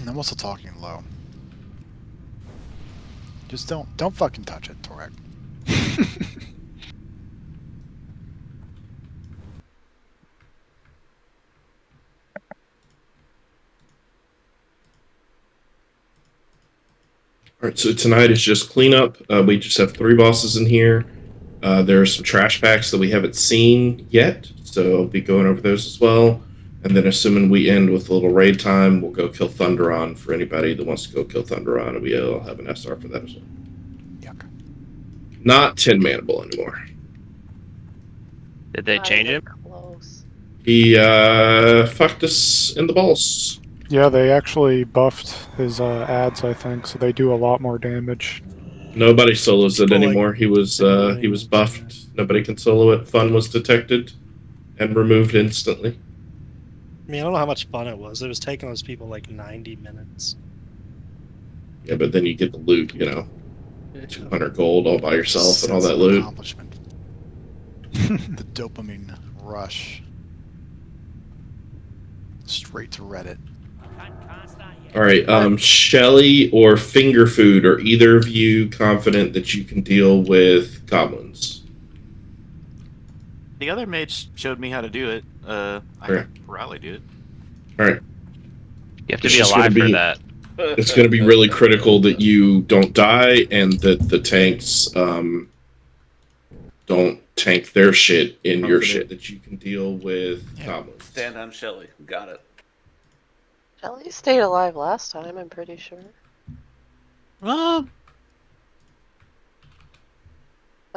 I'm also talking low. Just don't fucking touch it, Torek. All right, so tonight is just cleanup. We just have 3 bosses in here. There are some trash packs that we haven't seen yet, so I'll be going over those as well. And then, assuming we end with a little raid time, we'll go kill Thunderon for anybody that wants to go kill Thunderon, and we'll have an SR for that as well. Yuck. Not 10 manable anymore. Did they change him? Close. He fucked us in the balls. Yeah, they actually buffed his ads, I think, so they do a lot more damage. Nobody solos it People like anymore. He was buffed. Nobody can solo it. Fun was detected and removed instantly. I mean, I don't know how much fun it was. It was taking those people like 90 minutes. Yeah, but then you get the loot, 200 gold all by yourself and all that loot. Accomplishment. The dopamine rush. Straight to Reddit. All right, Shelly or Finger Food, are either of you confident that you can deal with goblins? The other mage showed me how to do it. I Okay. can probably do it. All right. You have to It's be just alive gonna for be- that. It's going to be really critical that you don't die and that the tanks don't tank their shit in your shit, that you can deal with goblins. Stand on Shelly. Got it. Shelly stayed alive last time, I'm pretty sure. I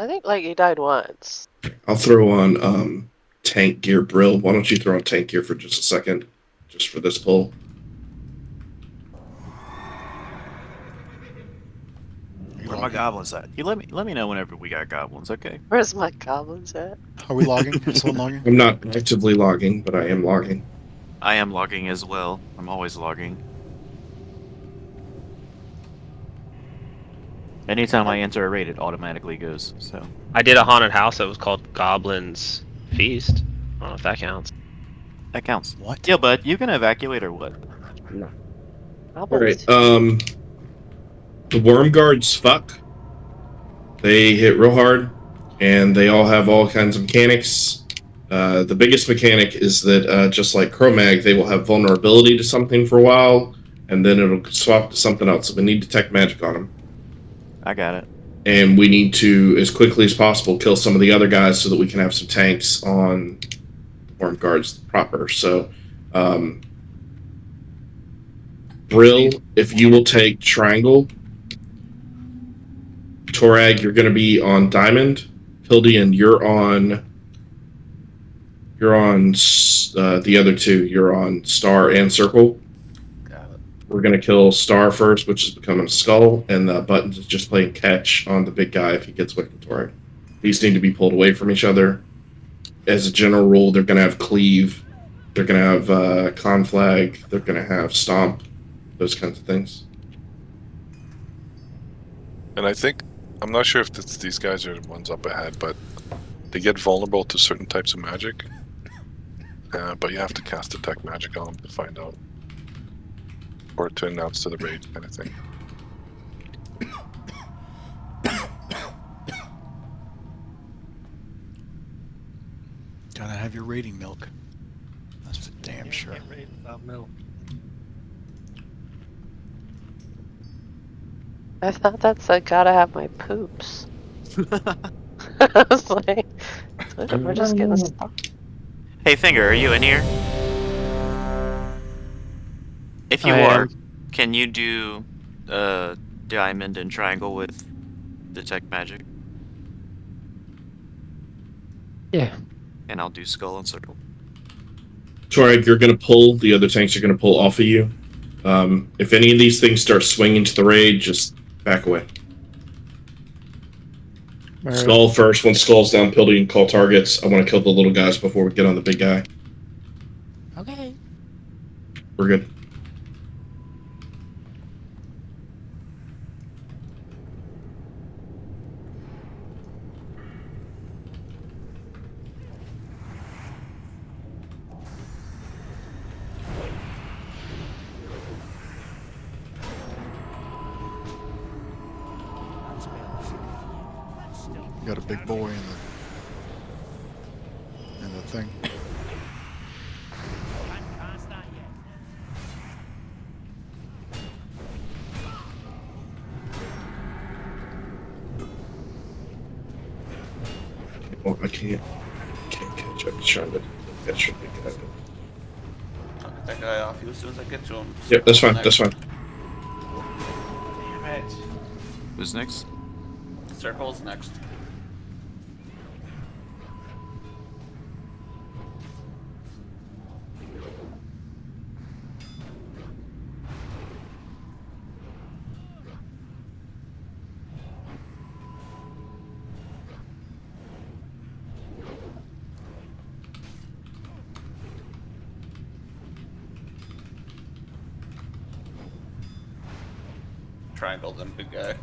think like he died once. I'll throw on tank gear Brill. Why don't you throw on tank gear for just a second, just for this pull? Where my goblins at? You let me know whenever we got goblins, okay? Where's my goblins at? Are we logging? Is someone logging? I'm not actively logging, but I am logging. I am logging as well. I'm always logging. Anytime I enter a raid, it automatically goes. So I did a haunted house that was called Goblin's Feast. I don't know if that counts. that counts. What? Yeah, but you can evacuate or what? All right. The worm guards fuck. They hit real hard, and they all have all kinds of mechanics. The biggest mechanic is that just like Cro-Mag, they will have vulnerability to something for a while, and then it'll swap to something else. So we need detect magic on them. I got it. And we need to, as quickly as possible, kill some of the other guys so that we can have some tanks on worm guards proper. So, Brill, if you will take triangle. Torag, you're going to be on diamond. Hildian, you're on the other 2. You're on star and circle. Got it. We're going to kill star first, which is becoming a skull, and the buttons is just playing catch on the big guy if he gets away from Torag. These need to be pulled away from each other. As a general rule, they're going to have cleave. They're going to have conflag. They're going to have stomp. Those kinds of things. And I think, I'm not sure if these guys are the ones up ahead, but they get vulnerable to certain types of magic. But you have to cast detect magic on them to find out. Or to announce to the raid, kind of thing. Gotta have your rating milk. That's for damn You sure. can't raid without milk. I thought that said gotta have my poops. I was like, we're just getting stuck. Hey, Finger, are you in here? If you I are, am. can you do diamond and triangle with detect magic? Yeah. And I'll do skull and circle. Torag, you're going to pull. The other tanks are going to pull off of you. If any of these things start swinging to the raid, just back away. All right. Skull first. Once Skull's down, Pildy and call targets. I want to kill the little guys before we get on the big guy. Okay. We're good. got a big boy in the thing. Oh, I can't catch up. Trying to catch up. I'll get that guy off you as soon as I get to him. Yep, that's fine. That's fine. Damn it. Who's next? Circle's next. Triangle them, big guy.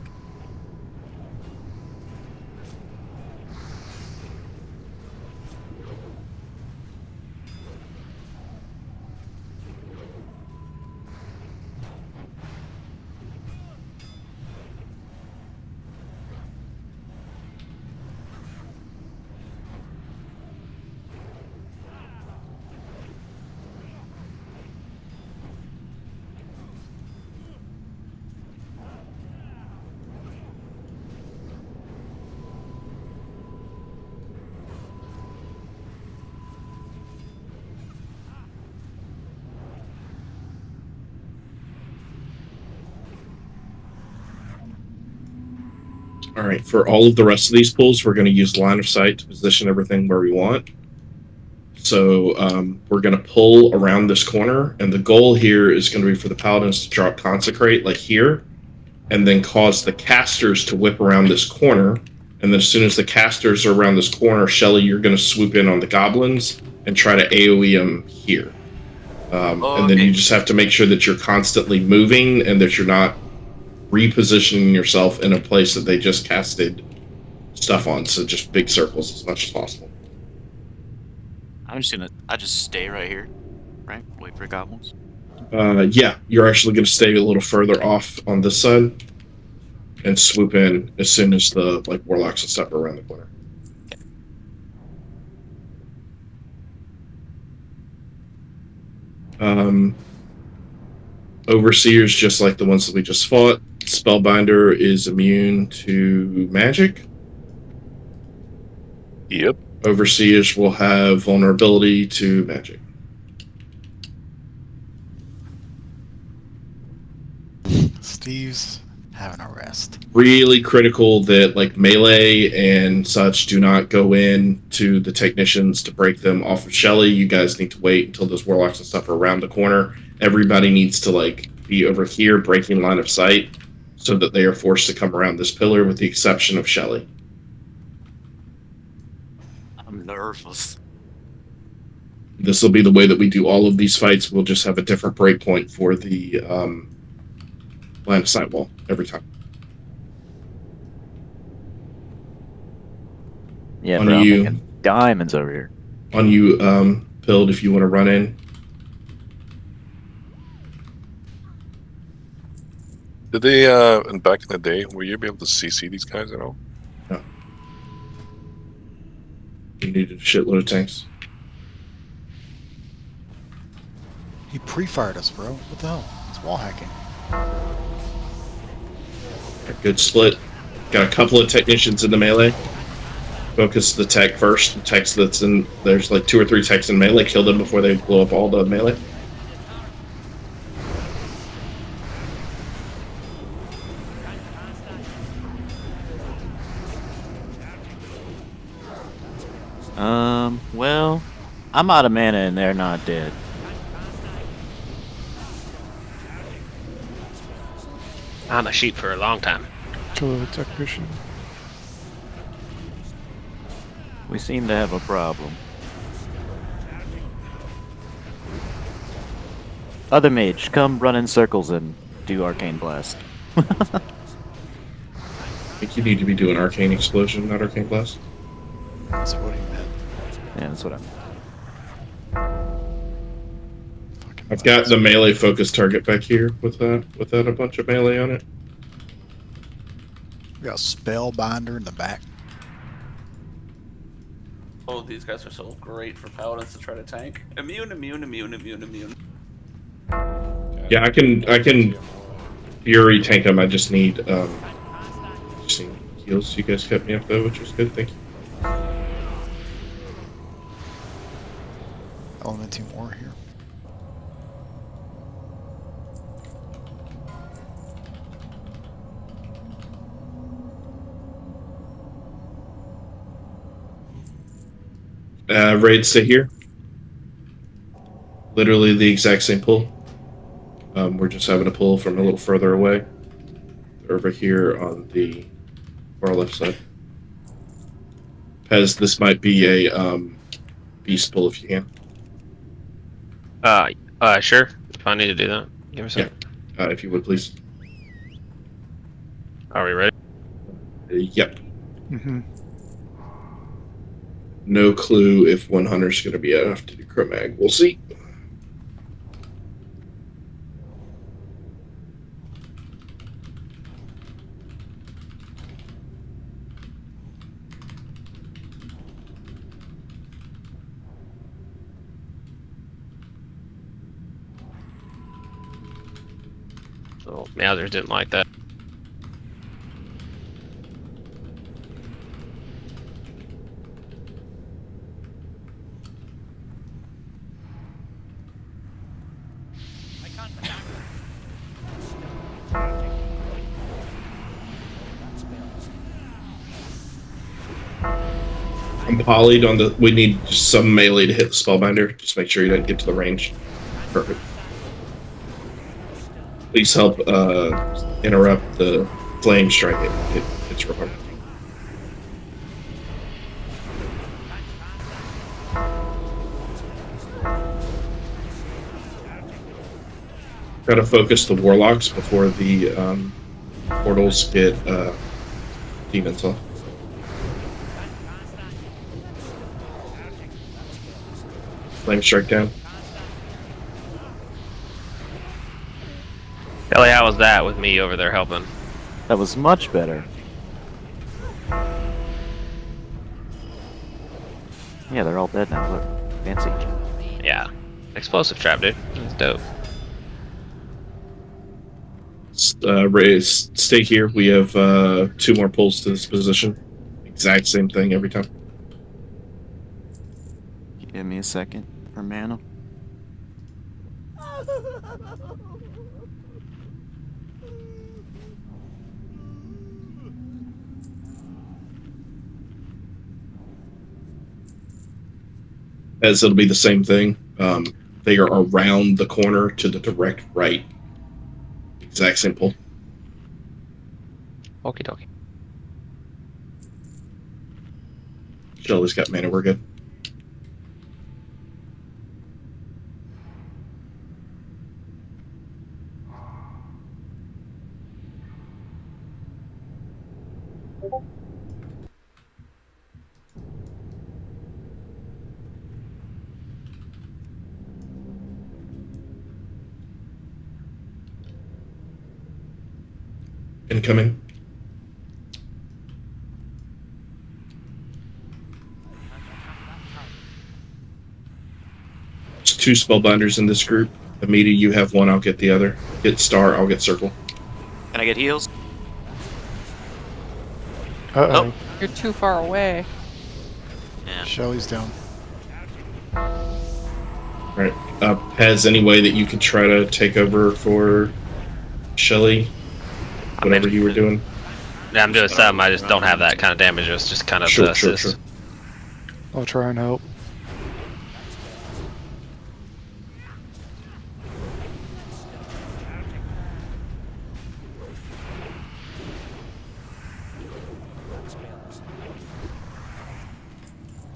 All right, for all of the rest of these pulls, we're going to use line of sight to position everything where we want. So we're going to pull around this corner, and the goal here is going to be for the paladins to drop consecrate like here, and then cause the casters to whip around this corner. And then as soon as the casters are around this corner, Shelly, you're going to swoop in on the goblins and try to AoE them here. And then you just have to make sure that you're constantly moving and that you're not repositioning yourself in a place that they just casted stuff on. So just big circles as much as possible. I'm just gonna. I just stay right here, right? Wait for goblins. Yeah, you're actually going to stay a little further off on this side and swoop in as soon as the warlocks and stuff are around the corner. Overseers, just like the ones that we just fought. Spellbinder is immune to magic. Yep. Overseers will have vulnerability to magic. Steve's having a rest. Really critical that melee and such do not go in to the technicians to break them off of Shelly. You guys need to wait until those warlocks and stuff are around the corner. Everybody needs to be over here breaking line of sight so that they are forced to come around this pillar with the exception of Shelly. I'm nervous. This will be the way that we do all of these fights. We'll just have a different breakpoint for the line of sight wall every time. Yeah, On bro, I'm you- making diamonds over here. On you, Pilled, if you want to run in. Did they, and back in the day, were you able to CC these guys at all? You needed a shitload of tanks. He pre-fired us, bro. What the hell? It's wall hacking. Good split. Got a couple of technicians in the melee. Focus the tech first. The techs that's in there's 2 or 3 techs in melee. Kill them before they blow up all the melee. Well, I'm out of mana and they're not dead. On a sheep for a long time. Kill the technician. We seem to have a problem. Other mage, come run in circles and do arcane blast. I think you need to be doing arcane explosion, not arcane blast. That's what he meant. Yeah, that's what I Fucking I've got the melee focus target back here without a bunch of melee on it. We got Spellbinder in the back. Oh, these guys are so great for paladins to try to tank. Immune. Yeah, I can Fury tank them. I just need heals. You guys kept me up though, which was good. Thank you. Elementing war here. Raid, stay here. Literally the exact same pull. We're just having a pull from a little further away. Over here on the far left side. Pez, this might be a beast pull if you can. Sure. If I need to do that, give me a second. Yeah. If you would, please. Are we ready? Yep. Mm-hmm. No clue if 100's going to be enough to do Cro-Mag. We'll see. Oh, Mousers didn't like that. I'm polyed on the. We need just some melee to hit the Spellbinder. Just make sure you don't get to the range. Perfect. Please help interrupt the flame strike. It's real hard. Gotta focus the warlocks before the portals get demons off. Flame strike down. Ellie, how was that with me over there helping? That was much better. Yeah, they're all dead now. Look, fancy. Yeah. Explosive trap, dude. That's dope. Ray, stay here. We have 2 more pulls to this position. Exact same thing every time. Give me a second for mana. As it'll be the same thing. They are around the corner to the direct right. Exact same pull. Okie dokie. Shelly's got mana. We're good. Incoming. There's 2 spellbinders in this group. Amita, you have 1. I'll get the other. Get star. I'll get circle. Can I get heals? Uh-oh. You're too far away. Yeah. Shelly's down. All right. Pez, any way that you could try to take over for Shelly? Whatever you were doing. Yeah, I'm doing something. I just don't have that kind of damage. It's just kind of Sure. assist. I'll try and help.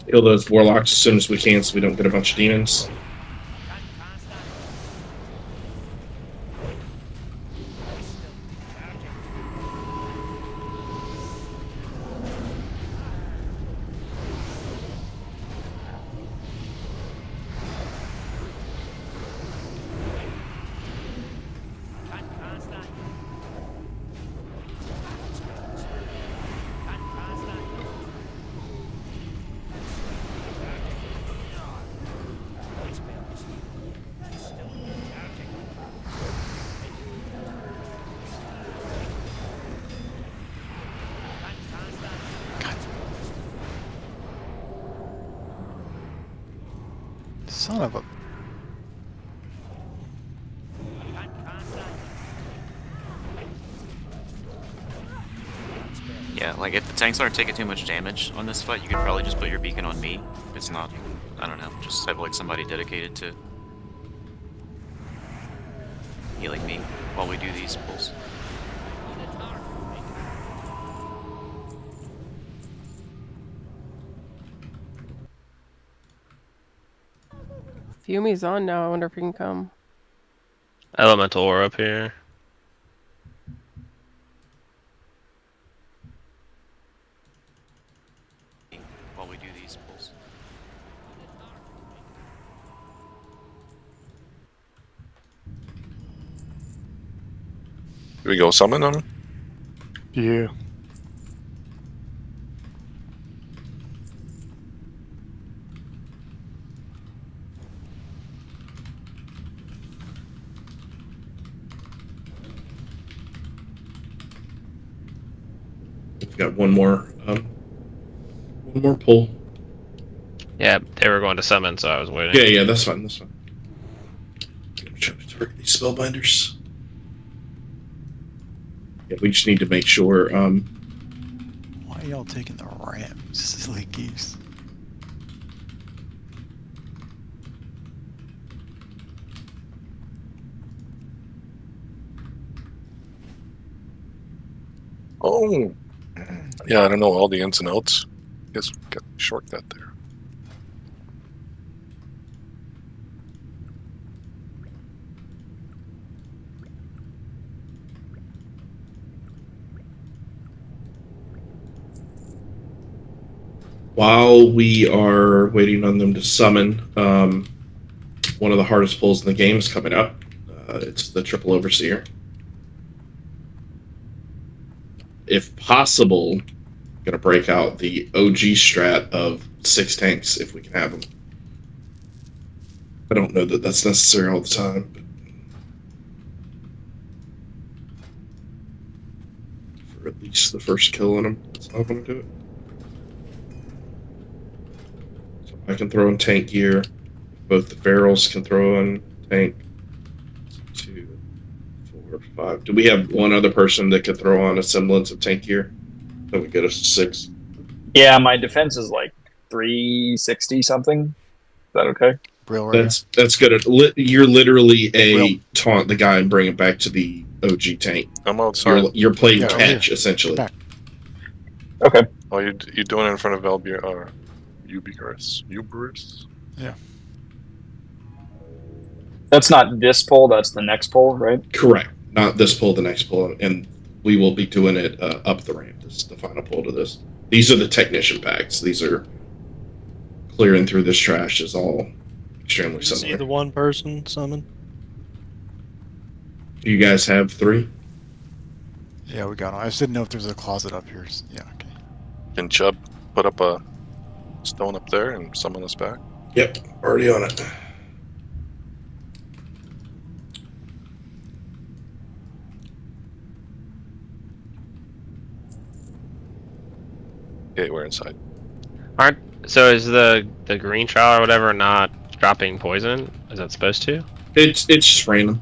Kill those warlocks as soon as we can so we don't get a bunch of demons. Son of a... Yeah, like if the tanks aren't taking too much damage on this fight, you could probably just put your beacon on me. It's not, I don't know, just have like somebody dedicated to healing me while we do these pulls. Fumi's on now. I wonder if he can come. Elemental ore up here. While we do these pulls. Do we go summon on him? Yeah. We've got one more pull. Yeah, they were going to summon, so I was waiting. Yeah, that's fine. That's fine. I'm trying to target these spellbinders. Yeah, we just need to make sure. Why are y'all taking the rams, silly geese? Oh, yeah. I don't know all the ins and outs. Guess we got a shortcut there. While we are waiting on them to summon, one of the hardest pulls in the game is coming up. It's the Triple Overseer. If possible, I'm gonna break out the OG strat of 6 tanks if we can have them. I don't know that that's necessary all the time, but for at least the first kill on them, that's how I'm gonna do it. So I can throw in tank gear. Both the barrels can throw in tank. 2, 4, 5. Do we have one other person that could throw on a semblance of tank gear? That would get us to 6. Yeah, my defense is like 360 something. Is that okay? Brill That's good. You're literally a taunt the guy and bring it back to the OG tank. I'm outside. You're playing Yeah, catch essentially. Back. Okay. Oh, you're doing it in front of Elbier or Uberus? Uberus? Yeah. That's not this poll, that's the next poll, right? Correct. Not this pull, the next pull, and we will be doing it up the ramp. This is the final pull to this. These are the technician packs. These are clearing through this trash is all extremely See similar. the one person summon. Do you guys have 3? Yeah, we got him. I just didn't know if there's a closet up here. Yeah, okay. Can Chubb put up a stone up there and summon us back? Yep, already on it. Okay, we're inside. So is the green trial or whatever not dropping poison? Is that supposed to? It's just random.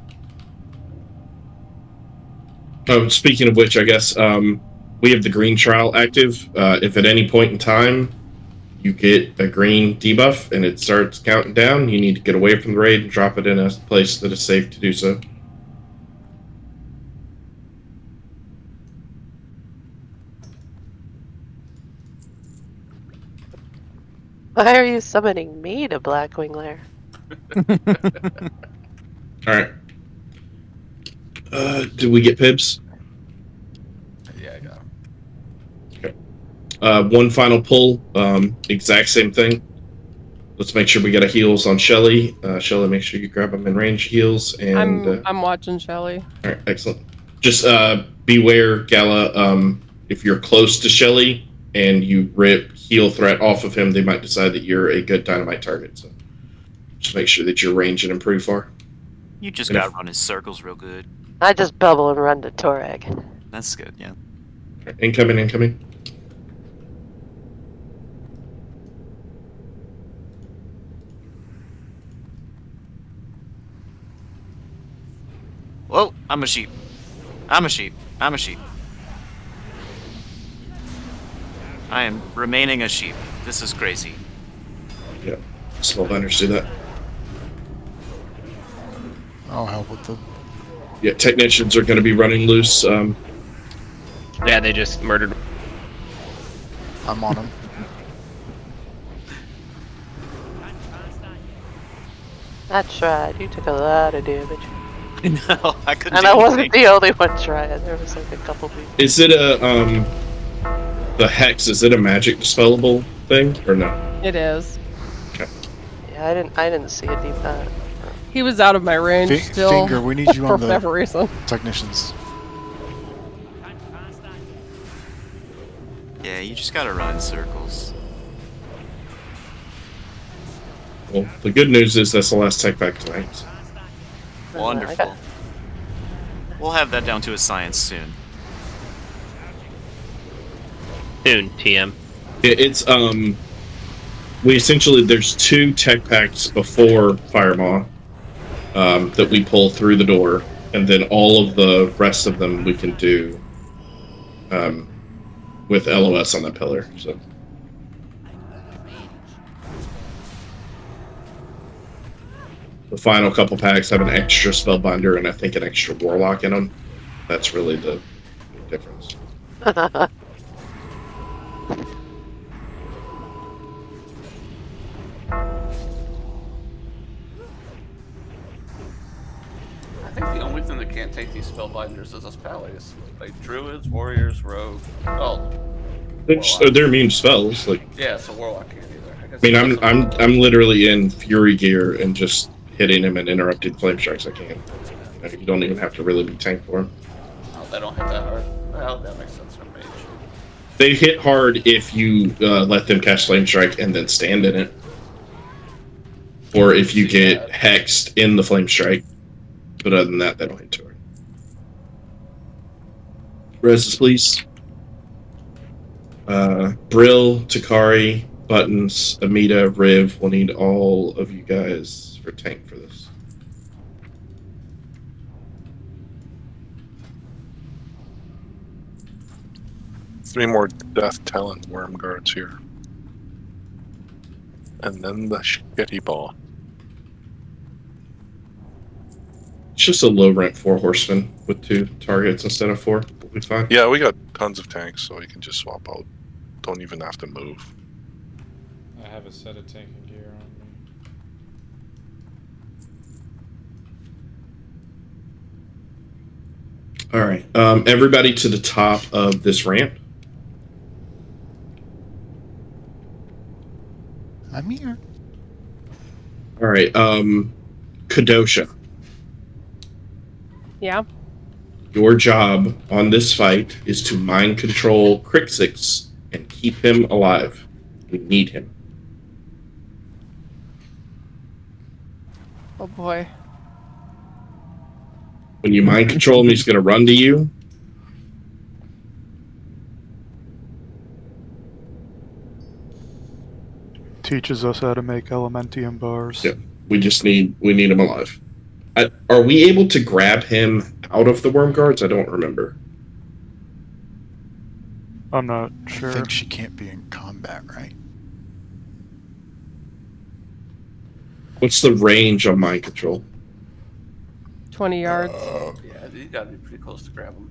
Oh, speaking of which, I guess we have the green trial active. If at any point in time you get a green debuff and it starts counting down, you need to get away from the raid and drop it in a place that is safe to do so. Why are you summoning me to Blackwing Lair? Alright. Did we get Pibs? Yeah, I got him. Okay. One final pull. Exact same thing. Let's make sure we get a heals on Shelly. Shelly, make sure you grab them in range heals. And I'm watching Shelly. Alright, excellent. Just beware, Gala. If you're close to Shelly and you rip heal threat off of him, they might decide that you're a good dynamite target. So just make sure that you're ranging him pretty far. You just gotta run in circles real good. I just bubble and run to Torag. That's good, yeah. Okay, incoming. Whoa, I'm a sheep. I'm a sheep. I'm a sheep. I am remaining a sheep. This is crazy. Yeah, spellbinders do that. I'll help with the. Yeah, technicians are going to be running loose. Yeah, they just murdered. I'm on them. I tried. You took a lot of damage. No, I couldn't. And I wasn't the only one trying. There was like a couple people. Is it a the hex? Is it a magic dispellable thing or no? It is. Okay. Yeah, I didn't see a deep He was out of my range still. Finger, we need you for on the whatever reason. technicians. Yeah, you just gotta run in circles. Well, the good news is that's the last tech pack tonight. Wonderful. We'll have that down to a science soon. Soon, TM. It's we essentially there's 2 tech packs before Firemaw that we pull through the door, and then all of the rest of them we can do with LOS on the pillar. So the final couple packs have an extra spellbinder and I think an extra warlock in them. That's really the difference. I think the only thing that can't take these spellbinders is us pallies. Like druids, warriors, rogue. Oh, They're immune to spells. Like yeah, so warlock can't either. I mean, I'm literally in fury gear and just hitting him and interrupting flame strikes. I can't. You don't even have to really be tanked for him. Oh, they don't hit that hard. Well, that makes sense for mage. They hit hard if you let them cast flame strike and then stand in it, or if you get hexed in the flame strike. But other than that, they don't hit too hard. Reses, please. Brill, Takari, Buttons, Amita, Riv. We'll need all of you guys for tank for this. Three more Death Talon Worm Guards here. And then the shitty ball. It's just a low rank 4 horsemen with 2 targets instead of 4. We'll be fine. Yeah, we got tons of tanks, so we can just swap out. Don't even have to move. I have a set of tanking gear on me. Alright, everybody to the top of this ramp. I'm here. Alright, Kadosha. Yeah. Your job on this fight is to mind control Crixix and keep him alive. We need him. Oh boy. When you mind control him, he's going to run to you. Teaches us how to make Elementium bars. Yeah, we need him alive. Are we able to grab him out of the worm guards? I don't remember. I'm not sure. I think she can't be in combat, right? What's the range on mind control? 20 yards. Yeah, you gotta be pretty close to grab them.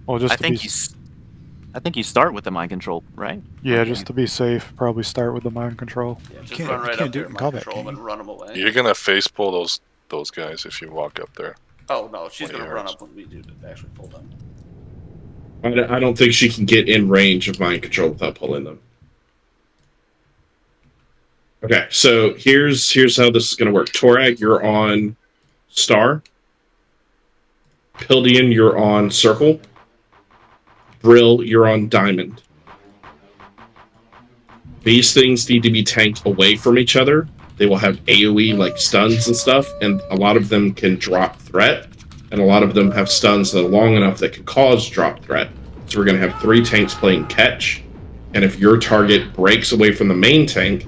Well, just I think you start with the mind control, right? Yeah, just to be safe, probably start with the mind control. Yeah, just run right up there and mind control them and run them away. You're gonna face pull those guys if you walk up there. Oh no, she's gonna run up when we do to actually pull them. I don't think she can get in range of mind control without pulling them. Okay, so here's how this is going to work. Torag, you're on Star. Pildian, you're on Circle. Brill, you're on Diamond. These things need to be tanked away from each other. They will have AoE like stuns and stuff, and a lot of them can drop threat, and a lot of them have stuns that are long enough that can cause drop threat. So we're going to have 3 tanks playing catch, and if your target breaks away from the main tank,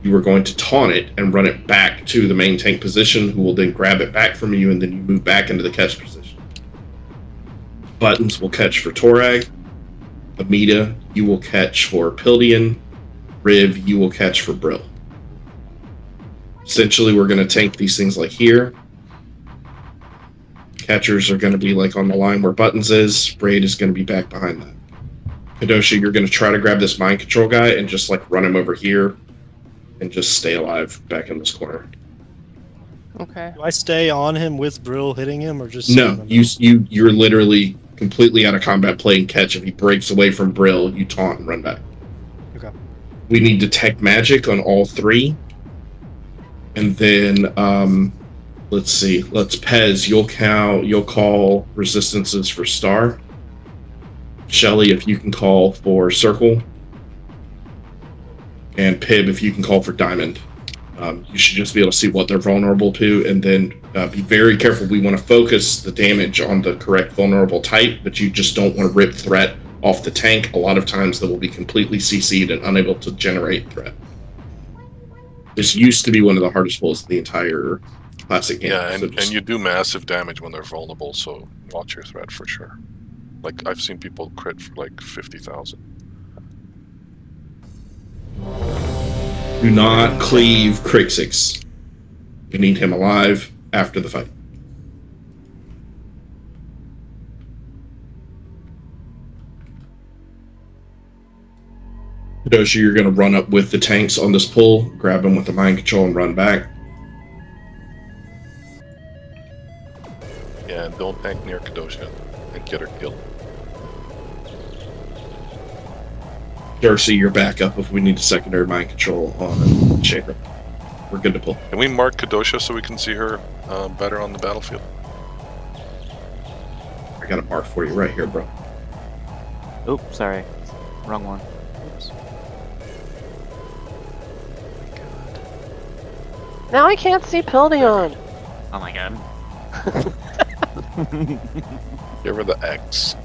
You are going to taunt it and run it back to the main tank position, who will then grab it back from you, and then you move back into the catch position. Buttons will catch for Torag. Amida, you will catch for Pildian. Riv, you will catch for Brill. Essentially, we're going to tank these things like here. Catchers are going to be like on the line where Buttons is. Braid is going to be back behind that. Kadosha, you're going to try to grab this mind control guy and just like run him over here and just stay alive back in this corner. Okay. Do I stay on him with Brill hitting him, or just No, you're literally completely out of combat playing catch. If he breaks away from Brill, you taunt and run back. Okay. We need detect magic on all three. And then let's see. Let's Pez, you'll call resistances for Star. Shelly, if you can call for Circle. And Pib, if you can call for Diamond. You should just be able to see what they're vulnerable to, and then be very careful. We want to focus the damage on the correct vulnerable type, but you just don't want to rip threat off the tank. A lot of times they will be completely CC'd and unable to generate threat. This used to be one of the hardest pulls in the entire classic game. Yeah, so and you do massive damage when they're vulnerable, so watch your threat for sure. Like, I've seen people crit for like 50,000. do not cleave Crixix. You need him alive after the fight. Kadosha, you're going to run up with the tanks on this pull, grab them with the mind control, and run back. Yeah, and don't tank near Kadosha and get her killed. Darcy, you're back up if we need a secondary mind control on Shaper. We're good to pull. Can we mark Kadosha so we can see her better on the battlefield? I got a mark for you right here, bro. Oops, sorry. Wrong one. Oops. Now I can't see Pildion. Oh my god. Give her the X.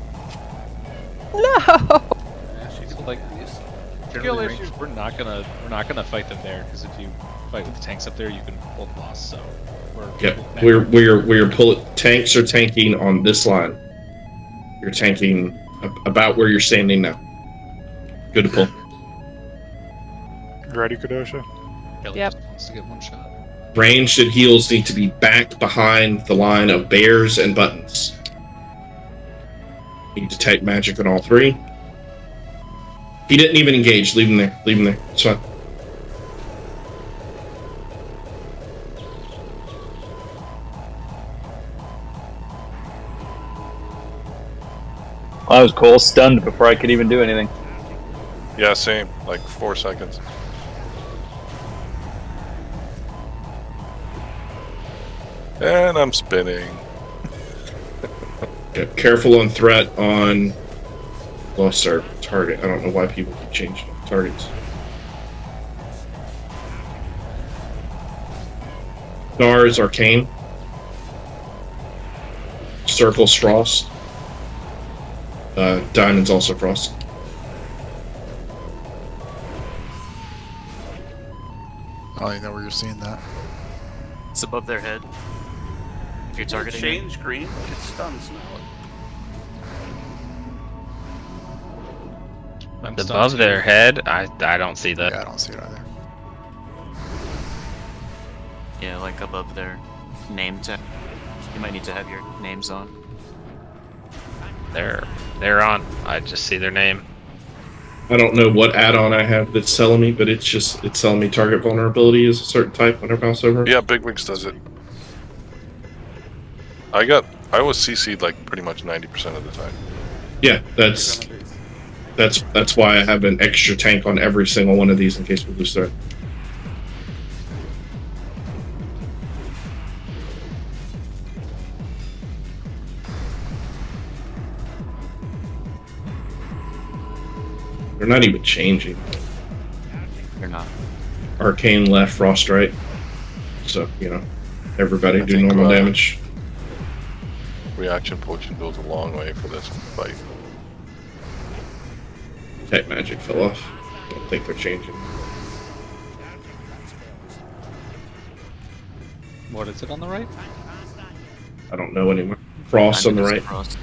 No. Yeah, she could like these. Skill issues. We're not gonna fight them there because if you fight with the tanks up there, you can hold loss. So we're pulling. Tanks are tanking on this line. You're tanking about where you're standing now. Good to pull. You ready, Kadosha? Yep. Just wants to get one shot. Ranged and heals need to be back behind the line of bears and buttons. You detect magic on all three. He didn't even engage. Leave him there. Leave him there. It's fine. I was cool, stunned before I could even do anything. Yeah, same. Like 4 seconds. And I'm spinning. Yeah, careful on threat on lost our target. I don't know why people keep changing targets. Star is arcane. Circle's frost. Diamond's also frost. Oh, you know where you're seeing that. It's above their head. If you're targeting it. Change green, it stuns now. It's above their head? I don't see that. Yeah, I don't see it either. Yeah, like above their name tag. You might need to have your names on. They're on. I just see their name. I don't know what add-on I have that's telling me, but it's telling me target vulnerability is a certain type when I mouse over. Yeah, Big Wigs does it. I was CC'd like pretty much 90% of the time. Yeah, that's why I have an extra tank on every single one of these in case we lose threat. They're not even changing. You're not. Arcane left, frost right. So, everybody I do think, normal damage. Reaction potion goes a long way for this fight. Tech magic fell off. I don't think they're changing. What is it on the right? I don't know anymore. Frost on the right. Frost.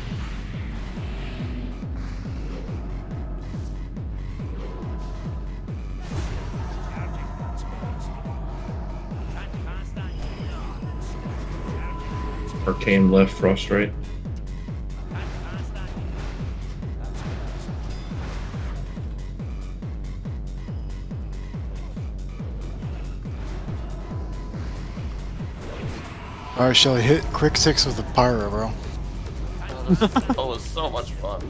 Arcane left, Frost right. Alright, Shelly, hit Crick 6 with the pyro, bro. That was so much fun.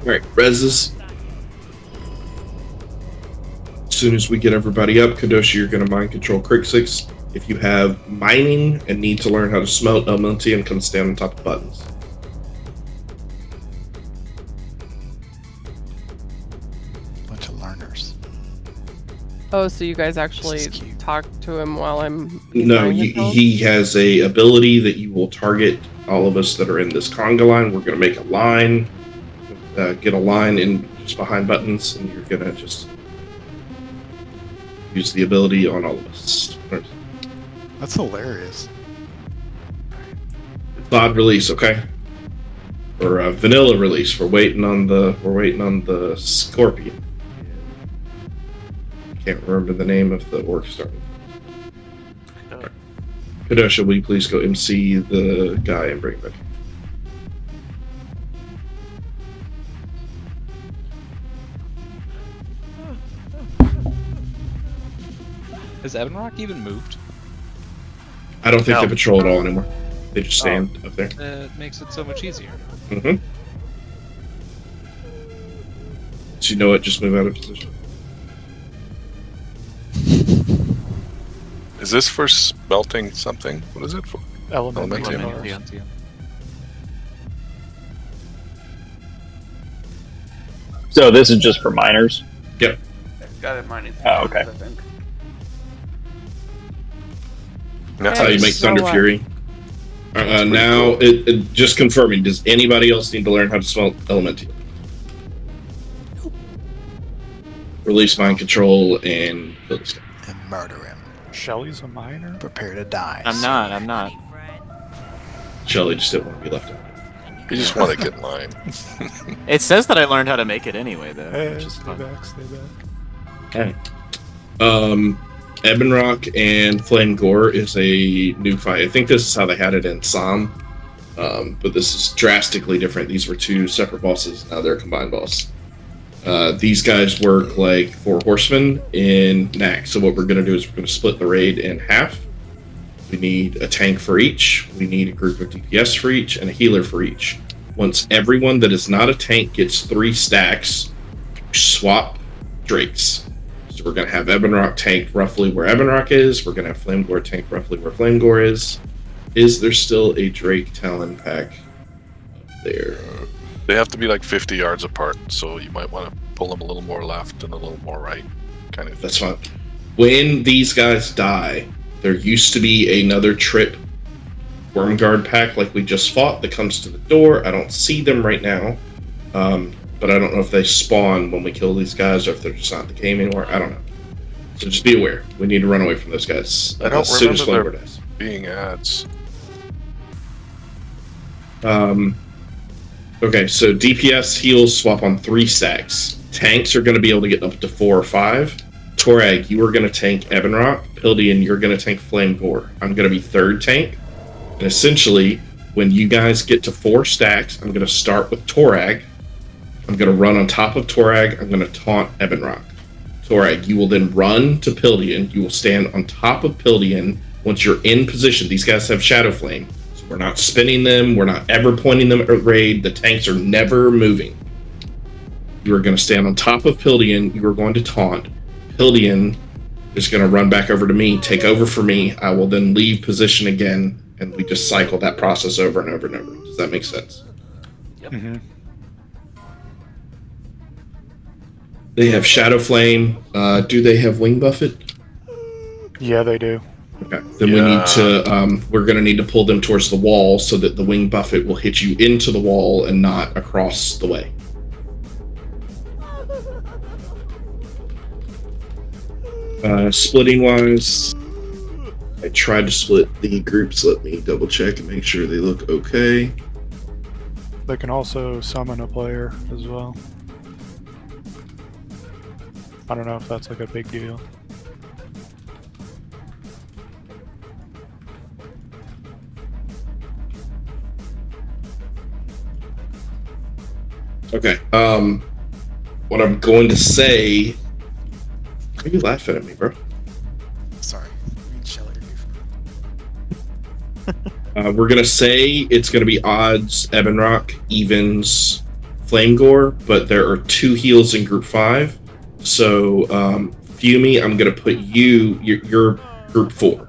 Alright, reses. As soon as we get everybody up, Kadoshi, you're going to mind control Crick 6. If you have mining and need to learn how to smelt Elementium, come stand on top of buttons. Bunch of learners. Oh, so you guys actually talk to him while I'm... No, he has a ability that you will target all of us that are in this conga line. We're going to make a line, get a line in just behind buttons, and you're going to just use the ability on all of us. That's hilarious. VOD release, okay? Or vanilla release. We're waiting on the Scorpion. Can't remember the name of the orc starting. Right. Kadosha, will you please go MC the guy and bring him back? Has Evanrock even moved? I don't think No. they patrol at all anymore. They just stand up there. That makes it so much easier. Mm-hmm. So you know what? Just move out of position. Is this for smelting something? What is it for? Elementium. Elementium. So this is just for miners. Yep. Got it mining. Oh, okay. I think. That's how you make Thunder Fury. Now, it just confirming. Does anybody else need to learn how to smelt Elementium? Release mind control and kill this guy. And murder him. Shelly's a miner? Prepare to die. I'm not. Shelly just didn't want to be left out. You just want to get in line. It says that I learned how to make it anyway, though. Hey, which is stay fun. back, stay back. Okay. Ebonrock and Flame Gore is a new fight. I think this is how they had it in Psalm. But this is drastically different. These were two separate bosses. Now they're a combined boss. These guys work like 4 horsemen in Knack. So what we're going to do is we're going to split the raid in half. We need a tank for each. We need a group of DPS for each and a healer for each. Once everyone that is not a tank gets 3 stacks, swap Drakes. So we're going to have Ebonrock tanked roughly where Ebonrock is. We're going to have Flame Gore tanked roughly where Flame Gore is. Is there still a Drake Talon pack up there? They have to be like 50 yards apart, so you might want to pull them a little more left and a little more right, kind of. That's fine. When these guys die, there used to be another trip Wormguard pack like we just fought that comes to the door. I don't see them right now, but I don't know if they spawn when we kill these guys or if they're just not in the game anymore. I don't know. So just be aware. We need to run away from those guys I don't as soon as remember Flamegore there dies. being ads. Okay, so DPS heals swap on 3 stacks. Tanks are going to be able to get up to 4 or 5. Torag, you are going to tank Ebonrock. Pildian, you're going to tank Flame Gore. I'm going to be 3rd tank. And essentially, when you guys get to 4 stacks, I'm going to start with Torag. I'm going to run on top of Torag. I'm going to taunt Ebonrock. Torag, you will then run to Pildian. You will stand on top of Pildian. Once you're in position, these guys have Shadow Flame. So we're not spinning them. We're not ever pointing them at raid. The tanks are never moving. You are going to stand on top of Pildian. You are going to taunt. Pildian is going to run back over to me, take over for me. I will then leave position again, and we just cycle that process over and over and over. Does that make sense? Yep. Mm-hmm. They have Shadow Flame. Do they have Wing Buffet? Yeah, they do. Okay. Then we need to. We're going to need to pull them towards the wall so that the Wing Buffet will hit you into the wall and not across the way. Splitting wise, I tried to split the groups. Let me double check and make sure they look okay. They can also summon a player as well. I don't know if that's like a big deal. Okay. What I'm going to say. Why are you laughing at me, bro? Sorry. I mean, Shelly. We're gonna say it's gonna be odds, Ebonrock, evens, Flame Gore, but there are 2 heals in group 5. So, Fumi, I'm gonna put you're group 4.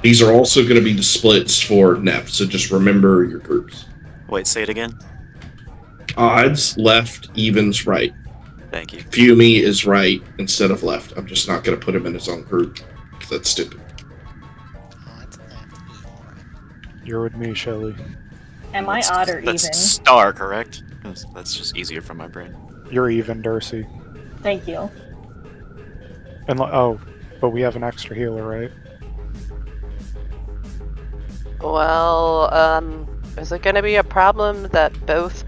These are also gonna be the splits for Nep, so just remember your groups. Wait, say it again. Odds, left, evens, right. Thank you. Fumi is right instead of left. I'm just not gonna put him in his own group, because that's stupid. You're with me, Shelly. Am I odd or even? That's star, correct? That's just easier for my brain. You're even, Darcy. Thank you. And oh, but we have an extra healer, right? Well, is it gonna be a problem that both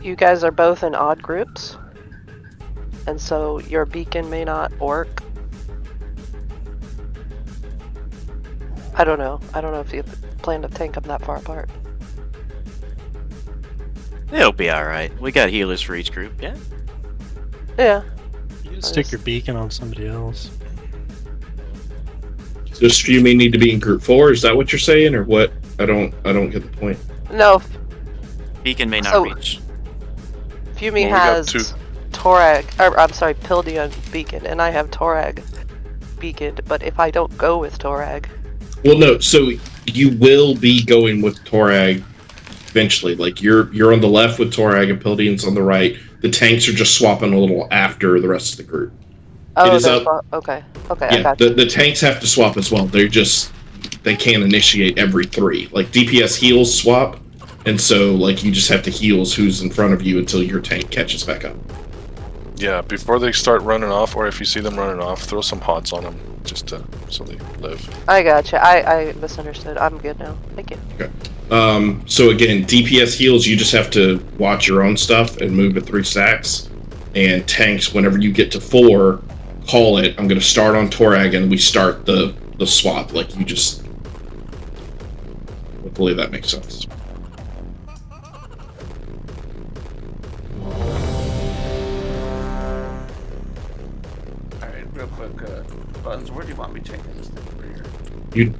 you guys are both in odd groups? And so your beacon may not work? I don't know. I don't know if you plan to tank them that far apart. It'll be alright. We got healers for each group, yeah? Yeah. You can stick your beacon on somebody else. Does Fumi need to be in group 4? Is that what you're saying, or what? I don't get the point. No. Beacon may not reach. Fumi has Torag, or I'm sorry, Pildion beacon, and I have Torag beacon, but if I don't go with Torag... Well, no, so you will be going with Torag eventually. Like, you're on the left with Torag and Pildion's on the right. The tanks are just swapping a little after the rest of the group. Oh, it is up. Okay, Yeah, I got you. the tanks have to swap as well. They can't initiate every 3. Like, DPS heals swap, and so, like, you just have to heals who's in front of you until your tank catches back up. Yeah, before they start running off, or if you see them running off, throw some HOTS on them, just so they live. I gotcha. I misunderstood. I'm good now. Thank you. Okay. So again, DPS heals, you just have to watch your own stuff and move to 3 stacks. And tanks, whenever you get to 4, call it. I'm going to start on Torag, and we start the swap. Like, you just... Hopefully that makes sense. Alright, real quick, Buns, where do you want me taking this thing over here?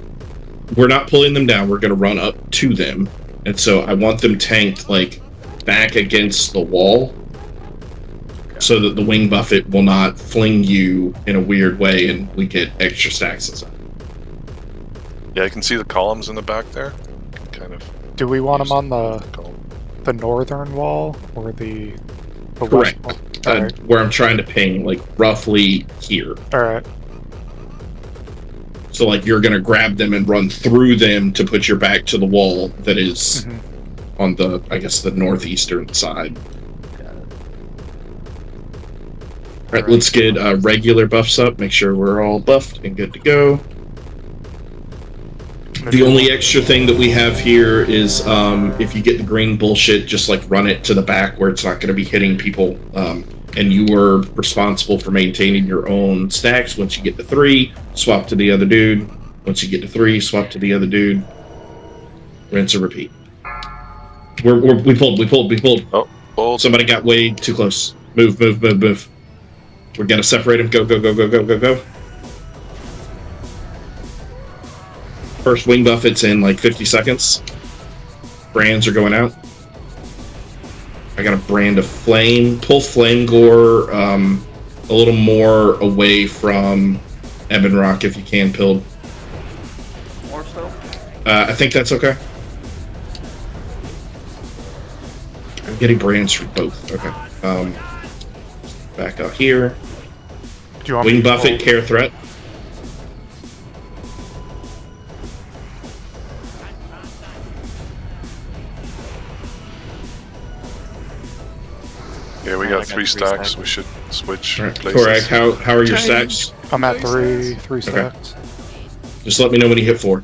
We're not pulling them down. We're going to run up to them. And so I want them tanked, like, back against the wall, so that the wing buffet will not fling you in a weird way and we get extra stacks inside. Yeah, I can see the columns in the back there. Kind of. Do we want them on the northern wall or the Correct. west wall? Alright. Where I'm trying to ping, like, roughly here. Alright. So, like, you're going to grab them and run through them to put your back to the wall that is on the, I guess, the northeastern side. Alright, let's get regular buffs up. Make sure we're all buffed and good to go. The only extra thing that we have here is if you get the green bullshit, just like run it to the back where it's not going to be hitting people. And you are responsible for maintaining your own stacks. Once you get to 3, swap to the other dude. Once you get to 3, swap to the other dude. Rinse and repeat. We pulled. Oh, somebody got way too close. Move. We're gonna separate them. Go. First wing buffet's in like 50 seconds. Brands are going out. I got a brand of flame. Pull Flame Gore a little more away from Ebonrock if you can, Pilled. More so? I think that's okay. I'm getting brands for both. Okay. Back out here. Do you want Wing Buffet, Care Threat. Yeah, we got 3 stacks. We should switch Alright, places. Torag, how are your Change. stacks? I'm at three Okay. stacks. Just let me know when you hit 4.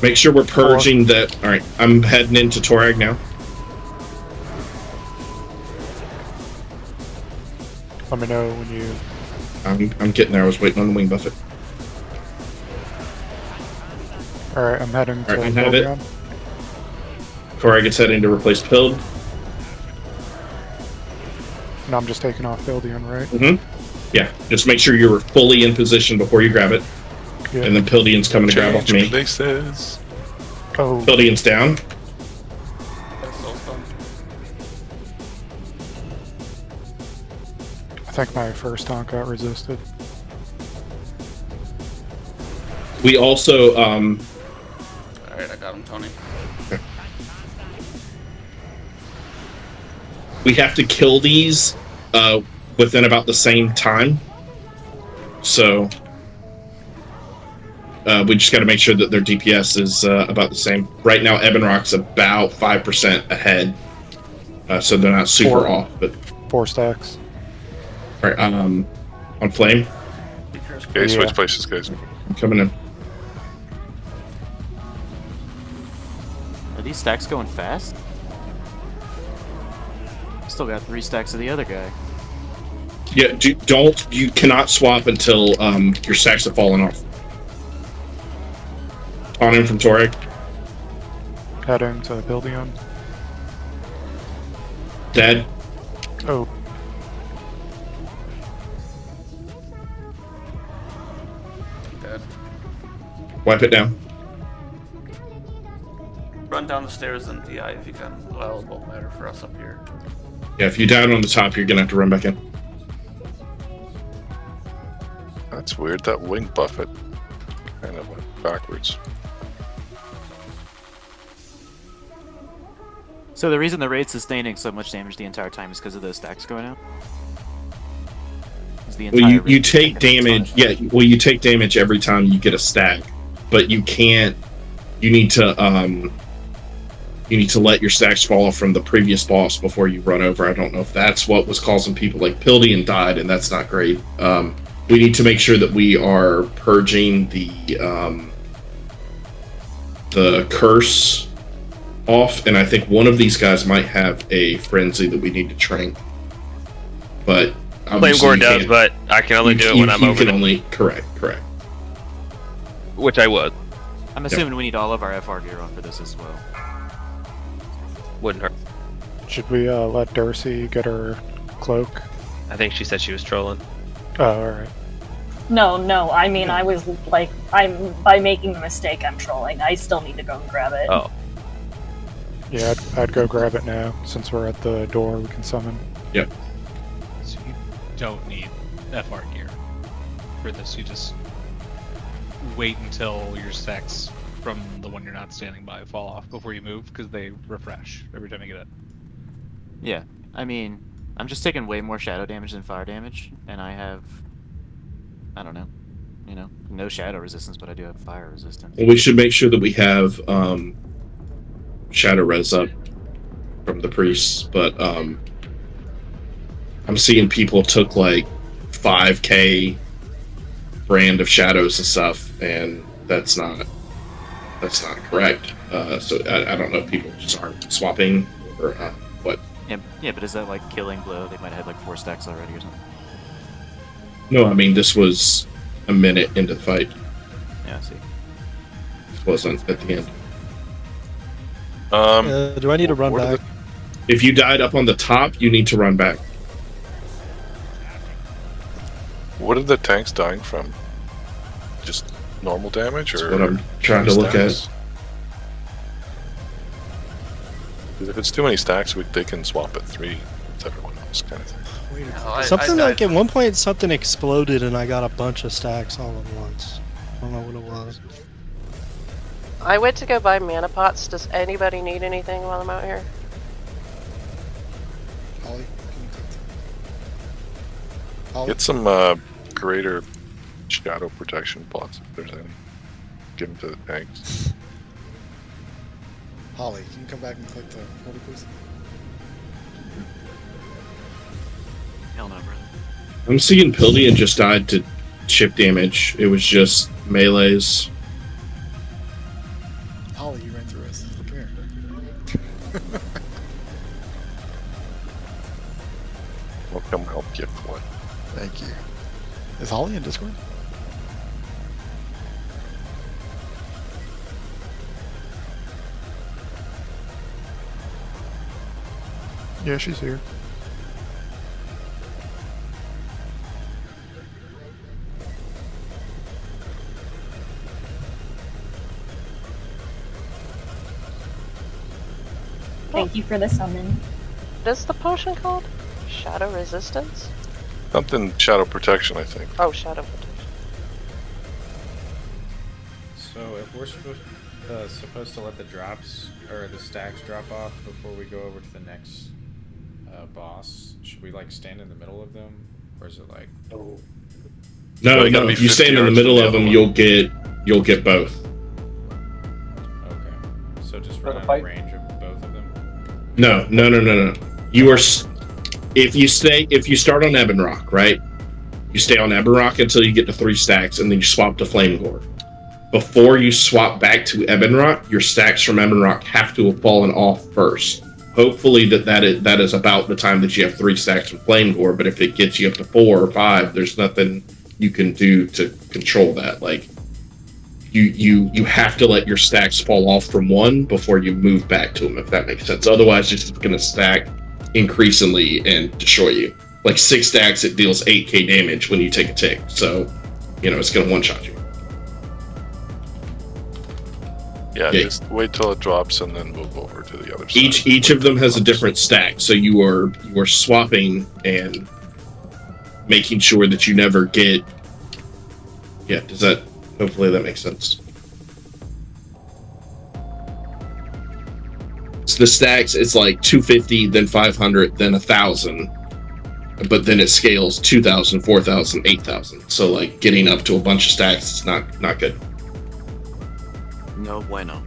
Make sure we're purging that. All right, I'm heading into Torag now. Let me know when you. I'm getting there. I was waiting on the wing buffet. All right, I'm heading to. All right, I have it. Volvion. Torag is heading to replace Pilled. No, I'm just taking off Buildian, right? Mm-hmm. Yeah, just make sure you're fully in position before you grab it. Yeah. And then Pildian's coming to grab off me. Places. Oh. Pildian's down. I think my first taunt got resisted. We also Alright, I got him, Tony. we have to kill these within about the same time. So we just got to make sure that their DPS is about the same. Right now, Ebonrock's about 5% ahead, so they're not super off. But 4 stacks. all right, on Flame. Okay, switch places, guys. I'm coming in. Are these stacks going fast? Still got 3 stacks of the other guy. Yeah, you cannot swap until your stacks have fallen off. On in from Torag. Heading to Buildion. Dead. Oh. Dead. Wipe it down. Run down the stairs and DI if you can. Well, it won't matter for us up here. Yeah, if you died on the top, you're gonna have to run back in. That's weird. That wing buffet kind of went backwards. So the reason the raid's sustaining so much damage the entire time is because of those stacks going out? Is the Well, entire you raid take taking damage. its time? Yeah, well, you take damage every time you get a stack, but you can't. You need to let your stacks fall off from the previous boss before you run over. I don't know if that's what was causing people like Pildian died, and that's not great. We need to make sure that we are purging the curse off, and I think one of these guys might have a frenzy that we need to train. But Flame Gore does, but I can only do it when I'm over. You can only correct. Which I would. I'm assuming we need all of our FR gear on for this as well. Wouldn't hurt. Should we let Darcy get her cloak? I think she said she was trolling. Oh, alright. No, I mean, I was like, by making the mistake, I'm trolling. I still need to go and grab it. Oh. Yeah, I'd go grab it now. Since we're at the door, we can summon. Yep. So you don't need FR gear for this. You just wait until your stacks from the one you're not standing by fall off before you move, because they refresh every time you get it. Yeah, I mean, I'm just taking way more shadow damage than fire damage, and I have, I don't know, no shadow resistance, but I do have fire resistance. Well, we should make sure that we have shadow res up from the priests, but I'm seeing people took like 5k brand of shadows and stuff, and that's not correct. So I don't know if people just aren't swapping or what. Yeah, but is that like killing blow? They might have had like 4 stacks already or something. No, I mean this was a minute into the fight. Yeah, I see. It wasn't at the end. Do I need to run back? If you died up on the top, you need to run back. What are the tanks dying from? Just normal damage, or That's what I'm trying to look at. stacks? 'Cause if it's too many stacks, they can swap at 3 with everyone else, kind of thing. Something like at one point something exploded and I got a bunch of stacks all at once. I don't know what it was. I went to go buy mana pots. Does anybody need anything while I'm out here? Get some greater shadow protection pots if there's any. Give them to the tanks. Holly, can you come back and click the photo, please? Hell no, brother. I'm seeing Pildian just died to chip damage. It was just melees. Holly, you ran through us. Come here. We'll come help you for it. Thank you. Is Holly in Discord? Yeah, she's here. Thank you for the summon. What is the potion called? Shadow resistance? Something shadow protection, I think. Oh, shadow protection. So if we're supposed to let the drops or the stacks drop off before we go over to the next boss, should we like stand in the middle of them, or is it like? No, Well, you no. gotta be If you 50 stand in the yards middle from the of them, other you'll get both. Okay. So just For the run out of fight? range of both of them. No. You are if you start on Ebon Rock, right? You stay on Ebon Rock until you get to 3 stacks, and then you swap to Flame Gore. Before you swap back to Ebon Rock, your stacks from Ebon Rock have to have fallen off first. Hopefully that is about the time that you have 3 stacks from Flame Gore, but if it gets you up to 4 or 5, there's nothing you can do to control that. Like you have to let your stacks fall off from 1 before you move back to them, if that makes sense. Otherwise, it's just gonna stack increasingly and destroy you. Like 6 stacks, it deals 8k damage when you take a tick, so it's gonna one-shot you. Yeah, just wait till it drops and then move over to the other side. Each of them has a different stack, so you are swapping and making sure that you never get. Yeah, hopefully that makes sense. So the stacks, it's like 250, then 500, then 1,000, but then it scales 2,000, 4,000, 8,000. So like getting up to a bunch of stacks is not good. No bueno.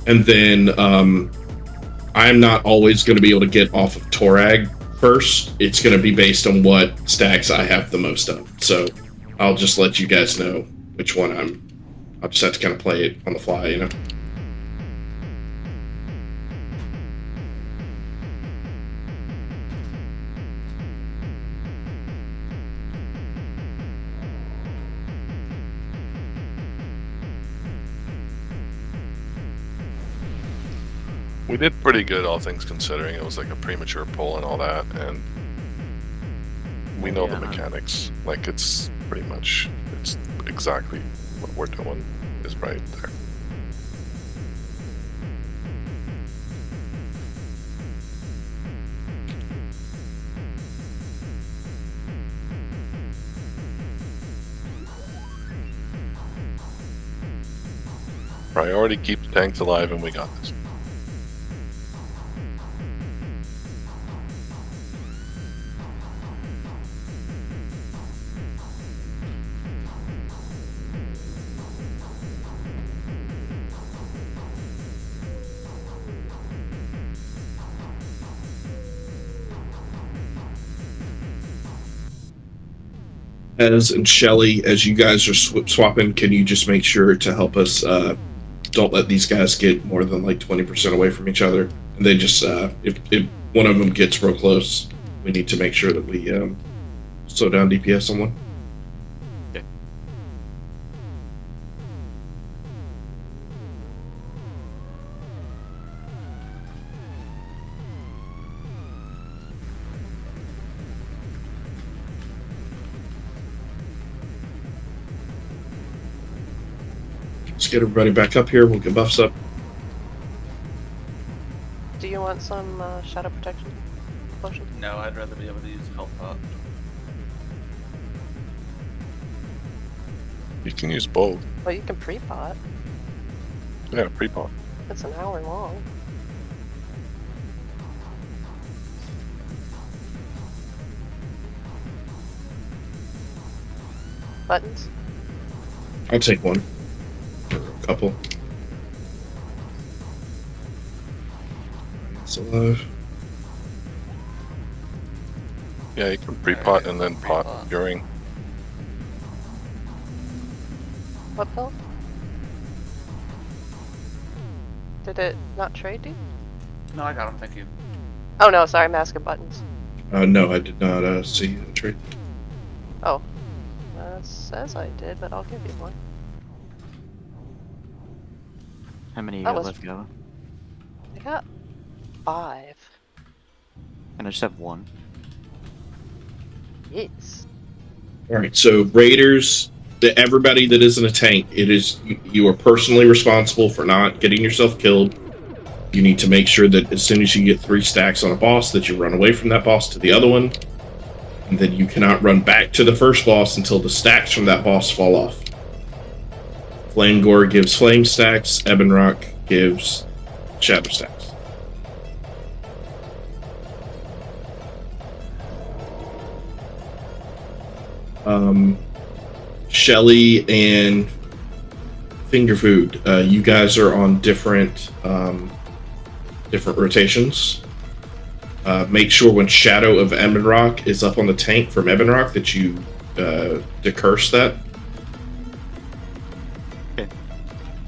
And then I'm not always going to be able to get off of Torag first. It's going to be based on what stacks I have the most of. So I'll just let you guys know which one I'll just have to kind of play it on the fly, We did pretty good, all things considering. It was like a premature pull and all that, and we know the mechanics. Like it's exactly what we're doing is right there. Priority, keep the tanks alive, and we got this. And Shelly, as you guys are swapping, can you just make sure to help us? Don't let these guys get more than like 20% away from each other. And then just if one of them gets real close, we need to make sure that we slow down DPS on one. Okay. Let's get everybody back up here. We'll get buffs up. Do you want some shadow protection potion? No, I'd rather be able to use health pot. You can use both. Well, you can pre-pot. Yeah, pre-pot. It's an hour long. Buttons? I'll take one. Or a couple. It's alive. Yeah, you can pre-pot and then pot during. What build? Did it not trade you? No, I got him. Thank you. Oh no, sorry, I'm asking buttons. No, I did not see the trade. Oh. Says I did, but I'll give you one. How many you That got was- left, Gala? I got 5. And I just have 1. Yes. All right, so Raiders, everybody that isn't a tank, you are personally responsible for not getting yourself killed. You need to make sure that as soon as you get 3 stacks on a boss, that you run away from that boss to the other one, and then you cannot run back to the first boss until the stacks from that boss fall off. Flame Gore gives flame stacks. Ebon Rock gives shadow stacks. Shelly and Finger Food, you guys are on different rotations. Make sure when Shadow of Ebon Rock is up on the tank from Ebon Rock that you decurse that.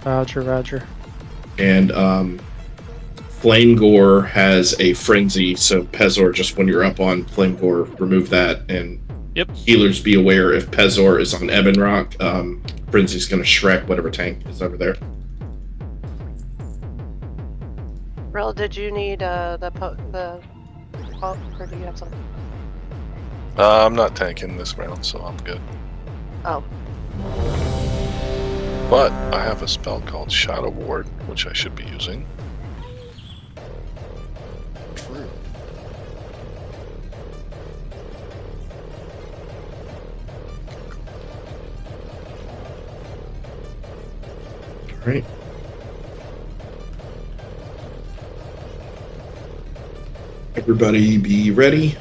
Roger. And Flame Gore has a frenzy, so Pezor, just when you're up on Flame Gore, remove that. And healers, be aware if Pezor is on Ebon Rock, frenzy's going to Shrek whatever tank is over there. Rel, did you need the pump, or do you have something? I'm not tanking this round, so I'm good. Oh. But I have a spell called Shadow Ward, which I should be using. True. Alright. Everybody be ready.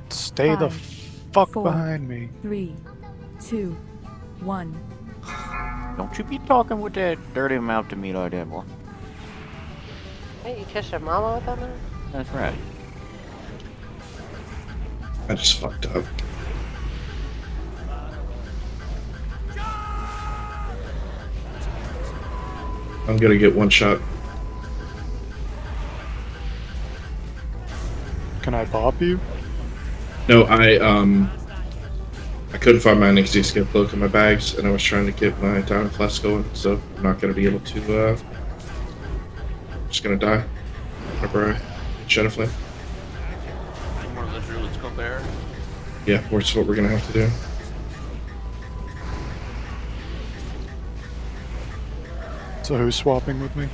Stay the fuck 4, behind me. 3, 2, 1. Don't you be talking with that dirty mouth to me like that, boy. Hey, you kissed your mama with that man? That's right. I just fucked up. I'm gonna get one shot. Can I bop you? No, I couldn't find my NXT skill cloak in my bags, and I was trying to get my diamond flask going, so I'm not gonna be able to. Just gonna die whenever I shed a flame. More of the druids go there. Yeah, that's what we're gonna have to do. So who's swapping with me?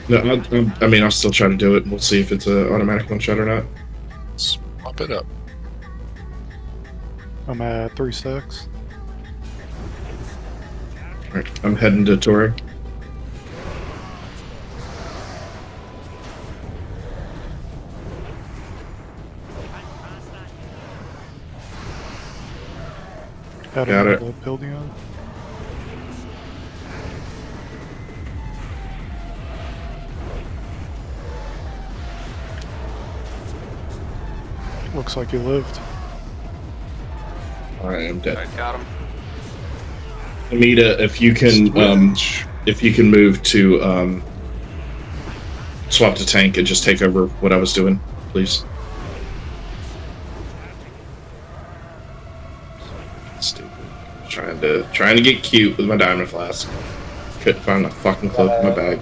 No, I mean, I'll still try to do it. We'll see if it's an automatic one shot or not. Swap it up. I'm at 3 stacks. Alright, I'm heading to Torre. Got it. The Pildion. Looks like you lived. I am dead. I got him. Amita, if you can move to swap to tank and just take over what I was doing, please. Stupid. Trying to get cute with my diamond flask. Couldn't find a fucking cloak in my bag.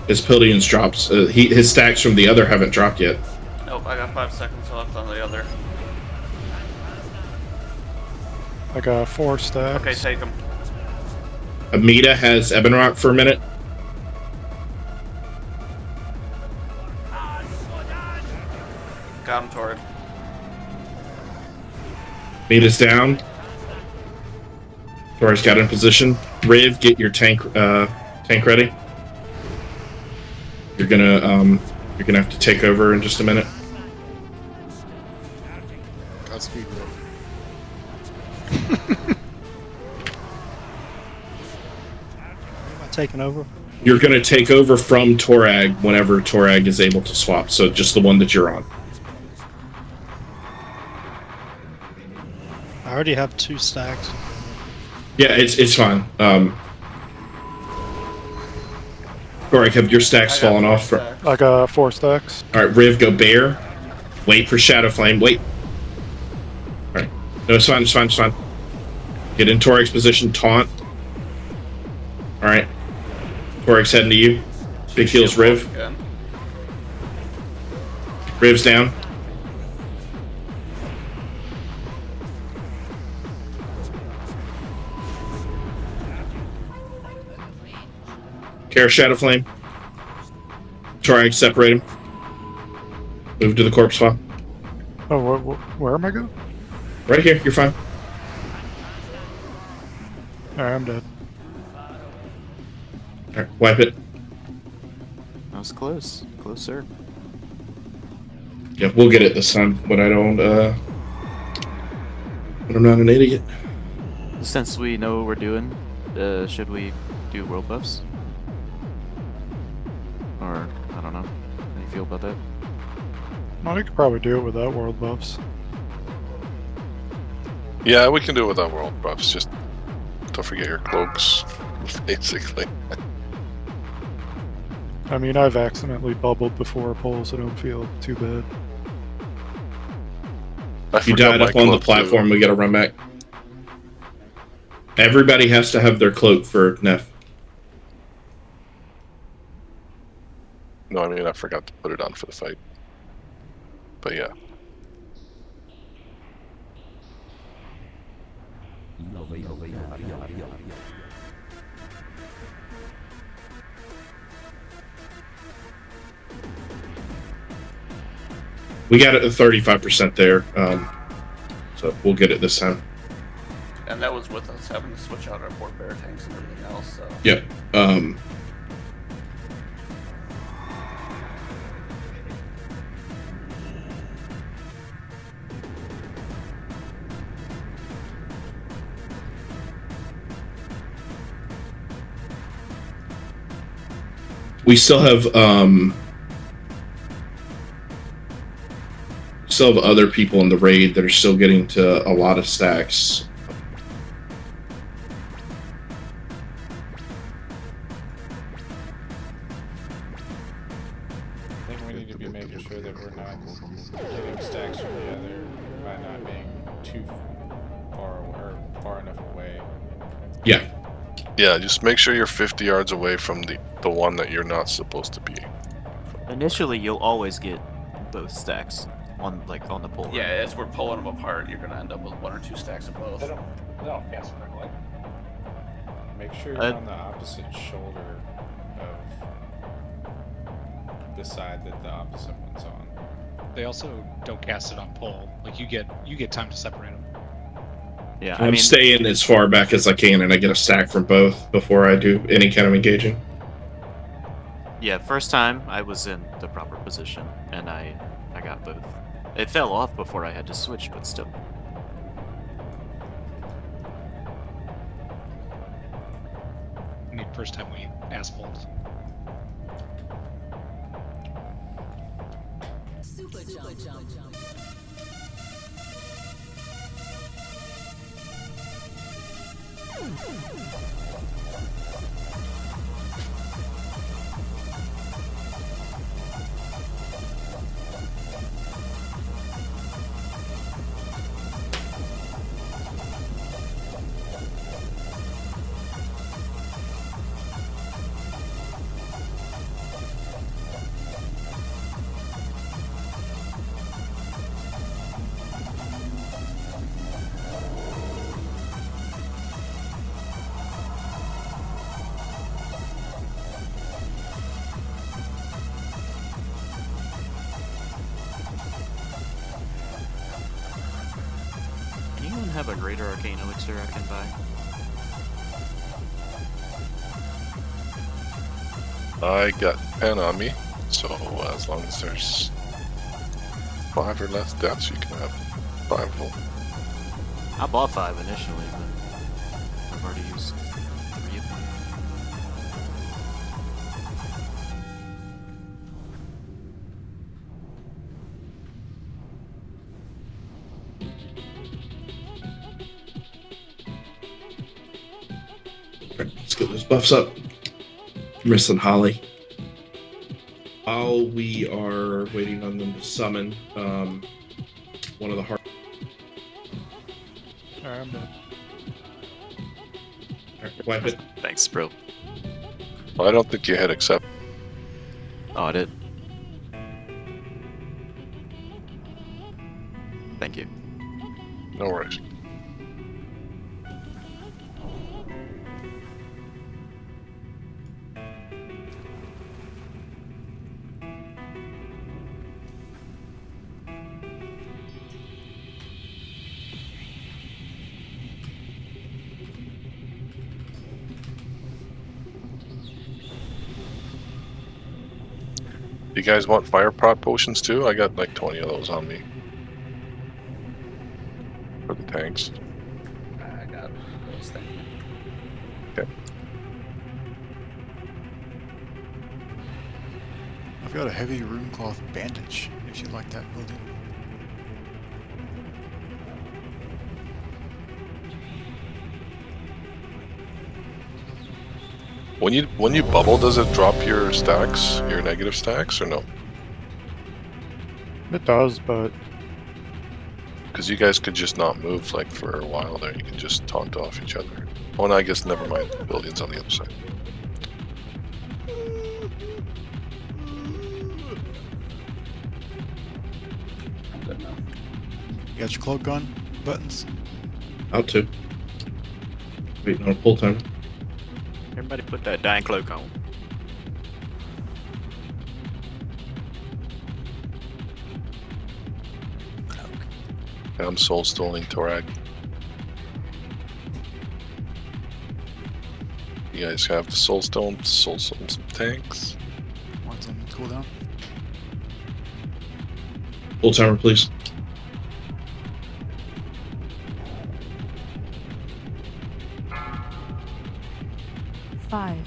His Pildion's drops. His stacks from the other haven't dropped yet. Nope, I got 5 seconds left on the other. I got 4 stacks. Okay, take them. Amita has Ebon Rock for a minute. Got him, Torrid. Amita's down. Torag's got in position. Riv, get your tank ready. You're gonna have to take over in just a minute. Godspeed, Riv. Taking over. You're gonna take over from Torag whenever Torag is able to swap. So just the one that you're on. I already have 2 stacks. Yeah, it's fine. Torag, have your stacks fallen off? I got 4 stacks. All right, Riv, go bear. Wait for Shadow Flame. Wait. All right. No, it's fine. It's fine. It's fine. Get in Torag's position. Taunt. All right. Torag's heading to you. Big heals, Riv. Riv's down. Kara, Shadow Flame. Torag, separate him. Move to the corpse swap. Oh, where am I going? Right here. You're fine. Alright, I'm dead. Alright, wipe it. That was close. Closer. Yeah, we'll get it this time, but I don't, but I'm not an idiot. Since we know what we're doing, should we do world buffs? Or, I don't know. How do you feel about that? Well, I could probably do it without world buffs. Yeah, we can do it without world buffs. Just don't forget your cloaks, basically. I mean, I've accidentally bubbled before a pull, so don't feel too bad. You died up on the platform, we gotta run back. Everybody has to have their cloak for Neff. No, I mean, I forgot to put it on for the fight. But yeah. We got it at 35% there, so we'll get it this time. And that was with us having to switch out our port bear tanks and everything else, so. Yep. We still have other people in the raid that are still getting to a lot of stacks. I think we need to be making sure that we're not getting stacks from the other by not being too far or far enough away. Yeah. Yeah, just make sure you're 50 yards away from the one that you're not supposed to be. Initially, you'll always get both stacks on the pole. Yeah, as we're pulling them apart, you're gonna end up with 1 or 2 stacks of both. Make sure you're on the opposite shoulder of the side that the opposite one's on. They also don't cast it on pole. Like you get time to separate them. Yeah, I'm staying as far back as I can, and I get a stack from both before I do any kind of engaging. Yeah, first time I was in the proper position, and I got both. It fell off before I had to switch, but still. I mean, first time we asphalt. Super jump. Anyone have a greater arcane elixir I can buy? I got pen on me, so as long as there's 5 or less deaths, you can have 5 of them. I bought 5 initially, but I've already used 3 of them. Let's get those buffs up. Missing Holly. While we are waiting on them to summon, one of the heart. Alright, I'm done. Alright, wipe it. Thanks, bro. Well, I don't think you hit accept. Oh, I did. Thank you. No worries. You guys want fire prot potions too? I got like 20 of those on me. For the tanks. I got those things. Okay. I've got a heavy rune cloth bandage, if you like that building. When you bubble, does it drop your stacks, your negative stacks, or no? It does, but Because you guys could just not move like for a while there. You can just taunt off each other. Oh, no, I guess never mind. The building's on the other side. Good enough. You got your cloak gun buttons? Out to. Waiting on a pull timer. Everybody put that dying cloak on. I'm soul stoling Torag. You guys have the soul stone, soul stone some tanks. Want them to cool down? Pull timer, please. Five,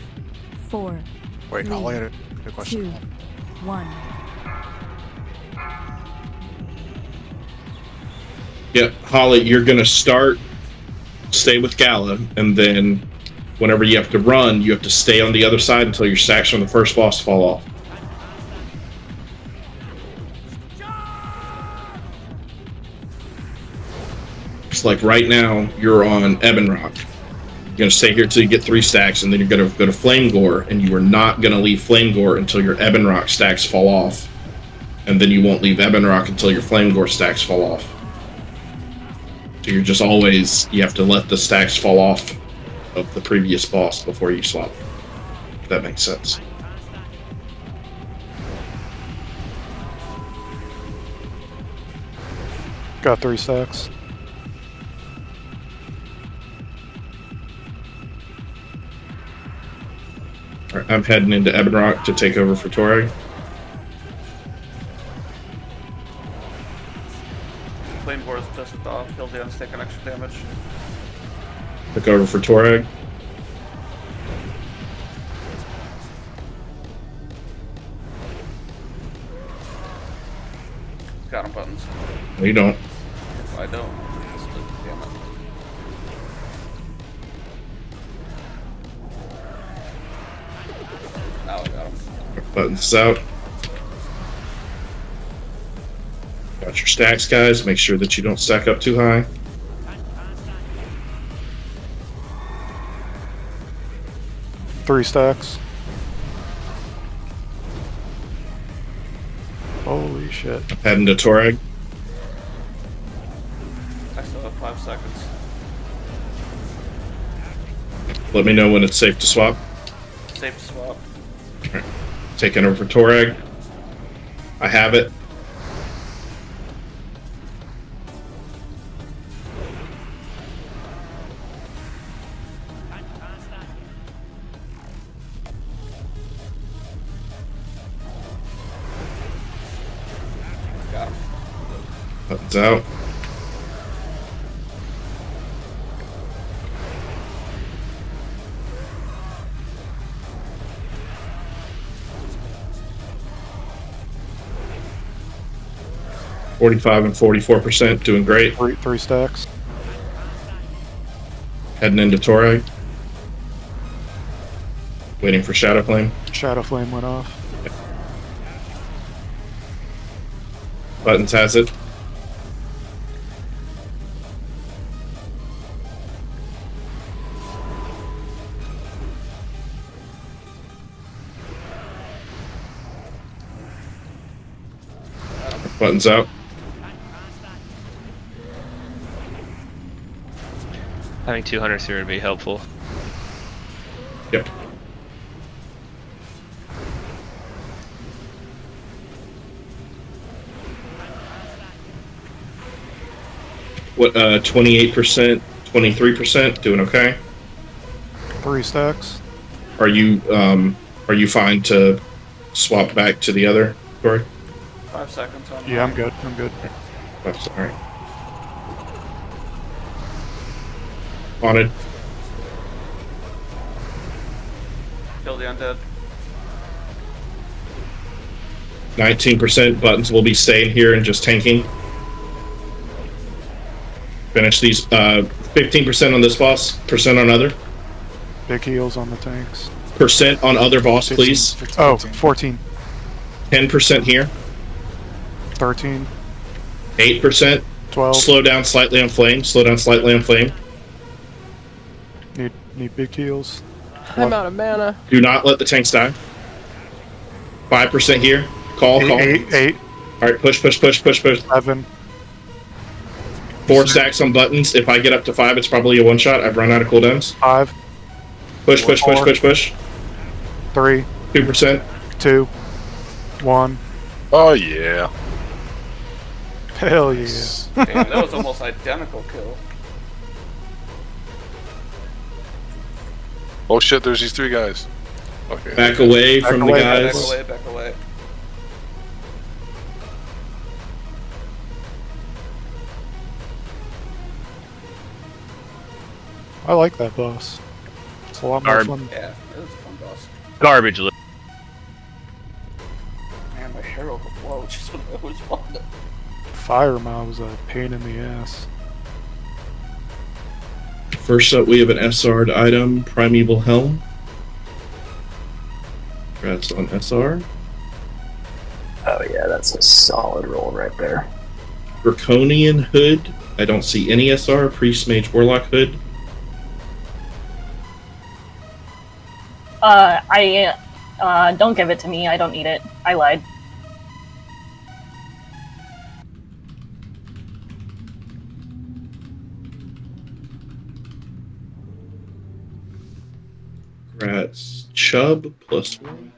four, Wait, three, I'll add a question. 2, 1. Yeah, Holly, you're gonna stay with Gala, and then whenever you have to run, you have to stay on the other side until your stacks from the first boss fall off. It's like right now, you're on Ebon Rock. You're gonna stay here till you get 3 stacks, and then you're gonna go to Flame Gore, and you are not gonna leave Flame Gore until your Ebon Rock stacks fall off. And then you won't leave Ebon Rock until your Flame Gore stacks fall off. So you're just always, you have to let the stacks fall off of the previous boss before you swap. If that makes sense. got 3 stacks. Alright, I'm heading into Ebon Rock to take over for Torag. Flame Gore is pissed off. Hildeon's taking extra damage. Took over for Torag. Got him buttons. No, you don't. I don't. Damn it. Now I got him. Buttons out. Got your stacks, guys. Make sure that you don't stack up too high. Three stacks. Holy shit. Heading to Torag. I still have 5 seconds. Let me know when it's safe to swap. Safe to swap. Alright. Taking over for Torag. I have it. Buttons out. $45 and 44%, doing great. Three stacks. Heading into Torag. Waiting for Shadow Flame. Shadow Flame went off. Buttons has it. Buttons out. Having 200 here would be helpful. Yep. What, 28%, 23%, doing okay? 3 stacks. Are you fine to swap back to the other, Corey? 5 seconds on Yeah, I'm good. I'm good. That's all right. Haunted. Kill the undead. 19%. Buttons will be staying here and just tanking. Finish these. 15% on this boss. Percent on other. Big heals on the tanks. Percent on other boss, 15, please. 15, oh, 14. 10% here. 13. 8%. 12. Slow down slightly on flame. Slow down slightly on flame. Need big heals. I'm out of mana. Do not let the tanks die. 5% here. Call. 8. All right, push. 7. 4 stacks on buttons. If I get up to 5, it's probably a one shot. I've run out of cooldowns. 5. Push. 3. 2%. 2. 1. Oh yeah. Hell yeah. Damn, that was almost identical kill. Oh shit, there's these 3 guys. Okay. Back away from the guys. Back away. I like that boss. It's a lot more fun. Yeah, it was a fun boss. Garbage. Man, my Herald of Woe just when I was wanted. Fire mob was a pain in the ass. First up, we have an SR'd item, Primeval Helm. Congrats on SR. Oh yeah, that's a solid roll right there. Draconian Hood. I don't see any SR. Priest, Mage, Warlock Hood. Don't give it to me. I don't need it. I lied. Congrats. Chubb, +1.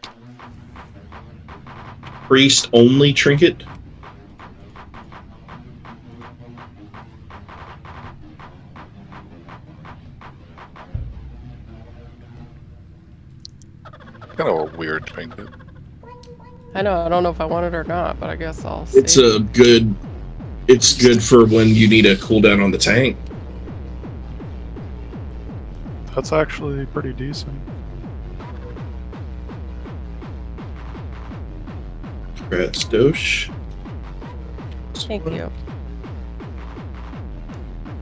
Priest only trinket. Kind of a weird trinket. I know. I don't know if I want it or not, but I guess I'll. It's a good. It's good for when you need a cooldown on the tank. That's actually pretty decent. Congrats, Dosh. Thank you.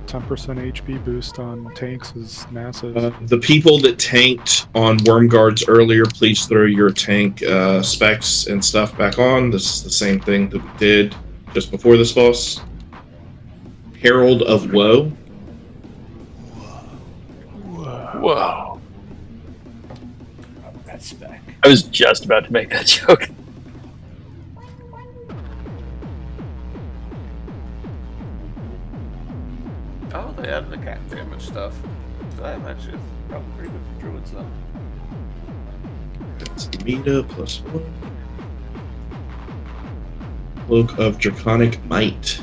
10% HP boost on tanks is massive. The people that tanked on Worm Guards earlier, please throw your tank specs and stuff back on. This is the same thing that we did just before this boss. Herald of Woe. Whoa. That's spec. I was just about to make that joke. Oh, they added the cat damage stuff. That actually is probably pretty good for druids though. That's Meta +1. Cloak of Draconic Might.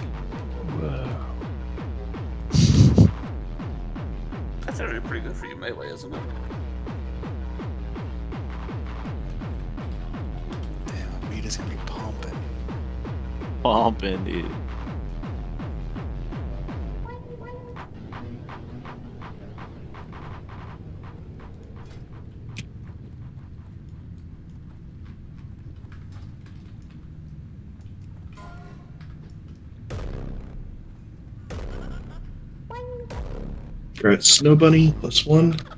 That's actually pretty good for you melee, isn't it? Damn, Meta's gonna be pumping. Pumping, dude. We're at Snow Bunny, +1.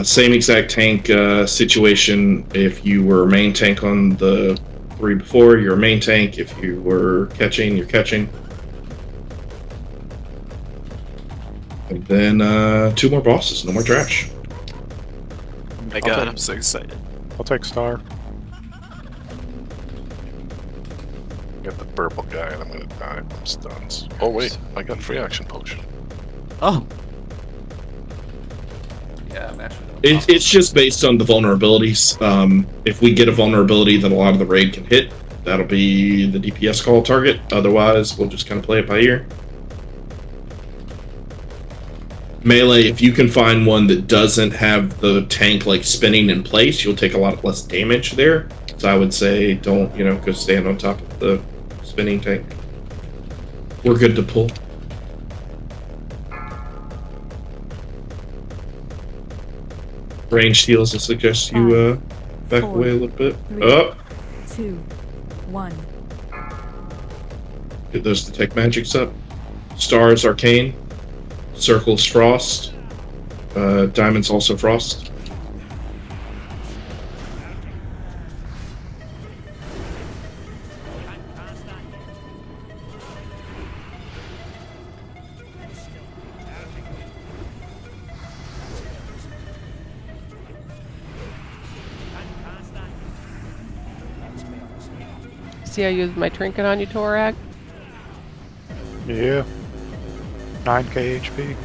Same exact tank situation. If you were main tank on the 3 before, you're a main tank. If you were catching, you're catching. And then 2 more bosses, no more trash. Oh my god, I'm so excited. I'll take Star. Get the purple guy and I'm gonna die from stuns. Oh wait, I got free action potion. Oh. Yeah, I'm actually It's just based on the vulnerabilities. If we get a vulnerability that a lot of the raid can hit, that'll be the DPS call target. Otherwise, we'll just kind of play it by ear. Melee, if you can find one that doesn't have the tank like spinning in place, you'll take a lot less damage there. So I would say don't, go stand on top of the spinning tank. We're good to pull. Ranged heals, I suggest you back away a little bit. 3, 2, 1. Get those detect magics up. Stars arcane. Circles frost. Diamonds also frost. See, I used my trinket on you, Torag. Yeah. 9k HP.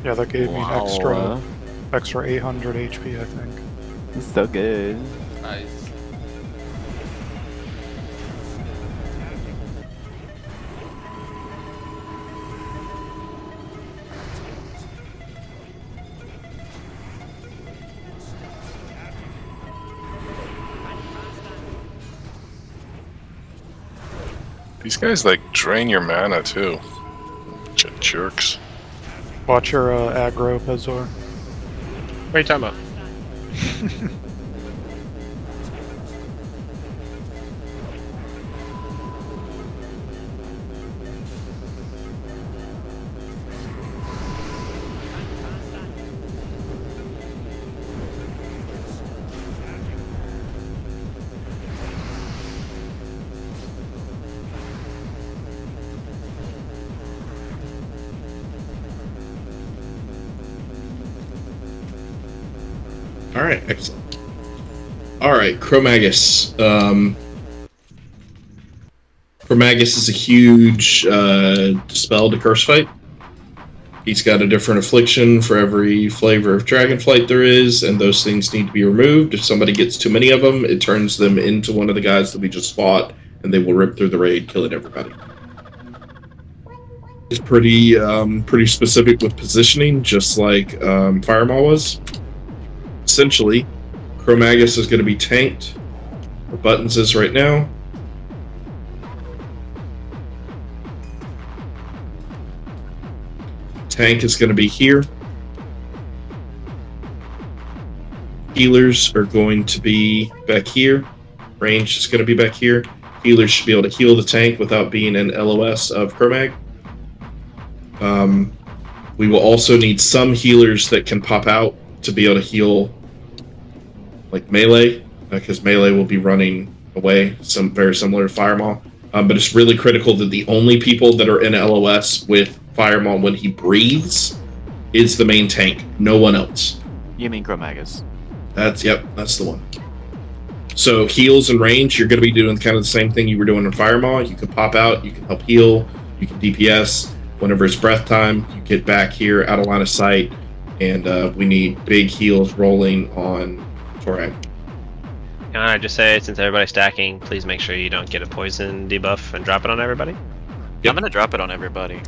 Yeah, that gave me an extra 800 HP, I think. It's so good. Nice. These guys like drain your mana too. Jerks. Watch your aggro, Pezor. What are you talking about? Alright, excellent. Alright, Chromagus. Chromagus is a huge dispel to curse fight. He's got a different affliction for every flavor of Dragonflight there is, and those things need to be removed. If somebody gets too many of them, it turns them into one of the guys that we just fought, and they will rip through the raid, killing everybody. It's pretty specific with positioning, just like Firemaw was. Essentially, Chromagus is going to be tanked where Buttons is right now. Tank is going to be here. Healers are going to be back here. Range is going to be back here. Healers should be able to heal the tank without being an LOS of Chromag. We will also need some healers that can pop out to be able to heal like melee, because melee will be running away, very similar to Firemaw. But it's really critical that the only people that are in LOS with Firemaw when he breathes is the main tank, no one else. You mean Chromagus? That's the one. So heals and range, you're going to be doing kind of the same thing you were doing in Firemaw. You can pop out, you can help heal, you can DPS. Whenever it's breath time, you get back here out of line of sight, and we need big heals rolling on Torag. Can I just say, since everybody's stacking, please make sure you don't get a poison debuff and drop it on everybody? Yep. I'm gonna drop it on everybody.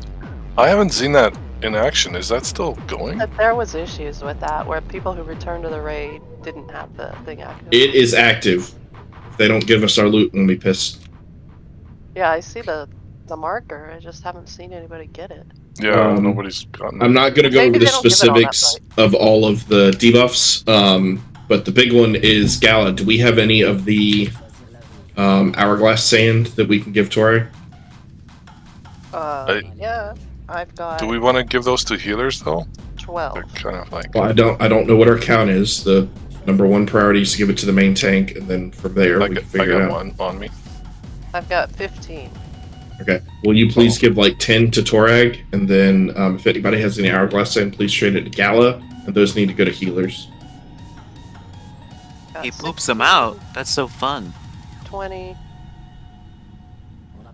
I haven't seen that in action. Is that still going? There was issues with that, where people who returned to the raid didn't have the thing active. It is active. If they don't give us our loot, we'll be pissed. Yeah, I see the marker. I just haven't seen anybody get it. Yeah, nobody's gotten. I'm not going to go Maybe over the they don't give it all that specifics of all of the debuffs, but the big one is Gala. Do we have any of the hourglass sand that we can give Tori? Yeah, I've got. Do we want to give those to healers though? 12. They're kind of like. Well, I don't know what our count is. The number one priority is to give it to the main tank, and then from there we can figure it out. I got one on me. I've got 15. Okay. Will you please give like 10 to Torag, and then if anybody has any hourglass sand, please trade it to Gala, and those need to go to healers. He poops them out. That's so fun. 20.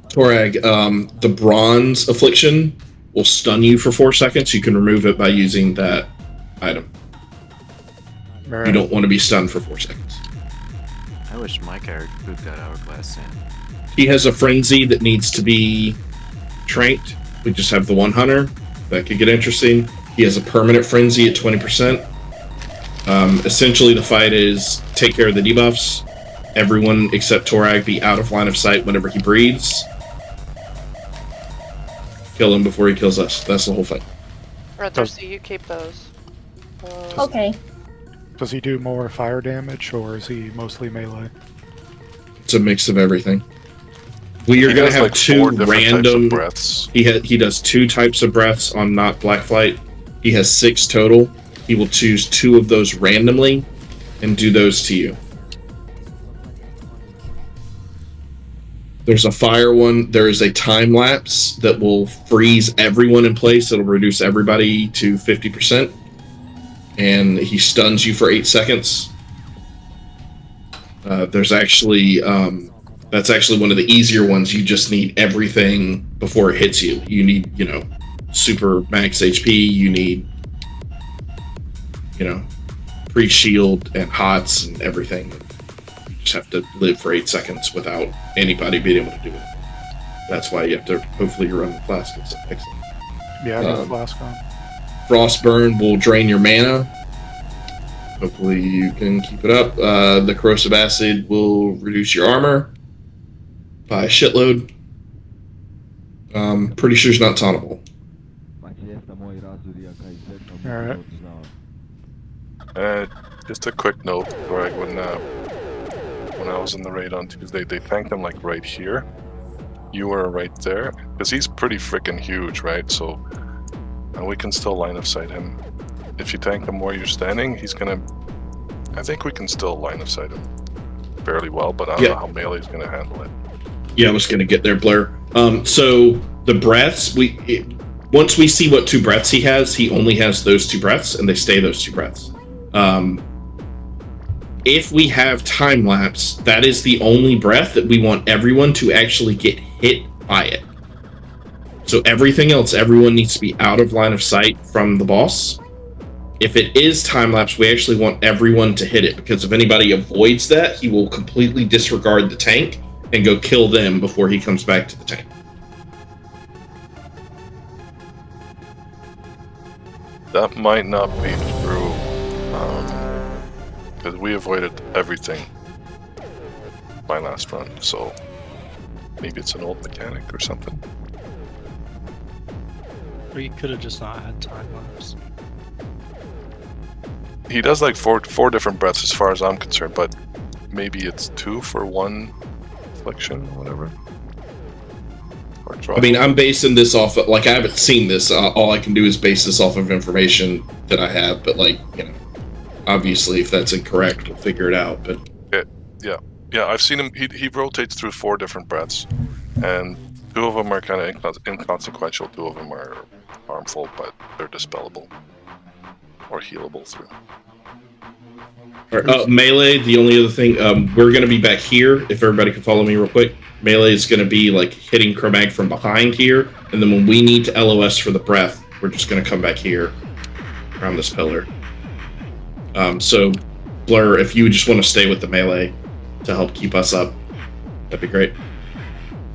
Torag, the bronze affliction will stun you for 4 seconds. You can remove it by using that item. Right. You don't want to be stunned for 4 seconds. I wish my character pooped out hourglass sand. He has a frenzy that needs to be tranked. We just have the one hunter. That could get interesting. He has a permanent frenzy at 20%. Essentially, the fight is take care of the debuffs. Everyone except Torag be out of line of sight whenever he breathes. Kill him before he kills us. That's the whole fight. Right there, so you keep those. Okay. Does he do more fire damage, or is he mostly melee? It's a mix of everything. We are going to have like 2 4 different random types of breaths. He does 2 types of breaths on not Blackflight. He has 6 total. He will choose 2 of those randomly and do those to you. There's a fire one. There is a time lapse that will freeze everyone in place. It'll reduce everybody to 50%. And he stuns you for 8 seconds. There's actually... that's actually one of the easier ones. You just need everything before it hits you. You need, super max HP. You need, pre-shield and HOTS and everything. You just have to live for 8 seconds without anybody being able to do it. That's why you have to, hopefully you run the flask. It's excellent. Yeah, I got the flask on. Frostburn will drain your mana. Hopefully you can keep it up. The corrosive acid will reduce your armor by a shitload. Pretty sure it's not tauntable. Alright. Just a quick note, Greg, when I was in the raid on Tuesday, they tanked him like right here. You were right there, because he's pretty freaking huge, right? So, and we can still line of sight him. If you tank him where you're standing, he's gonna. I think we can still line of sight him fairly well, but I don't know how Melee's gonna handle it. Yeah, I was gonna get there, Blair. So the breaths, once we see what 2 breaths he has, he only has those 2 breaths, and they stay those 2 breaths. If we have time lapse, that is the only breath that we want everyone to actually get hit by it. So everything else, everyone needs to be out of line of sight from the boss. If it is time lapse, we actually want everyone to hit it, because if anybody avoids that, he will completely disregard the tank and go kill them before he comes back to the tank. That might not be true, because we avoided everything my last run, so maybe it's an old mechanic or something. Or you could have just not had time lapse. He does like four different breaths as far as I'm concerned, but maybe it's 2 for 1 affliction or whatever. Or I mean, I'm basing this off of, I haven't seen this. All I can do is base this off of information that I have, but obviously if that's incorrect, we'll figure it out. But yeah, I've seen him. He rotates through 4 different breaths, and 2 of them are kind of inconsequential. 2 of them are harmful, but they're dispellable or healable through. Melee, the only other thing, we're going to be back here, if everybody can follow me real quick. Melee is going to be hitting Chromag from behind here, and then when we need to LOS for the breath, we're just going to come back here around this pillar. So, Blur, if you just want to stay with the melee to help keep us up, that'd be great.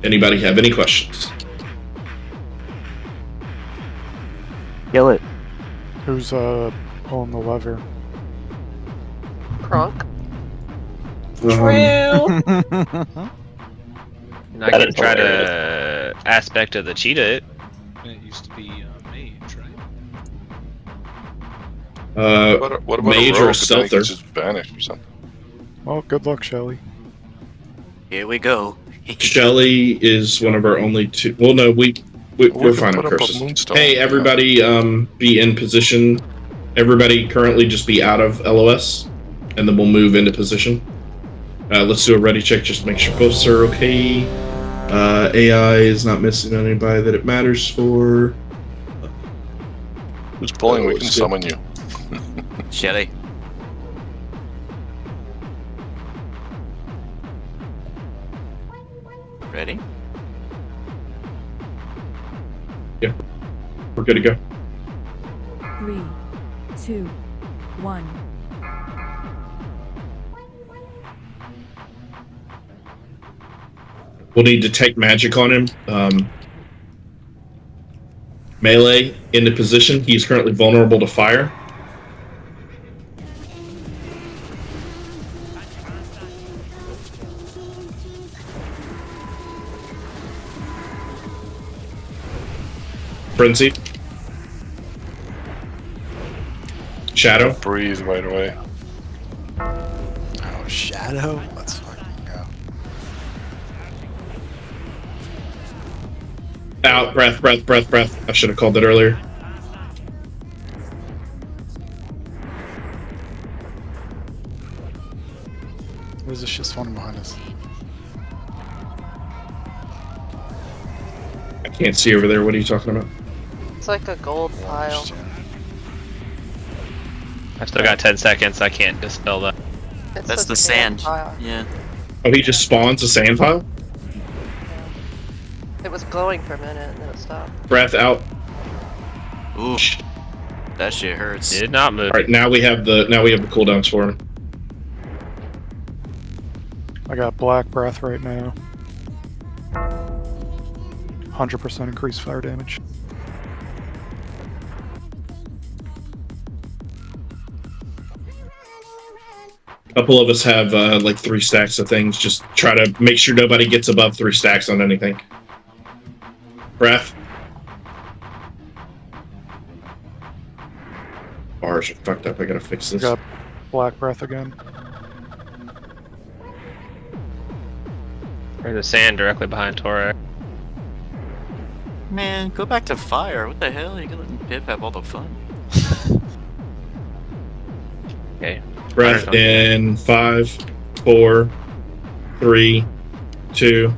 Anybody have any questions? Kill it. Who's pulling the lever? Kronk. True. Not gonna try to aspect of the cheetah. It used to be What about mage a or rogue? a Then he can stealther. just vanish or something. Well, good luck, Shelly. Here we go. Shelly is one of our only two. Well, no, we're can fine on put up a curses. moonstone, Hey, yeah. everybody, be in position. Everybody currently just be out of LOS, and then we'll move into position. Let's do a ready check, just make sure posts are okay. AI is not missing anybody that it matters for. Who's pulling? We can summon you. Shelly. Ready? Yeah, we're good to go. 3, 2, 1. We'll need detect magic on him. Melee into position. He's currently vulnerable to fire. Frenzy. Shadow. Breathe right away. Oh, Shadow? Let's fucking go. Out. Breath, breath, breath, breath. I should have called that earlier. Where's this shit spawning behind us? I can't see over there. What are you talking about? It's like a gold pile. I've still got 10 seconds. I can't dispel that. It's That's a the sand. pile. Yeah. Oh, he just spawns a sand pile? It was glowing for a minute and then it stopped. Breath out. Ooh. That shit hurts. Did not move. Alright, now we have the cooldowns for him. I got black breath right now. 100% increased fire damage. A couple of us have like 3 stacks of things. Just try to make sure nobody gets above 3 stacks on anything. Breath. Bars are fucked up. I gotta fix this. Got black breath again. There's the sand directly behind Torek. Man, go back to fire. What the hell? You can let Pip have all the fun. Okay. Breath in 5, 4, 3, 2.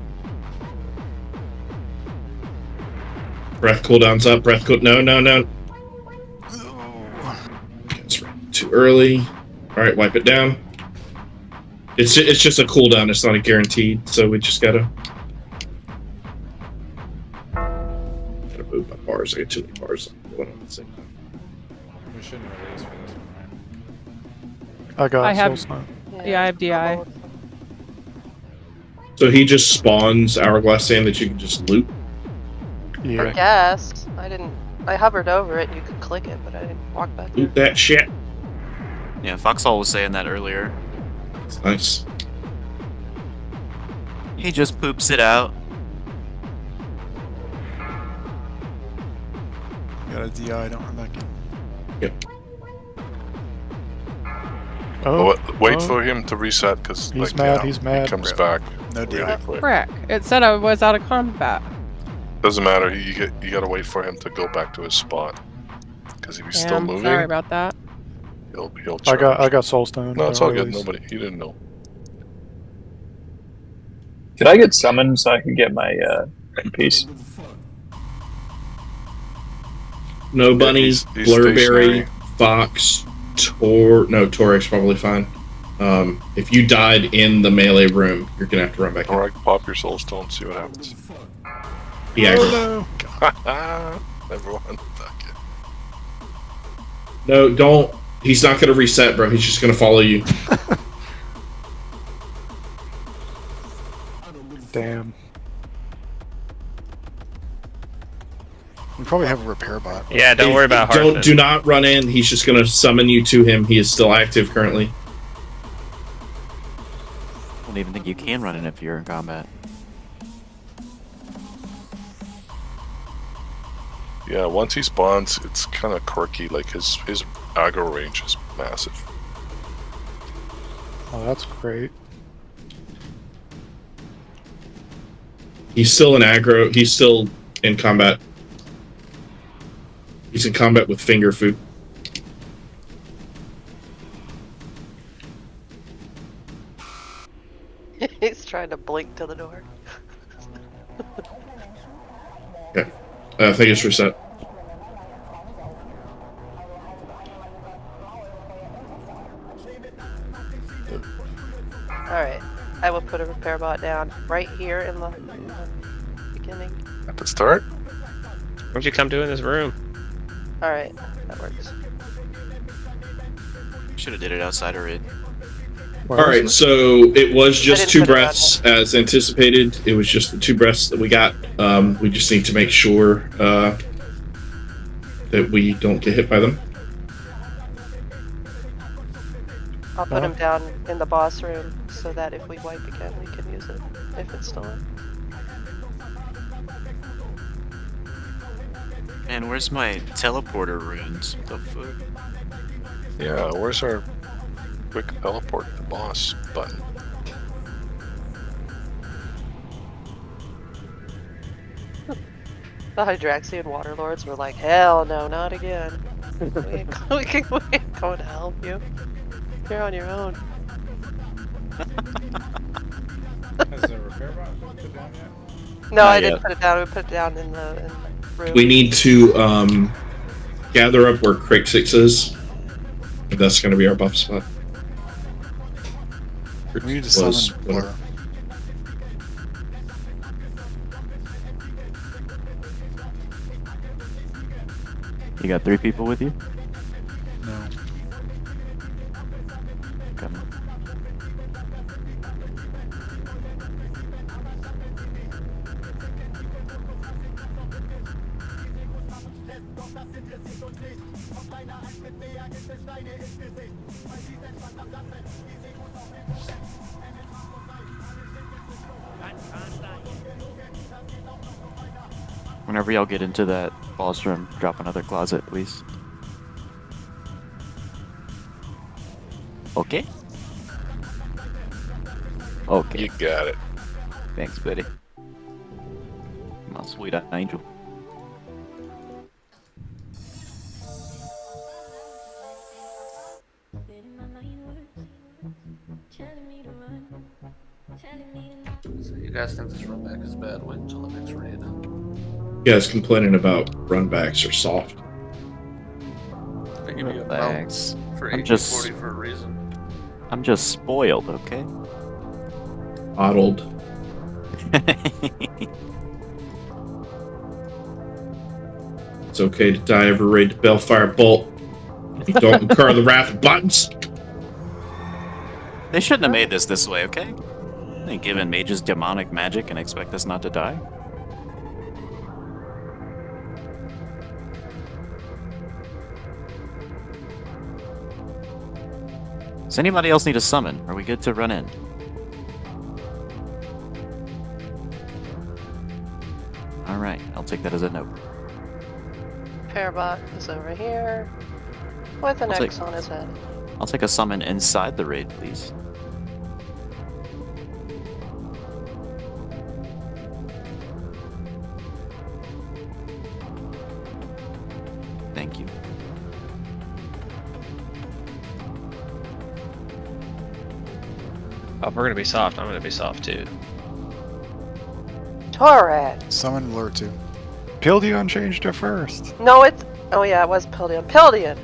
Breath cooldowns up. Breath cool. No. It's too early. All right, wipe it down. It's just a cooldown. It's not a guaranteed. So we just gotta move my bars. I got too many bars going on at the same time. We shouldn't release for this one, right? I got I have- Soul Snipe. Yeah, I have DI. So he just spawns hourglass sand that you can just loot. Yeah. I guess. I hovered over it and you could click it, but I didn't walk back Loot that shit. Yeah, Foxhole was saying that earlier. It's nice. He just poops it out. Got a DI, don't run back in. Yep. Wait for him to reset because He's mad, he's mad. he comes back. No really DI. quick. Frick. It said I was out of combat. Doesn't matter. You gotta wait for him to go back to his spot because if he's still Damn, moving, sorry about that. he'll I charge. got Soul Stone. No, it's don't all good. release. Nobody. He didn't know. Did I get summoned so I could get my ring piece? No bunny, he's Blurberry, stationary. Fox, Torek's probably fine. If you died in the melee room, you're gonna have to run back in. Alright, pop your soul stone, see what happens. Yeah. Oh Everyone, fuck it. No, don't. He's not gonna reset, bro. He's just gonna follow you. Damn. We probably have a repair bot. Yeah, don't worry about Hearthstone. Do not run in. He's just gonna summon you to him. He is still active currently. I don't even think you can run in if you're in combat. Yeah, once he spawns, it's kind of quirky. Like his aggro range is massive. Oh, that's great. He's still in aggro. He's still in combat. He's in combat with finger food. He's trying to blink to the door. Okay. I think it's reset. Alright, I will put a repair bot down right here in the beginning. At the start? What'd you come do in this room? Alright, that works. Should have did it outside of raid. Alright, so it was just 2 breaths as anticipated. It was just the 2 breaths that we got. We just need to make sure that we don't get hit by them. I'll put him down in the boss room so that if we wipe again, we can use it if it's still in. Man, where's my teleporter runes? What the fuck? Yeah, where's our quick teleport to the boss button? The Hydraxian Waterlords were like, hell no, not again. we ain't going to help you. You're on your own. Has the repair bot been put down yet? No, I didn't put it down. We put it down in the room. We need to gather up where Crate 6 is. And that's going to be our buff spot. We need to summon Blur. You got 3 people with you? No. Come on. Whenever y'all get into that boss room, drop another closet, please. Okay? Okay. You got it. Thanks, buddy. My sweet angel. So you guys think this run back is bad? Wait until the next raid. You guys complaining about runbacks are soft. They give you a Thanks. belt for I'm 1840 for a reason. I'm just spoiled, okay? Coddled. It's okay to die every raid to Bellfire Bolt. If you don't incur the wrath of buttons. They shouldn't have made this way, okay? They ain't giving mages demonic magic and expect us not to die. Does anybody else need a summon? Are we good to run in? Alright, I'll take that as a no. Parabot is over here with an I'll X take- on his head. I'll take a summon inside the raid, please. Thank you. Oh, if we're gonna be soft, I'm gonna be soft too. Torad! Summon Blur too. Pildion changed it first. No, it's. Oh, yeah, it was Pildion. Pildion!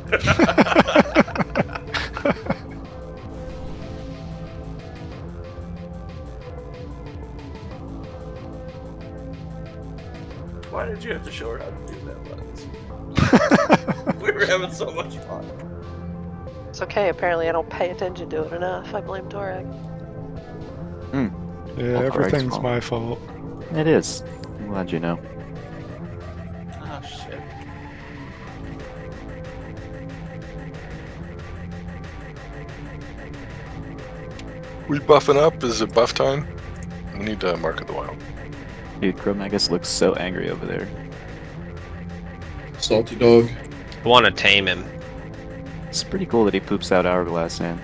Why did you have to show her how to do that, Buttons? We were having so much fun. It's okay, apparently I don't pay attention to it enough. I blame Torag. Yeah, everything's my fault. It is. I'm glad you know. Oh, shit. We buffing up? Is it buff time? We need to Mark of the Wild. Dude, Chromagus looks so angry over there. Salty dog. I want to tame him. It's pretty cool that he poops out hourglass sand.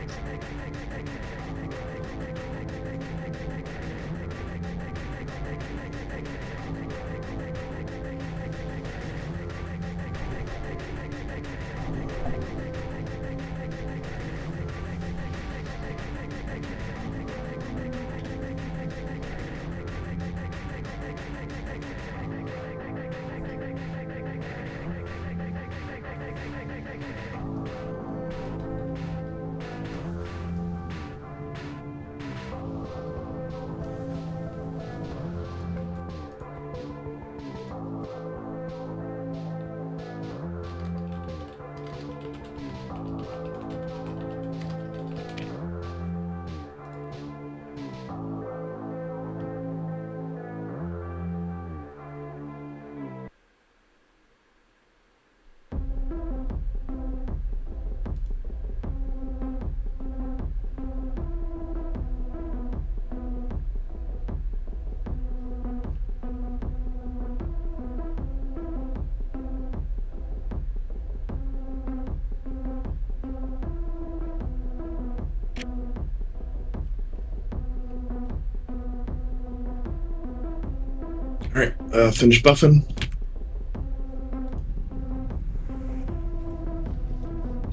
Alright, finish buffing.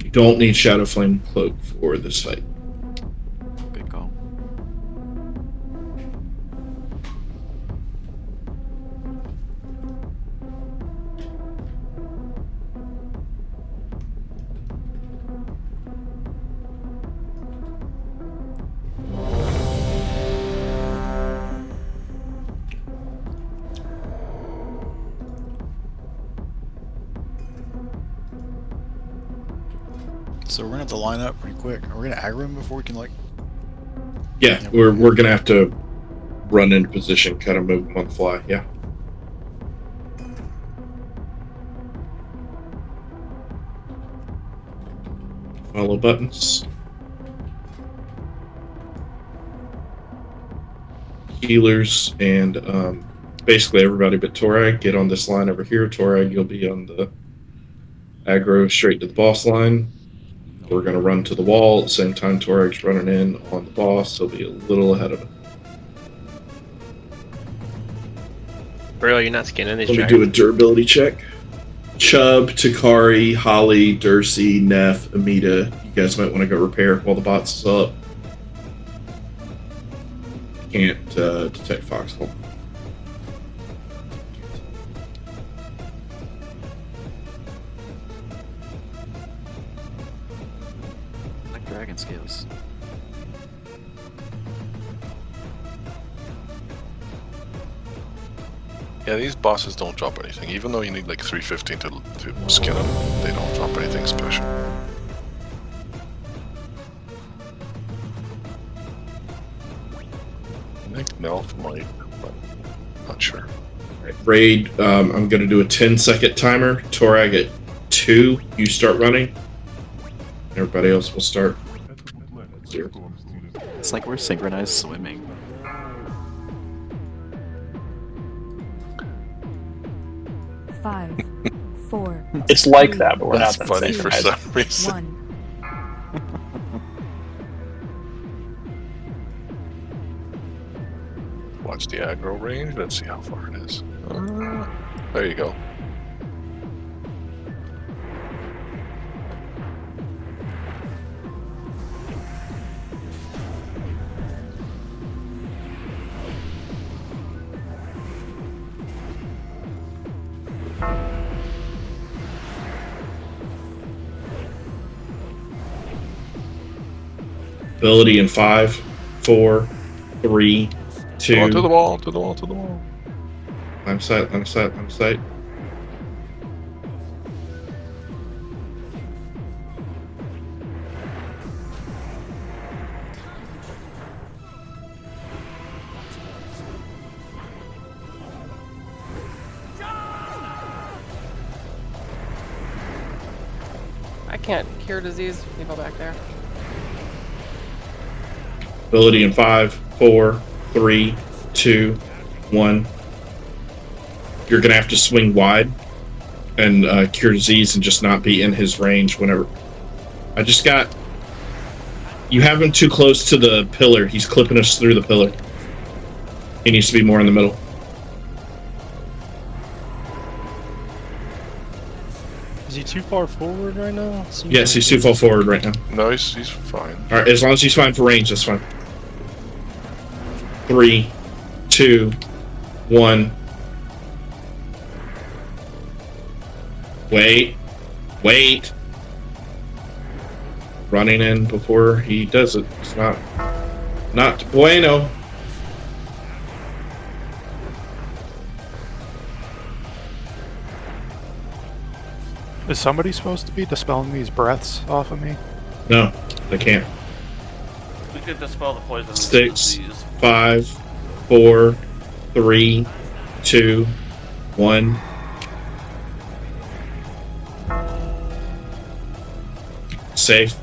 You don't need Shadow Flame Cloak for this fight. Good call. So we're gonna have to line up pretty quick. Are we gonna aggro him before we can like? Yeah, we're gonna have to run into position, kind of move him on the fly. Yeah. Follow buttons. Healers and basically everybody but Torag get on this line over here. Torag, you'll be on the aggro straight to the boss line. We're going to run to the wall at the same time Torag's running in on the boss. He'll be a little ahead of it. Bro, you're not skinning these Let me dragons? do a durability check. Chubb, Takari, Holly, Dursey, Neff, Amita. You guys might want to go repair while the bots is up. Can't detect Foxhole. Like dragon scales. Yeah, these bosses don't drop anything. Even though you need like 315 to skin them, they don't drop anything special. I think Nelf might, but not sure. Right, Raid, I'm going to do a 10-second timer. Torag at 2, you start running. Everybody else will start. 0. It's like we're synchronized swimming. Five, 4. It's like that, but we're That's not that funny for synchronized. some reason. 1. Watch the aggro range. Let's see how far it is. There you go. Ability in 5, 4, 3, 2. Go on to the wall, to the wall, to the wall. Line of sight, line of sight, line of sight. I can't cure disease people back there. Ability in 5, 4, 3, 2, 1. You're gonna have to swing wide and cure disease and just not be in his range whenever. I just got... You have him too close to the pillar. He's clipping us through the pillar. He needs to be more in the middle. Is he too far forward right now? Yes, he's too far forward right now. No, he's fine. Alright, as long as he's fine for range, that's fine. 3, 2, 1. Wait. Wait. Running in before he does it. It's not bueno. Is somebody supposed to be dispelling these breaths off of me? No, they can't. We could dispel the poison. 6, 5, 4, 3, 2, 1. Safe.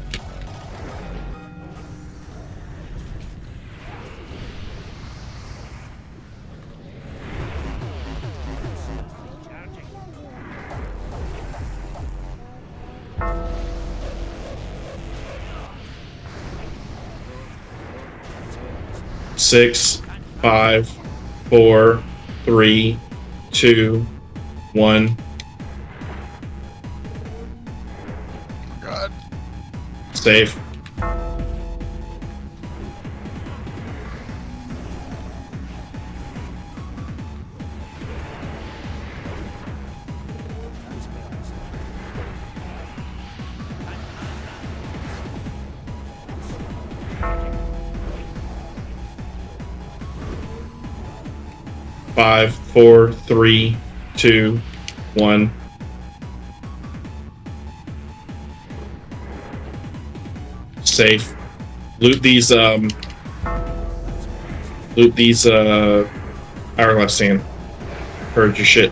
Six, 5, 4, 3, 2, 1. God. Safe. Five, 4, 3, 2, 1. Safe. Loot these hourglass sand. Heard your shit.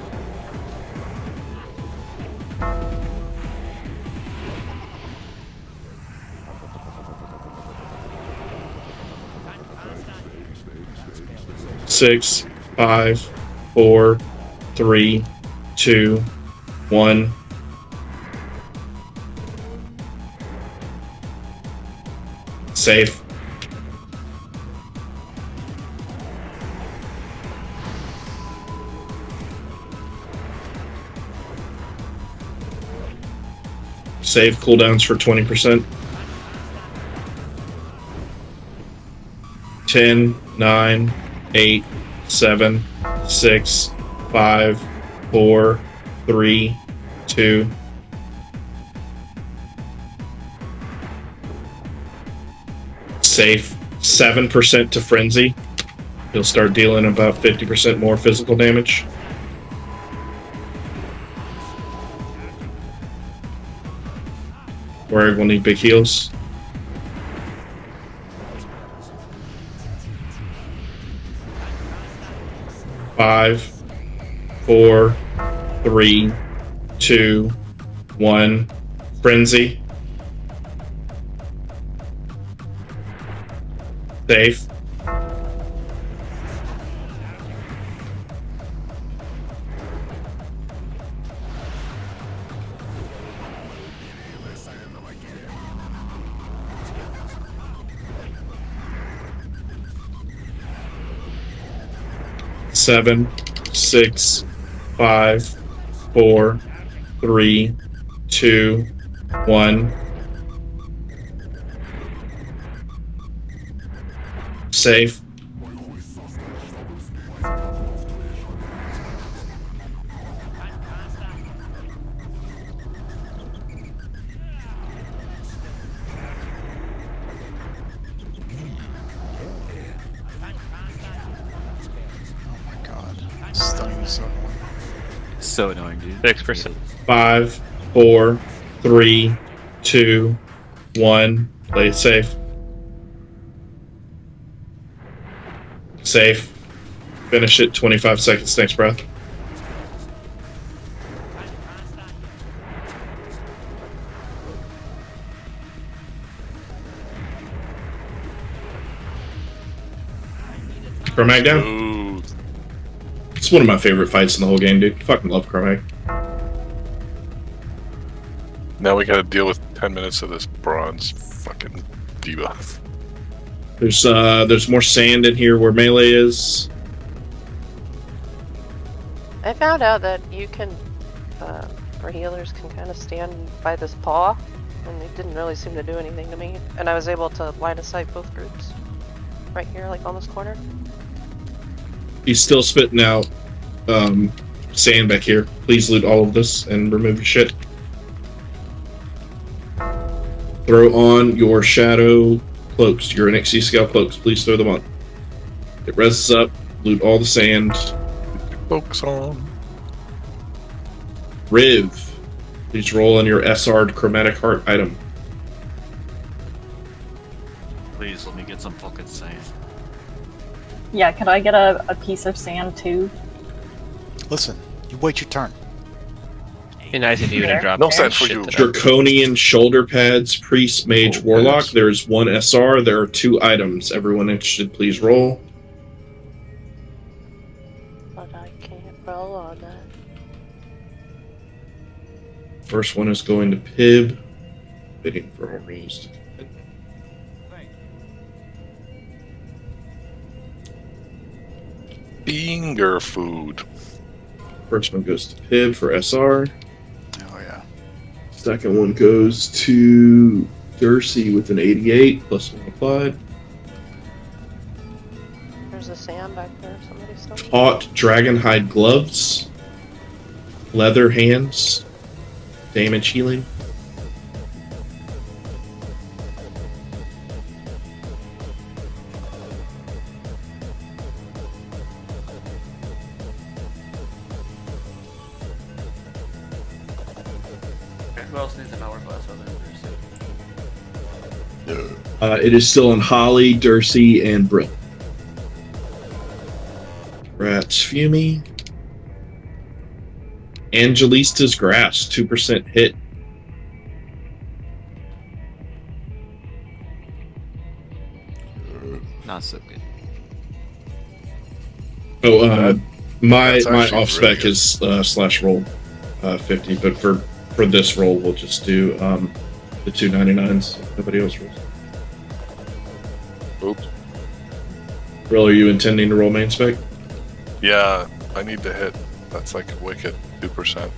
Six, 5, 4, 3, 2, 1. Safe. Save cooldowns for 20%. 10, 9, 8, 7, 6, 5, 4, 3, 2. Safe. 7% to frenzy. He'll start dealing about 50% more physical damage. Warrior will need big heals. Five, 4, 3, 2, 1. Frenzy. Safe. Seven, 6, 5, 4, 3, 2, 1. Safe. Stunning is so annoying. So annoying, dude. 6%. 5, 4, 3, 2, 1. Play it safe. Safe. Finish it. 25 seconds. Next breath. Chromag down. Ooh. It's one of my favorite fights in the whole game, dude. Fucking love Chromag. Now we gotta deal with 10 minutes of this bronze fucking debuff. There's more sand in here where melee is. I found out that you can, for healers, can kind of stand by this paw, and it didn't really seem to do anything to me. And I was able to line of sight both groups, right here, like on this corner. He's still spitting out sand back here. Please loot all of this and remove your shit. Throw on your shadow cloaks, your NXT scale cloaks. Please throw them on. It rests up. Loot all the sand. Focus on. Riv, please roll on your SR'd chromatic heart item. Please let me get some fucking save. Yeah, could I get a piece of sand too? Listen, you wait your turn. Be nice if you would have dropped No some sand for shit you. today. Draconian shoulder pads, priest, mage, warlock. There's one SR. There are 2 items. Everyone interested, please roll. But I can't roll on that. First one is going to Pib. Waiting for our rolls to come in. Finger food. First one goes to Pib for SR. Oh yeah. Second one goes to Dursey with an 88, +1 applied. There's a sand back there. Somebody still. Taut dragonhide gloves. Leather hands. Damage healing. Who else needs an hourglass other than Bruce? It is still on Holly, Dursey, and Britt. Rats Fumey. Angelista's Grass, 2% hit. Not so good. Oh, my That's actually off spec really good. is slash roll 50, but for this roll we'll just do the 299s. If nobody else rolls. Oops. Will, are you intending to roll main spec? Yeah, I need to hit. That's like a wicked 2%.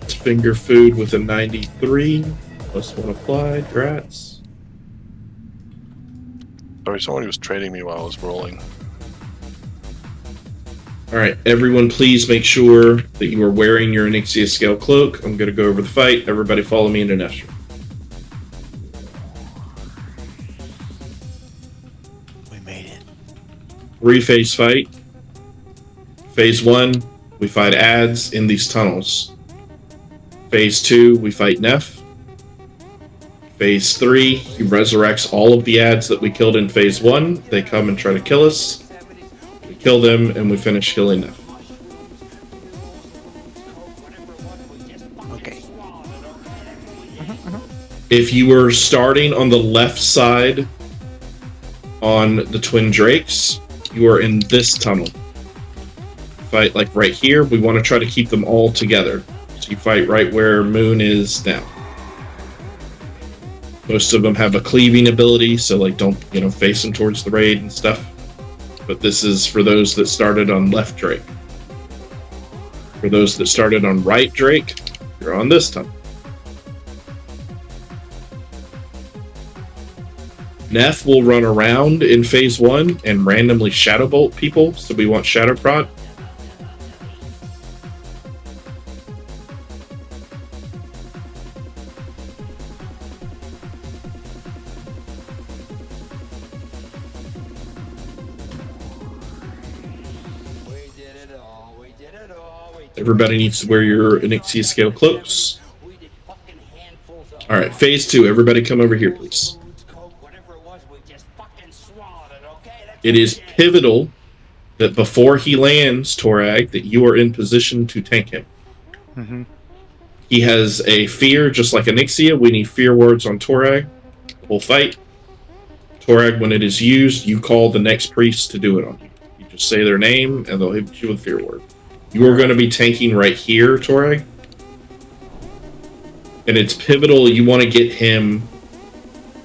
It's finger food with a 93, +1 applied. Grats. Sorry, someone was trading me while I was rolling. Alright, everyone please make sure that you are wearing your Onyxia Scale Cloak. I'm going to go over the fight. Everybody follow me into Nestor. We made it. 3-phase fight. Phase 1, we fight ads in these tunnels. Phase 2, we fight Neff. Phase 3, he resurrects all of the ads that we killed in Phase 1. They come and try to kill us. We kill them, and we finish killing Neff. Okay. If you were starting on the left side on the Twin Drakes, you are in this tunnel. Fight like right here. We want to try to keep them all together. So you fight right where Moon is now. Most of them have a cleaving ability, so like don't face them towards the raid and stuff. But this is for those that started on left Drake. For those that started on right Drake, you're on this tunnel. Neff will run around in Phase 1 and randomly Shadow Bolt people, so we want Shadow Prod. Everybody needs to wear your Onyxia Scale cloaks. Alright, Phase 2, everybody come over here, please. It is pivotal that before he lands, Torag, that you are in position to tank him. Mm-hmm. He has a fear, just like Onyxia. We need fear words on Torag. We'll fight. Torag, when it is used, you call the next priest to do it on you. You just say their name, and they'll hit you with fear word. You are going to be tanking right here, Torag. and it's pivotal. You want to get him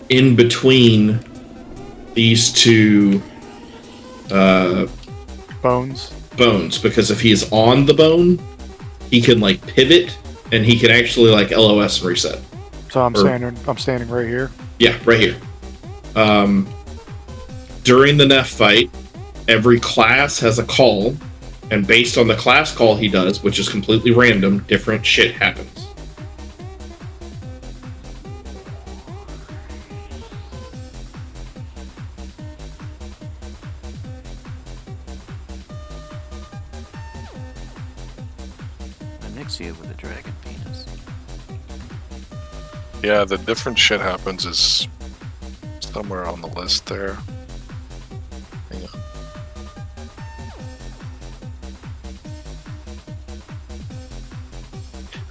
in between these two bones, because if he is on the bone, he can like pivot and he can actually like LOS and reset. So I'm standing right here. Yeah, right here. During the Neff fight, every class has a call, and based on the class call he does, which is completely random, different shit happens. Anixia with a dragon penis. Yeah, the different shit happens is somewhere on the list there. Hang on.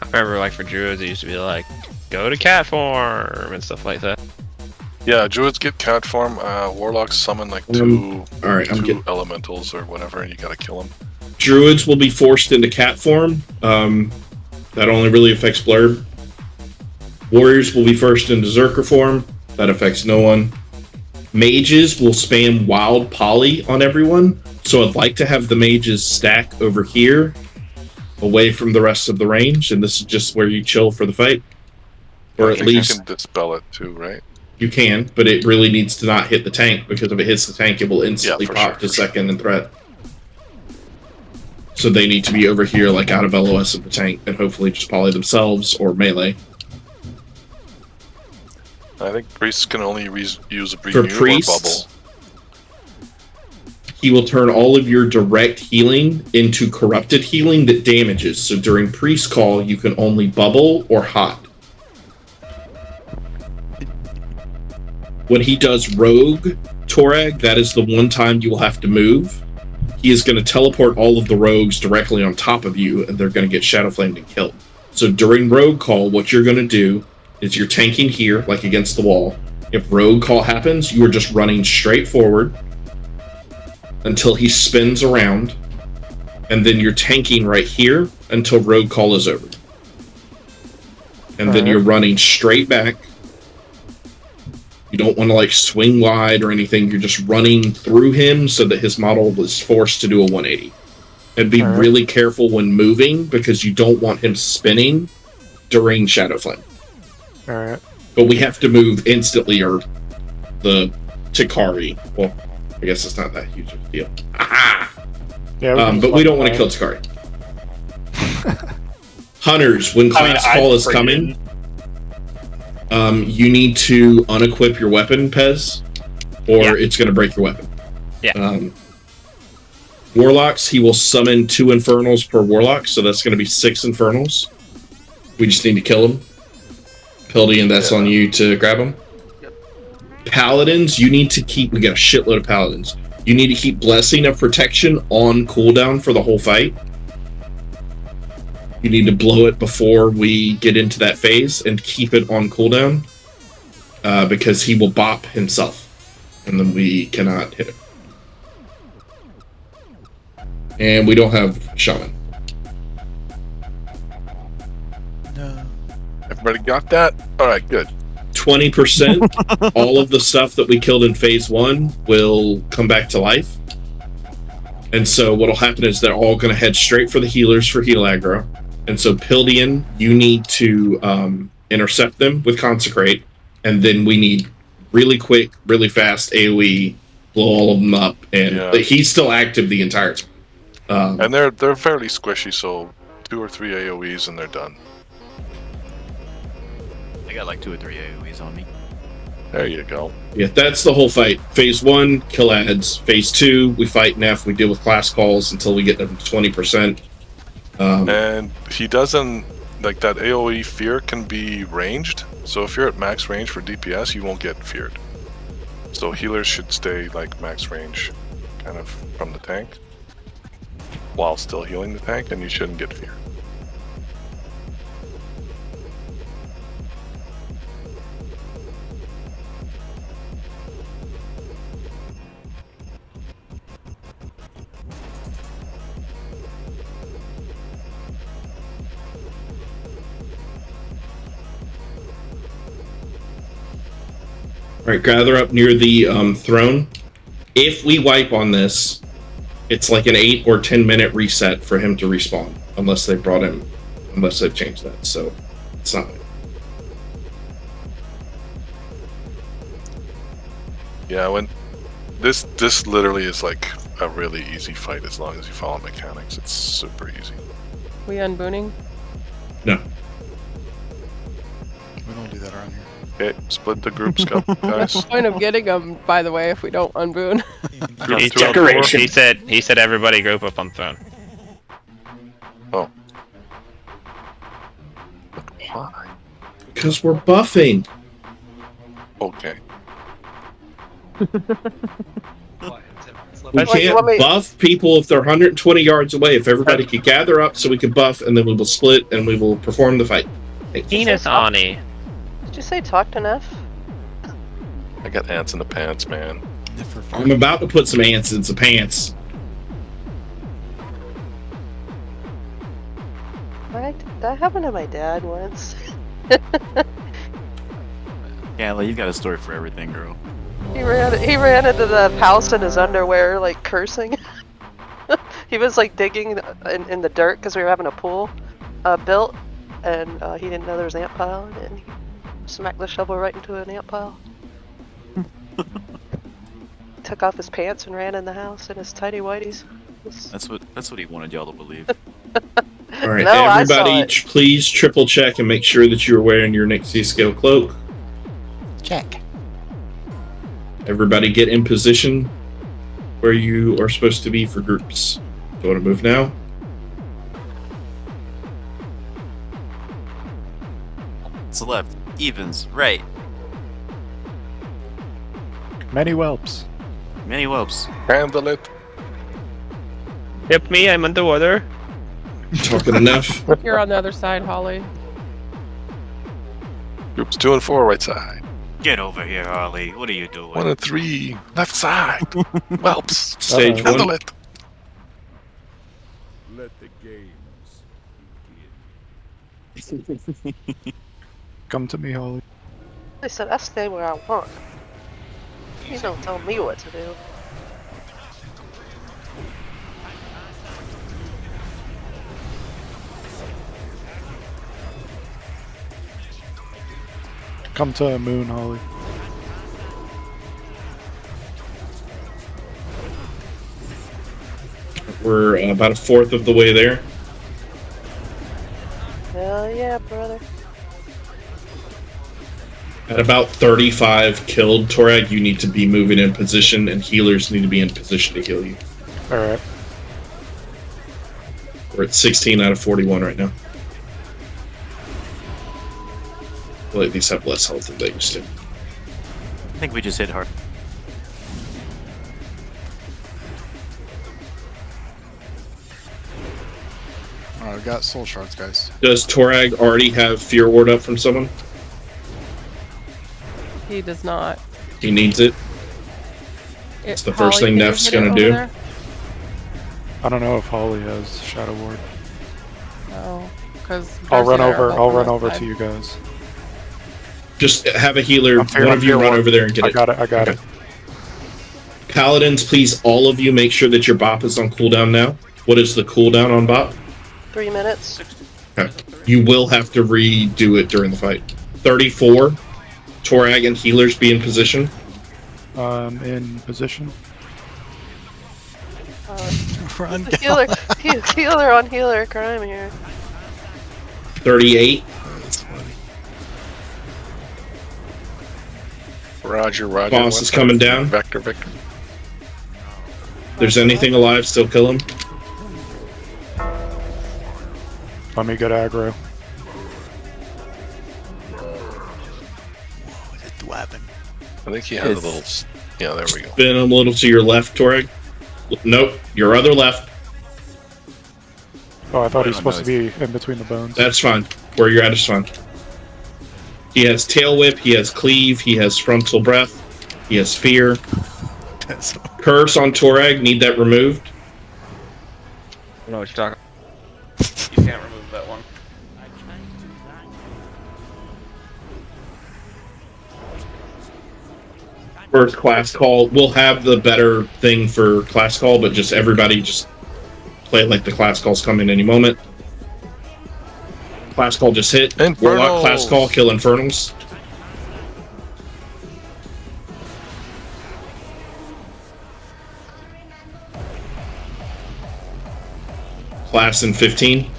I remember, like, for druids, it used to be like, go to cat form and stuff like that. Yeah, druids get cat form. Warlocks summon like two elementals or whatever, and you gotta kill them. Druids will be forced into cat form. That only really affects Blurb. Warriors will be first into Zerker form. That affects no one. Mages will spam Wild Poly on everyone. So I'd like to have the mages stack over here, away from the rest of the range, and this is just where you chill for the fight. Or I at think least you can dispel it too, right? you can, but it really needs to not hit the tank, because if it hits the tank, it will instantly pop to second and threat. So they need to be over here, like out of LOS of the tank, and hopefully just poly themselves or melee. I think priests can only use a For renew or priests, bubble. he will turn all of your direct healing into corrupted healing that damages. So during priest call, you can only bubble or hot. When he does rogue Torag, that is the one time you will have to move. He is going to teleport all of the rogues directly on top of you, and they're going to get shadow flamed and killed. So during rogue call, what you're going to do is you're tanking here, like against the wall. If rogue call happens, you are just running straight forward until he spins around, and then you're tanking right here until rogue call is over. And then you're running straight back. You don't want to like swing wide or anything. You're just running through him so that his model was forced to do a 180. And be really careful when moving, because you don't want him spinning during Shadow Flame. Alright. But we have to move instantly, or the Takari. Well, I guess it's not that huge of a deal. Aha! Yeah, but we don't want to kill Takari. Hunters, when class call is coming, you need to unequip your weapon, Pez, or it's going to break your weapon. Yeah. Warlocks, he will summon 2 Infernals per Warlock, so that's going to be 6 Infernals. We just need to kill them. Pildian, that's on you to grab them. Paladins, you need to keep... We got a shitload of Paladins. You need to keep Blessing of Protection on cooldown for the whole fight. You need to blow it before we get into that phase and keep it on cooldown, because he will bop himself, and then we cannot hit him. And we don't have Shaman. No. Everybody got that? Alright, good. 20%, all of the stuff that we killed in phase 1 will come back to life. And so what'll happen is they're all going to head straight for the healers for heal aggro. And so Pildian, you need to intercept them with Consecrate, and then we need really quick, really fast AoE, blow all of them up, and he's still active the entire time. And they're fairly squishy, so 2 or 3 AoEs and they're done. I got like 2 or 3 AoEs on me. There you go. Yeah, that's the whole fight. Phase 1, kill ads. Phase 2, we fight Neff, we deal with class calls until we get them to 20%. And he doesn't... Like, that AoE fear can be ranged, so if you're at max range for DPS, you won't get feared. So healers should stay, like, max range, kind of, from the tank, while still healing the tank, and you shouldn't get feared. All right, gather up near the throne. If we wipe on this, it's like an 8 or 10 minute reset for him to respawn, unless they've changed that. So it's not. Yeah, when this literally is like a really easy fight as long as you follow mechanics. It's super easy. We unbooning? No. We don't do that around here. Okay, split the groups, guys. What's the point of getting them, by the way, if we don't unboon? Groups 2 and 4. He said everybody group up on throne. Oh. Why? Because we're buffing. Okay. We can't buff people if they're 120 yards away. If everybody could gather up so we can buff, and then we will split and we will perform the fight. Penis Ani. Did you say talk to Neff? I got ants in the pants, man. I'm about to put some ants in some pants. That happened to my dad once. Yeah, like you got a story for everything, girl. He ran into the house in his underwear, like cursing. He was like digging in the dirt because we were having a pool built, and he didn't know there was an ant pile, and he smacked the shovel right into an ant pile. Took off his pants and ran in the house in his tidy whities. That's what he wanted y'all to believe. All right, No, everybody, please triple check and make sure that you are wearing your Nixie scale cloak. Check. Everybody get in position where you are supposed to be for groups. Do you want to move now? It's left, evens, right. Many whelps. Many whelps. Handle it. Yep, me, I'm underwater. Talking enough. You're on the other side, Holly. Groups 2 and 4, right side. Get over here, Harley. What are you doing? 1 and 3, left side. Whelps. Stage Handle one. it. Let the games Come to me, Holly. They said I stay where I want. You don't tell me what to do. Come to Moon, Holly. We're about a fourth of the way there. Hell yeah, brother. At about 35 killed, Torag, you need to be moving in position, and healers need to be in position to heal you. Alright. We're at 16 out of 41 right now. Well, at least have less health than they used to. I think we just hit hard. Alright, we got soul shards, guys. Does Torag already have Fear Ward up from someone? He does not. He needs it. It's the first Holly, thing can you Neff's get it gonna over do. there? I don't know if Holly has Shadow Ward. No, because I'll run over to you guys. Just have a healer. I'm here, One I'm of you here, run one. over there and get I it. got it, I got it. Paladins, please, all of you, make sure that your bop is on cooldown now. What is the cooldown on bop? 3 minutes. Okay. You will have to redo it during the fight. 34. Torag and healers be in position. In position. Run, Healer, healer on healer crime here. 38. Roger, Roger. Boss is coming down. Vector, Vector. If there's anything alive, still kill him. Let me get aggro. What happened? I think he has a little. Yeah, there we go. Spin him a little to your left, Torag. Nope, your other left. Oh, I thought he was supposed to be in between the bones. That's fine. Where you're at is fine. He has Tail Whip, he has Cleave, he has Frontal Breath, he has Fear. Curse on Torag, need that removed. I know what you're talking. You can't remove that one. First class call. We'll have the better thing for class call, but just everybody just play like the class calls come in any moment. Class call just hit. Warlock class call, kill Infernals. Class in 15.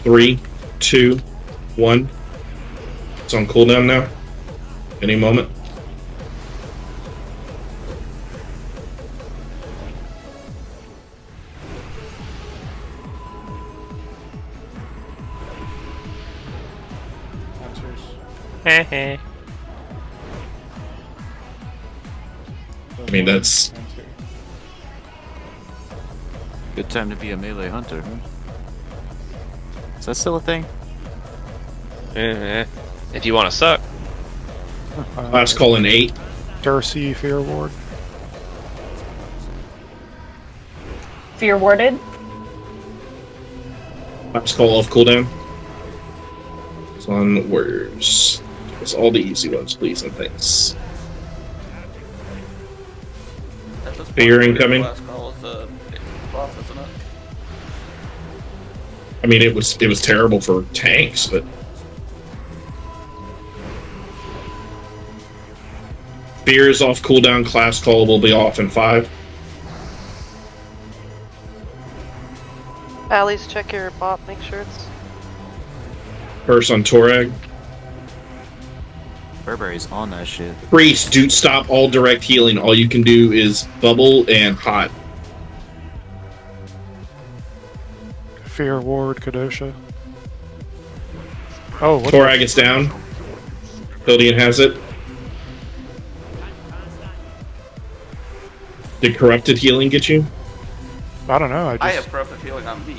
Three, 2, 1. It's on cooldown now. Any moment. Heh. I mean, that's... Good time to be a melee hunter, huh? Is that still a thing? If you want to suck. Last call in 8. Darcy, Fear Ward. Fear warded. Last call off cooldown. It's on Warriors. Give us all the easy ones, please, and thanks. Fear incoming. Last call is buff, isn't it? I mean, it was terrible for tanks, but Fear is off cooldown. Class call will be off in 5. Allie's, check your bot, make sure it's... Curse on Torag. Burberry's on that shit. Priest, do stop all direct healing. All you can do is bubble and hot. Fear Ward, Kadosha. Oh, what Torag is down. Pildian has it. Did corrupted healing get you? I don't know. I have corrupted healing on me.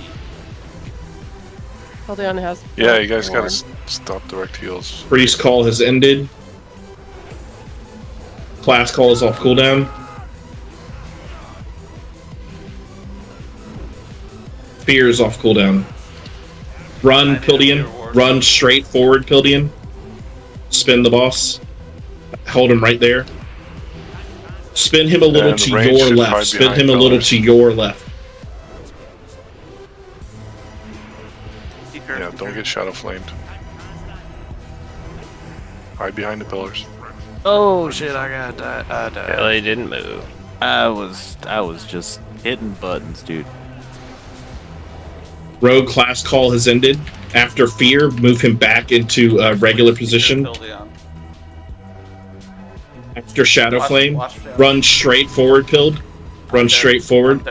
Hildeon has. Yeah, you guys gotta stop direct heals. Priest call has ended. Class call is off cooldown. Fear is off cooldown. Run, Pildian. Run straight forward, Pildian. Spin the boss. Hold him right there. Spin him a little And to the range your should left. hide Spin behind him a little pillars. to your left. Yeah, don't get shadow flamed. Hide behind the pillars. Oh shit! I got that. I died. Billy didn't move. I was just hitting buttons, dude. Rogue class call has ended. After Fear, move him back into regular position. After Shadow Flame, run straight forward, Pilled. Run straight forward.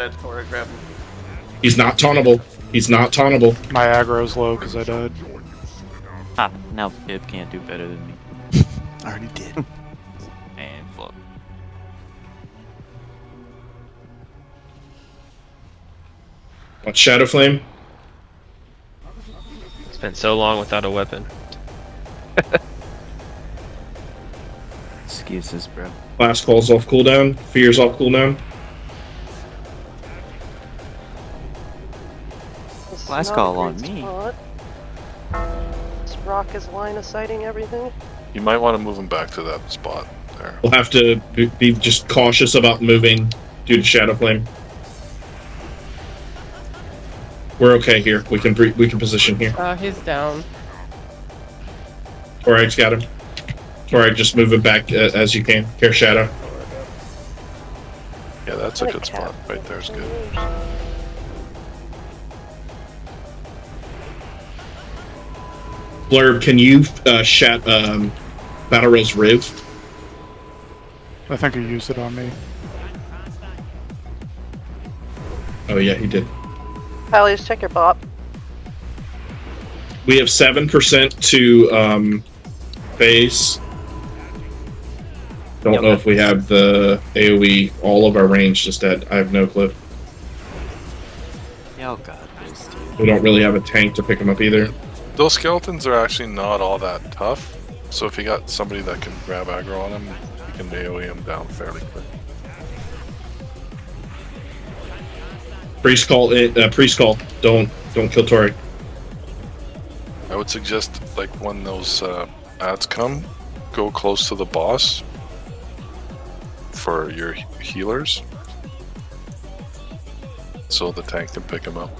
He's not tauntable. He's not tauntable. My aggro's low because I died. Ah, now Bib can't do better than me. I already did. And fuck. Watch Shadow Flame. It's been so long without a weapon. Excuses, bro. Class call's off cooldown. Fear's off cooldown. Last call on me. This rock is line of sighting everything. You might want to move him back to that spot there. We'll have to be just cautious about moving due to Shadow Flame. We're okay here. We can position here. He's down. Torag's got him. Torag, just move it back as you can. Care Shadow. Yeah, that's a good spot. Right there's good. Blurb, can you Battle Rose Riv? I think he used it on me. Oh yeah, he did. Allie's, check your bot. We have 7% to phase. Don't know if we have the AoE. All of our range just dead. I have no clue. Oh god, this dude. We don't really have a tank to pick him up either. Those skeletons are actually not all that tough. So if you got somebody that can grab aggro on him, you can AoE him down fairly quick. Priest call it. Priest call. Don't kill Tori. I would suggest, like, when those ads come, go close to the boss for your healers, so the tank can pick him up.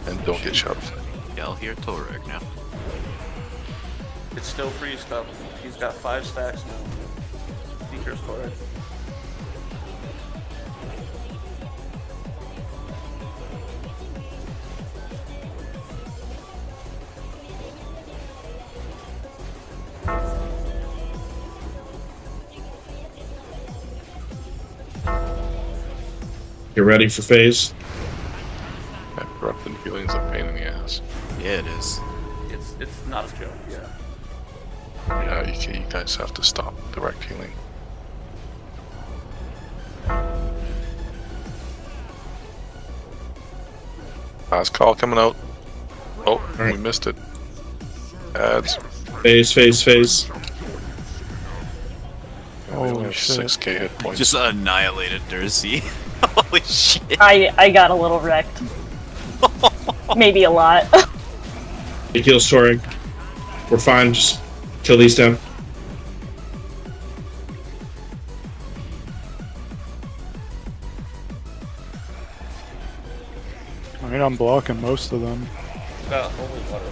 And don't get shot. I'll hear Torek now. It's still priest up. He's got 5 stacks now. Seeker's Torek. You ready for phase? Yeah, corrupting healing's a pain in the ass. Yeah, it is. It's not a joke. Yeah. Yeah, you guys have to stop direct healing. Last call coming out. Oh, we missed it. Ads. Phase. Yeah, we only have 6k hit points. Just annihilated Dursey. Holy shit. I got a little wrecked. Maybe a lot. It heals Tori. We're fine. Just kill these down. I mean, I'm blocking most of them. Holy water,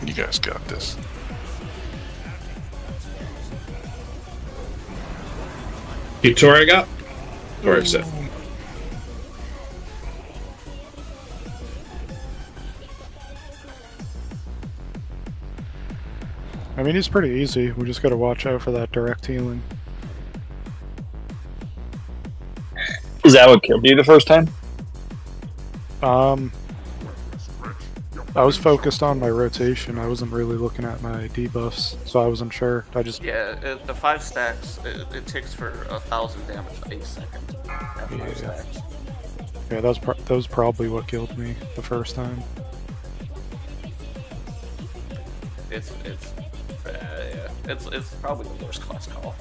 You guys got this. Keep Tori up. Tori set. I mean, he's pretty easy. We just gotta watch out for that direct healing. Is that what killed you the first time? I was focused on my rotation. I wasn't really looking at my debuffs, so I wasn't sure. I just the 5 stacks. It takes for 1,000 damage a second. At 5 stacks. Yeah, that was probably what killed me the first time. It's probably the worst class call.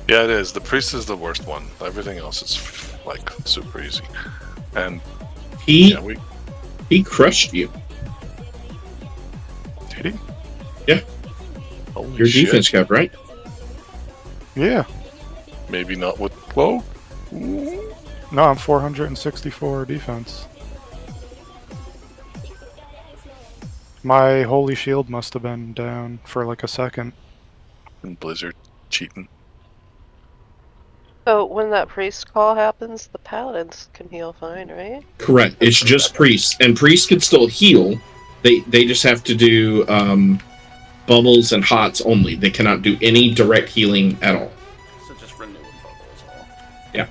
Yeah, it is. The priest is the worst one. Everything else is like super easy. And he crushed you. Did he? Yeah. Holy Your shit. defense cap, right? Yeah. Maybe not with Glow. No, I'm 464 defense. My holy shield must have been down for like a second. And Blizzard cheating. So when that priest call happens, the paladins can heal fine, right? Correct. It's just priests, and priests can still heal. They just have to do bubbles and hots only. They cannot do any direct healing at all. So just renew with bubble as well. Yeah.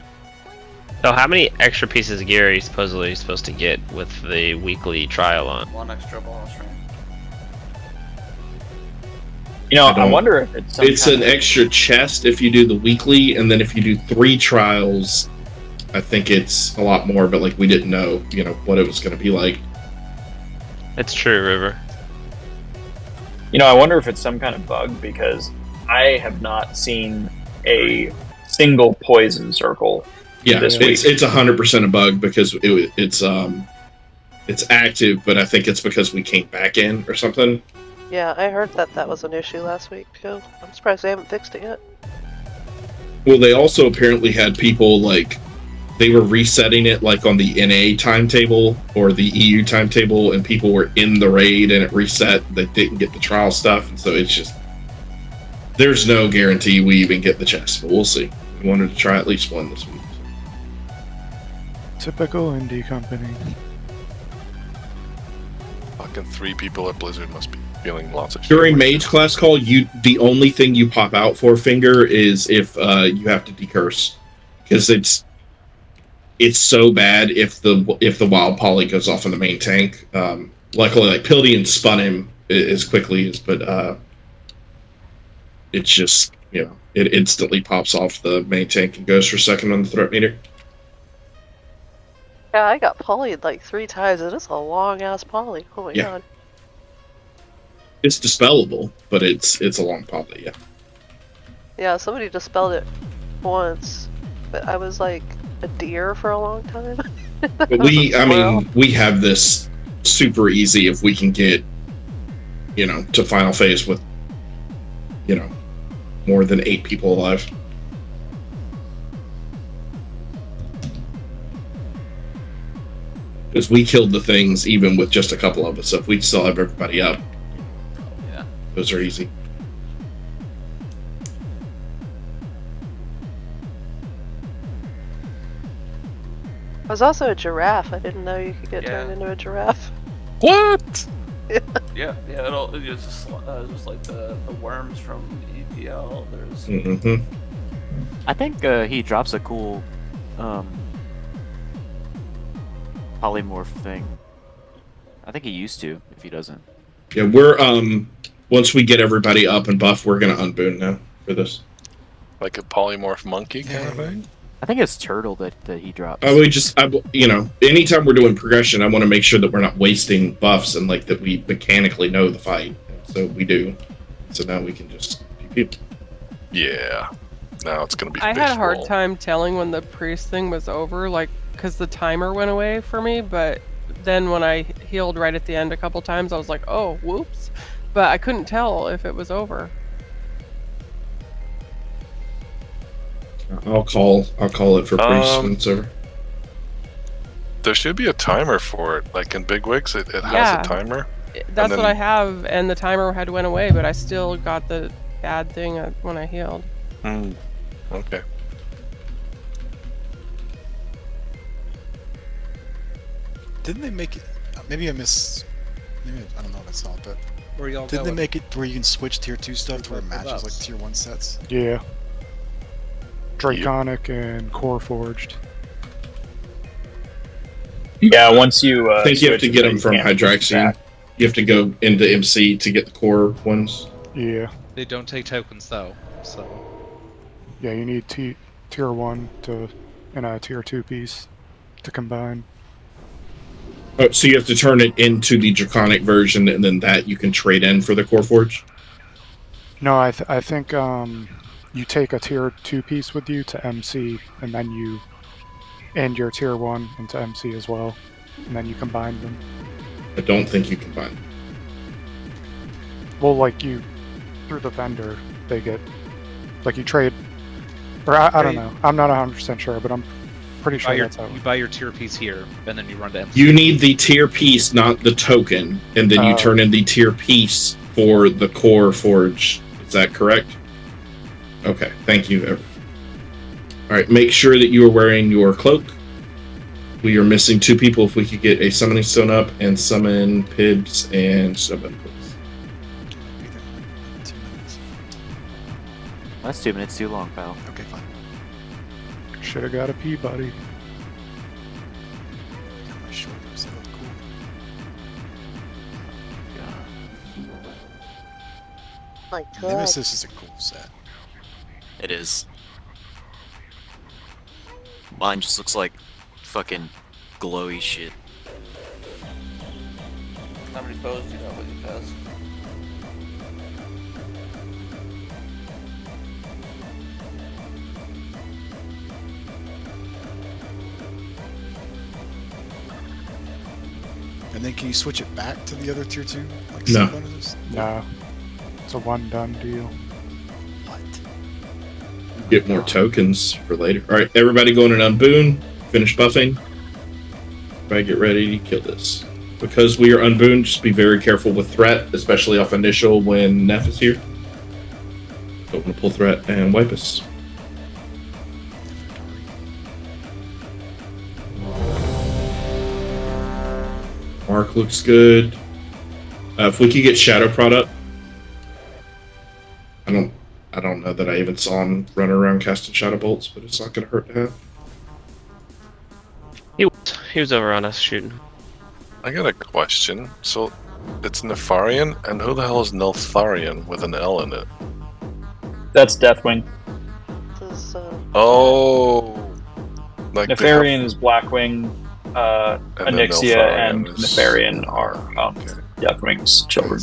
So how many extra pieces of gear are you supposedly supposed to get with the weekly trial on? 1 extra ball string. You know, I wonder if it's It's an extra chest if you do the weekly, and then if you do 3 trials, I think it's a lot more. But like we didn't know, what it was going to be like. It's true, River. You know, I wonder if it's some kind of bug because I have not seen a single poison circle. Yeah, this week. it's 100% a bug because it's active, but I think it's because we came back in or something. Yeah, I heard that was an issue last week too. I'm surprised they haven't fixed it yet. Well, they also apparently had people they were resetting it on the NA timetable or the EU timetable, and people were in the raid and it reset. They didn't get the trial stuff, and so it's just there's no guarantee we even get the chest, but we'll see. We wanted to try at least one this week. Typical indie company. Fucking 3 people at Blizzard must be feeling lots of shit. During mage class call, the only thing you pop out for finger is if you have to decurse, because it's so bad if the wild poly goes off in the main tank. Luckily, Pildian spun him as quickly as, but it's just it instantly pops off the main tank and goes for second on the threat meter. Yeah, I got polyed 3 times. It is a long ass poly. Oh my god. It's dispellable, but it's a long poly, yeah. Yeah, somebody dispelled it once, but I was like a deer for a long time. But we have this super easy if we can get, to final phase with, more than 8 people alive. Because we killed the things even with just a couple of us. So if we still have everybody up, yeah, those are easy. I was also a giraffe. I didn't know you could get turned into a giraffe. What? Yeah. It's just like the worms from EPL. There's. Mm-hmm. I think he drops a cool polymorph thing. I think he used to. If he doesn't. Yeah, we're once we get everybody up and buff, we're gonna unboon now for this. Like a polymorph monkey kind of thing? I think it's turtle that he drops. Anytime we're doing progression, I want to make sure that we're not wasting buffs and like that we mechanically know the fight. So we do. So now we can just PvP. Yeah. Now it's gonna be. I had a hard time telling when the priest thing was over, like, because the timer went away for me. But then when I healed right at the end a couple times, I was like, "Oh, whoops!" But I couldn't tell if it was over. I'll call it for priest when it's over. There should be a timer for it. Like in Bigwigs, it has a timer. That's what I have, and the timer had went away, but I still got the bad thing when I healed. Okay. Didn't they make it? Maybe I missed. Maybe I don't know what I saw, but didn't they make it where you can switch tier 2 stuff to where it matches like tier 1 sets? Yeah. Draconic and Core Forged. Yeah, once you. I think you have to get them from Hydraxian. You have to go into MC to get the core ones. Yeah. They don't take tokens though, so. Yeah, you need tier 1 and a tier 2 piece to combine. Oh, so you have to turn it into the Draconic version, and then that you can trade in for the Core Forge? No, I think you take a tier 2 piece with you to MC, and then you end your tier 1 into MC as well, and then you combine them. I don't think you combine them. Well, like through the vendor, they get, like you trade, or I don't know. I'm not 100% sure, but I'm pretty sure that's how. You buy your tier piece here, and then you run to MC. You need the tier piece, not the token, and then you turn in the tier piece for the Core Forge. Is that correct? Okay, thank you. Alright, make sure that you are wearing your cloak. We are missing 2 people. If we could get a summoning stone up and summon Pibbs and Snowbone, please. That's 2 minutes too long, pal. Okay, fine. Should have got a Peabody. Got my shoulders, they look cool. My God. Nemesis is a cool set. It is. Mine just looks like fucking glowy shit. How many bows do you know with you, Fez? And then can you switch it back to the other tier 2? Like No. bonuses? No. It's a one-done deal. What? Get more tokens for later. Alright, everybody going in unboon. Finish buffing. Everybody get ready to kill this. Because we are unbooned, just be very careful with threat, especially off initial when Neff is here. Don't want to pull threat and wipe us. Mark looks good. If we could get Shadow Prod up. I don't know that I even saw him run around casting Shadow Bolts, but it's not going to hurt to have. He was over on us shooting. I got a question. So, it's Nefarian, and who the hell is Neltharian with an L in it? That's Deathwing. Oh! Like Nefarian is Blackwing, Onyxia and Nefarian are Deathwing's children.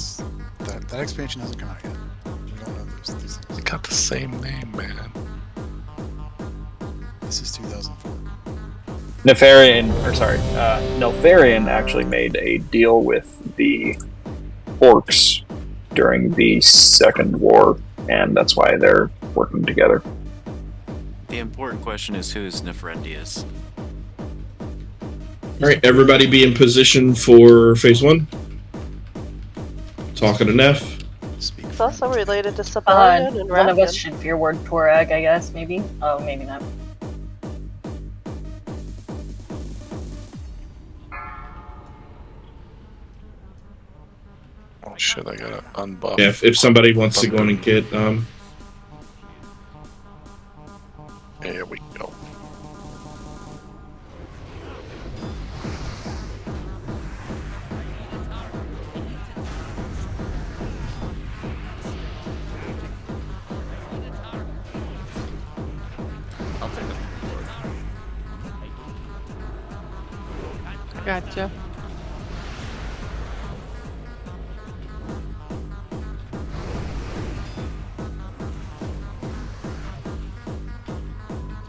That expansion hasn't come out yet. You don't know these things. They got the same name, man. This is 2004. Neltharion actually made a deal with the orcs during the Second War, and that's why they're working together. The important question is who's Neferendius? Alright, everybody be in position for phase 1. Talking to Neff. It's also related to Sabellian and One of us Rathian. should fear word Torag, I guess, maybe? Oh, maybe not. Oh shit, I gotta unbuff. Yeah, if somebody wants to go in and get Here we go. I'll take it. Gotcha.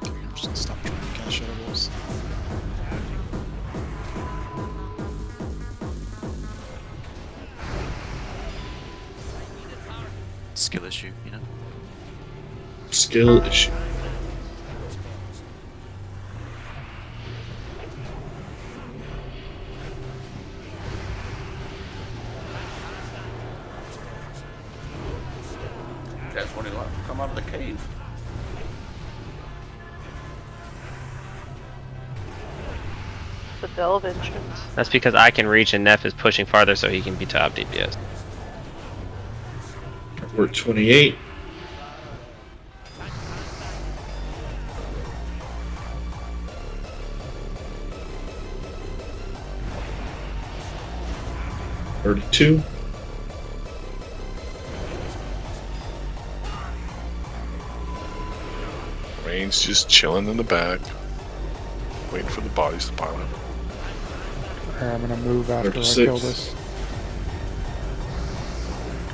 I'm just gonna stop trying to cast Shadow Wolves. Skill issue, you know? skill issue. That's when he come out of the cave. The delve entrance. That's because I can reach and Neff is pushing farther so he can be top DPS. We're at 28. $32. Rain's just chilling in the back, waiting for the bodies to pile up. Alright, I'm gonna move after I 36. kill this.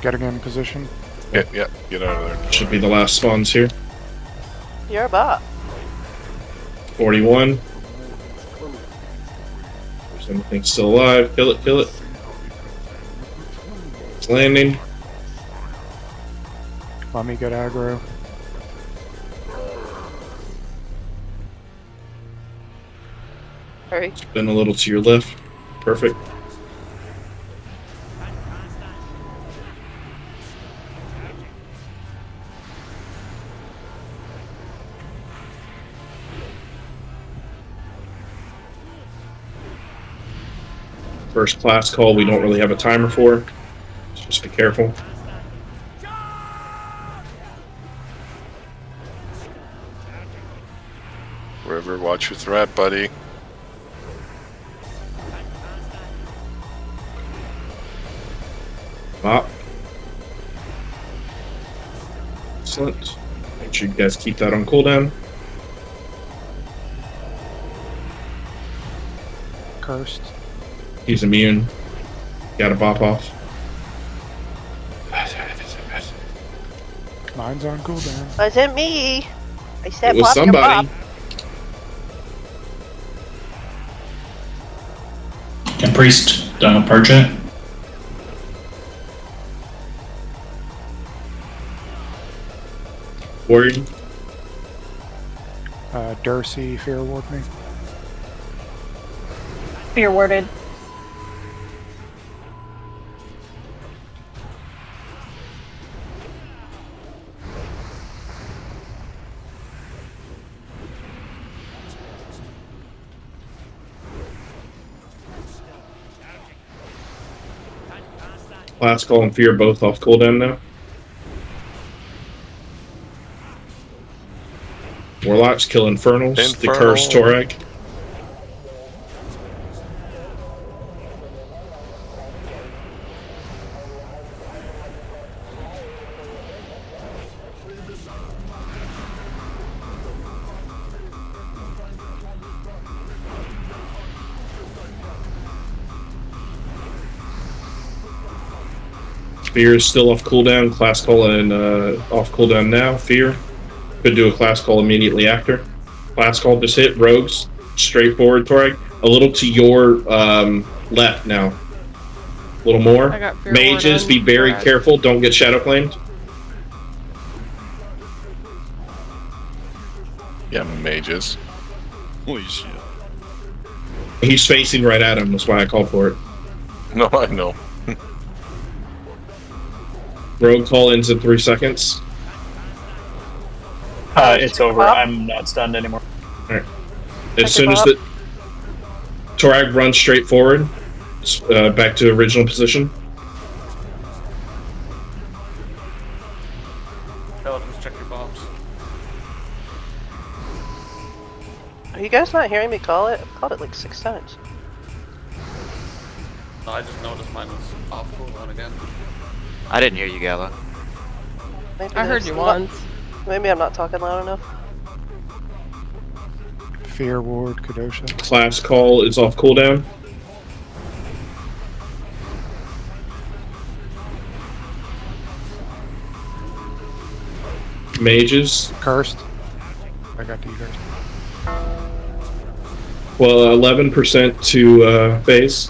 Getting in position. Yeah, get out of there. Should be the last spawns here. You're a bot. 41. There's anything still alive. Kill it, kill it. It's landing. Let me get aggro. Hurry. Spin a little to your left. Perfect. First class call we don't really have a timer for. Just be careful. River, watch your threat, buddy. Pop. Excellent. Make sure you guys keep that on cooldown. Cursed. He's immune. Gotta bop off. Mine's on cooldown. Wasn't me. I said It was pop your somebody. pop. Can Priest purge it? Warrior. Darcy, fear ward me. Fear warded. Last call and fear both off cooldown now. Warlocks kill Infernals. The cursed Torag. Fear is still off cooldown. Class call and off cooldown now. Fear. Could do a class call immediately after. Class call just hit. Rogues. Straightforward, Torag. A little to your left now. A little more. I got fear Mages, ward be on very Torag. careful. Don't get shadow claimed. Yeah, mages. Holy shit. He's facing right at him. That's why I called for it. No, I know. Rogue call ends in 3 seconds. It's over. I'm not stunned anymore. Alright. As soon as the Torag runs straight forward, back to original position. Paladins, check your bombs. Are you guys not hearing me call it? I've called it like 6 times. No, I just noticed mine was off cooldown again. I didn't hear you, Gala. Maybe I heard there's you lo- once. Maybe I'm not talking loud enough. Fear ward, Kadosha. Class call is off cooldown. Mages. Cursed. I got you cursed. Well, 11% to phase.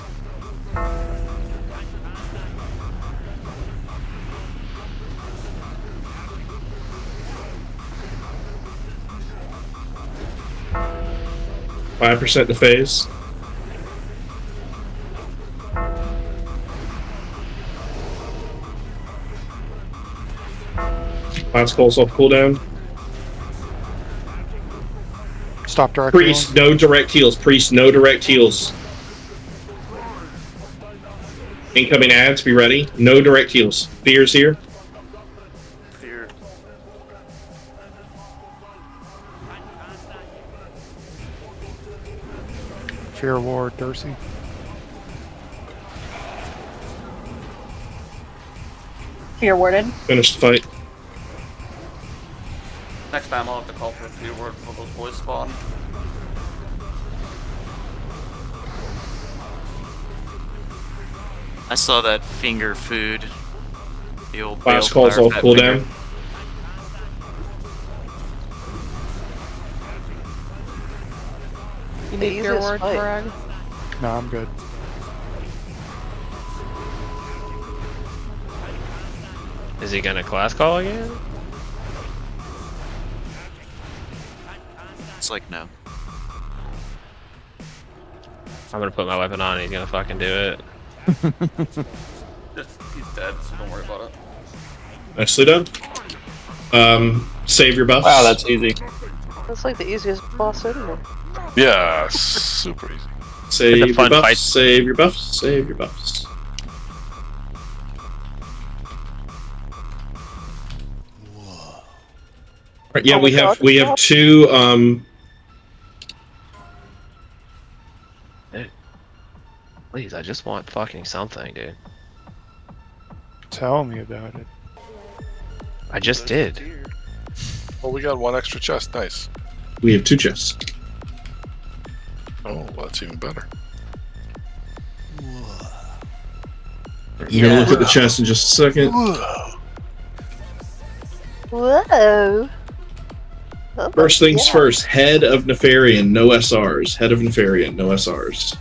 %5 to phase. Class calls off cooldown. Stop direct. Priest, no direct heals. Priest, no direct heals. Incoming ads, be ready. No direct heals. Fear's here. Fear. Fear ward, Dursey. Fear warded. Finish the fight. Next time I'll have to call for a fear word before those boys spawn. I saw that finger food. The old Class balefire calls off fat cooldown. finger. You The need fear easiest ward, fight. Torag? No, I'm good. Is he gonna class call again? It's like no. I'm gonna put my weapon on and he's gonna fucking do it. He's dead, so don't worry about it. Nicely done. Save your buffs. Wow, that's easy. That's like the easiest boss in here. Yeah, super easy. Save It's a your fun buffs. fight. Save your buffs. Save your buffs. Right, yeah, Oh my we God. have two Please, I just want fucking something, dude. Tell me about it. I just did. Well, we got one extra chest. Nice. we have 2 chests. Oh, well, that's even better. You're gonna look at the chest in just a second. Whoa. Oh First my things God. first, Head of Nefarian, no SRs. Head of Nefarian, no SRs.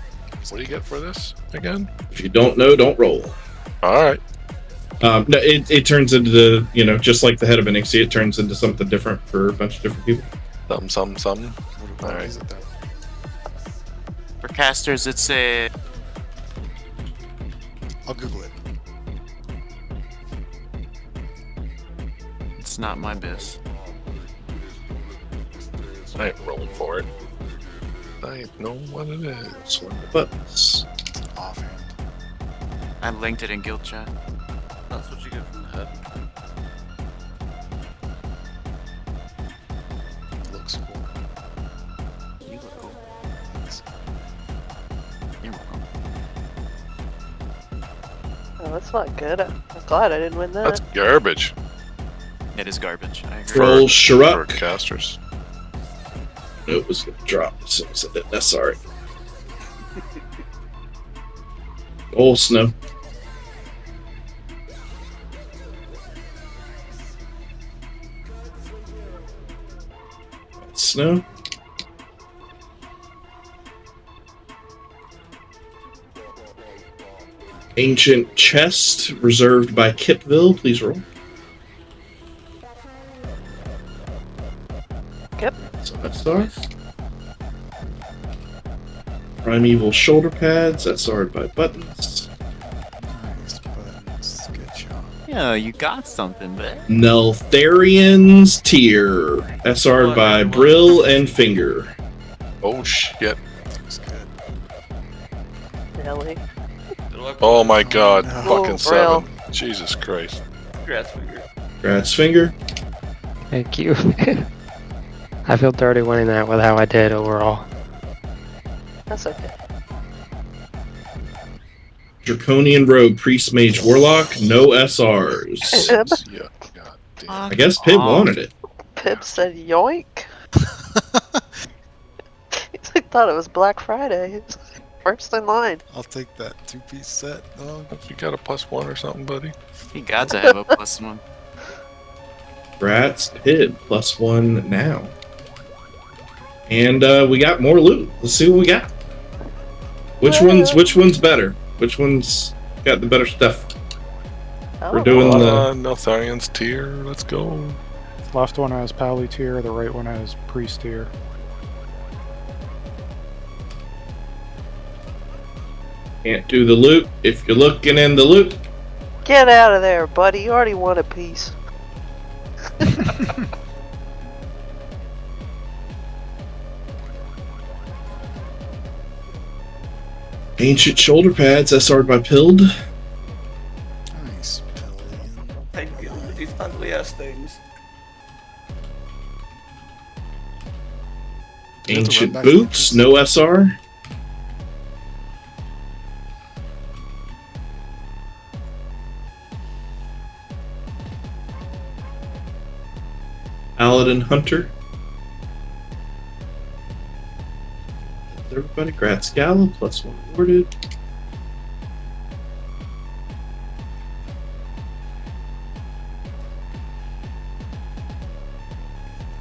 What do you get for this again? If you don't know, don't roll. All right. No, it turns into the, just like the Head of NXT, it turns into something different for a bunch of different people. Some. All What right. is it then? For casters, it's a. I'll Google it. It's not my biz. I ain't rolling for it. I know what it is. But Offhand. I linked it in guild chat. That's what you get from the head. Looks cool. You look cool. You're welcome. Oh, that's not good. I'm glad I didn't win that. That's garbage It is garbage. I agree. roll for Shruk. casters. It was gonna drop as soon as I did that. Sorry. Oh, Snow. Snow. Ancient chest reserved by Kipville. Please roll. Yep. So SR. Primeval shoulder pads. SR'd by Buttons. Nice Buttons. Good job. Yeah, you got something, but Neltharian's Tear. SR'd by Brill and Finger. Oh shit. That's good. Nelly. Oh my god. Oh, Fucking Brill. 7. Jesus Christ. Grass finger. Grat's Finger. Thank you. I feel dirty winning that with how I did overall. That's okay. Draconian Rogue, Priest, Mage, Warlock. No SRs. Pib? Yeah. God damn. I guess Pib wanted it. Pip said yoink. He's like, thought it was Black Friday. He's first in line. I'll take that 2-piece set. Oh, You got a +1 or something, buddy? you got to have a +1. Grat's Pib, +1 now. And we got more loot. Let's see what we got. Which one's better? Which one's got the better stuff? We're doing the Neltharian's Tier. Let's go. Left one has Pally tier, the right one has Priest tier. Can't do the loot if you're looking in the loot. Get out of there, buddy. You already won a piece. Ancient shoulder pads, SR'd by Pilled. nice. Pillion. Thank you. These ugly ass things. Do you have to Ancient run back boots, to no SR. Paladin Hunter. Everybody, Grat's Gala, +1 awarded.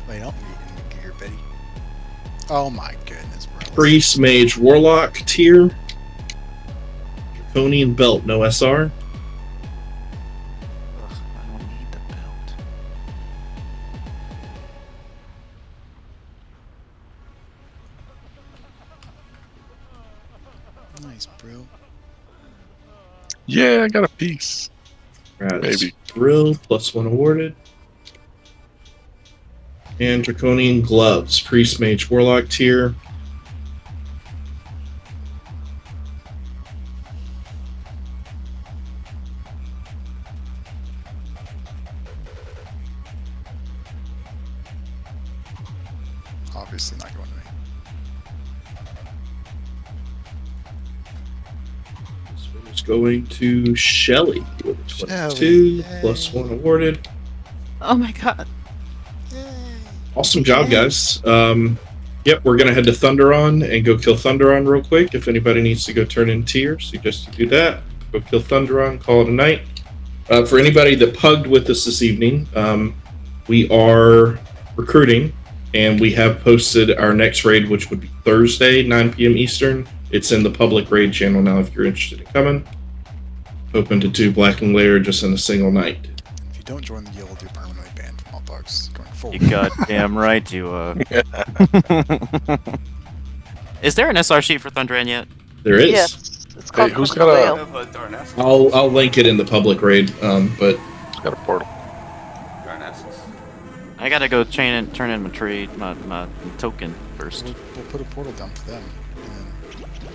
Wait, don't need any gear, Betty. Oh my goodness, bro. Priest, Mage, Warlock tier. Draconian Belt, no SR. Ugh, I don't need the belt. Nice, bro. Yeah, I got a piece. Grat's Maybe. Grill, +1 awarded. And Draconian Gloves, Priest, Mage, Warlock tier. Obviously not going to me. This one is going to Shelly with a 22, Shelly, +1 awarded. Oh my god. Awesome job, guys. Yep, we're gonna head to Thunderon and go kill Thunderon real quick. If anybody needs to go turn in tier, suggest you do that. Go kill Thunderon, call it a night. For anybody that pugged with us this evening, we are recruiting, and we have posted our next raid, which would be Thursday, 9 p.m. Eastern. It's in the public raid channel now if you're interested in coming. Open to 2 Blacking Layer just in a single night. If you don't join the guild, you're permanently banned from all bugs going forward. You goddamn right you Is there an SR sheet for Thunderan yet? There is. Yes. It's called who's Crystal got a- Veil. I'll link it in the public raid, but Got a portal. I gotta go turn in my trade, my token first. We'll put a portal down for them.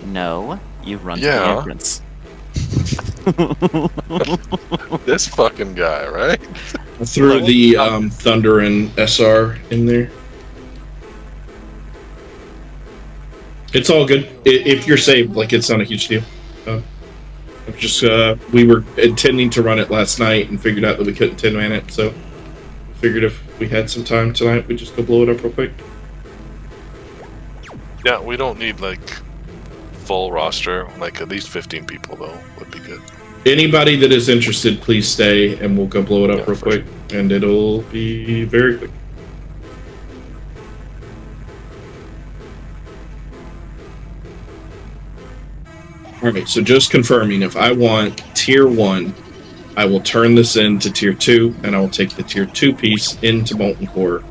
No, you run to Yeah. the entrance. This fucking guy, right? I threw the Thunder and SR in there. It's all good. If you're saved, like, it's not a huge deal. It's just we were intending to run it last night and figured out that we couldn't 10-man it, so figured if we had some time tonight, we'd just go blow it up real quick. Yeah, we don't need like full roster. Like at least 15 people though would be good. Anybody that is interested, please stay, and we'll go blow it up real quick, and it'll be very quick. Alright, so just confirming, if I want tier 1, I will turn this into tier 2, and I will take the tier 2 piece into Molten Core.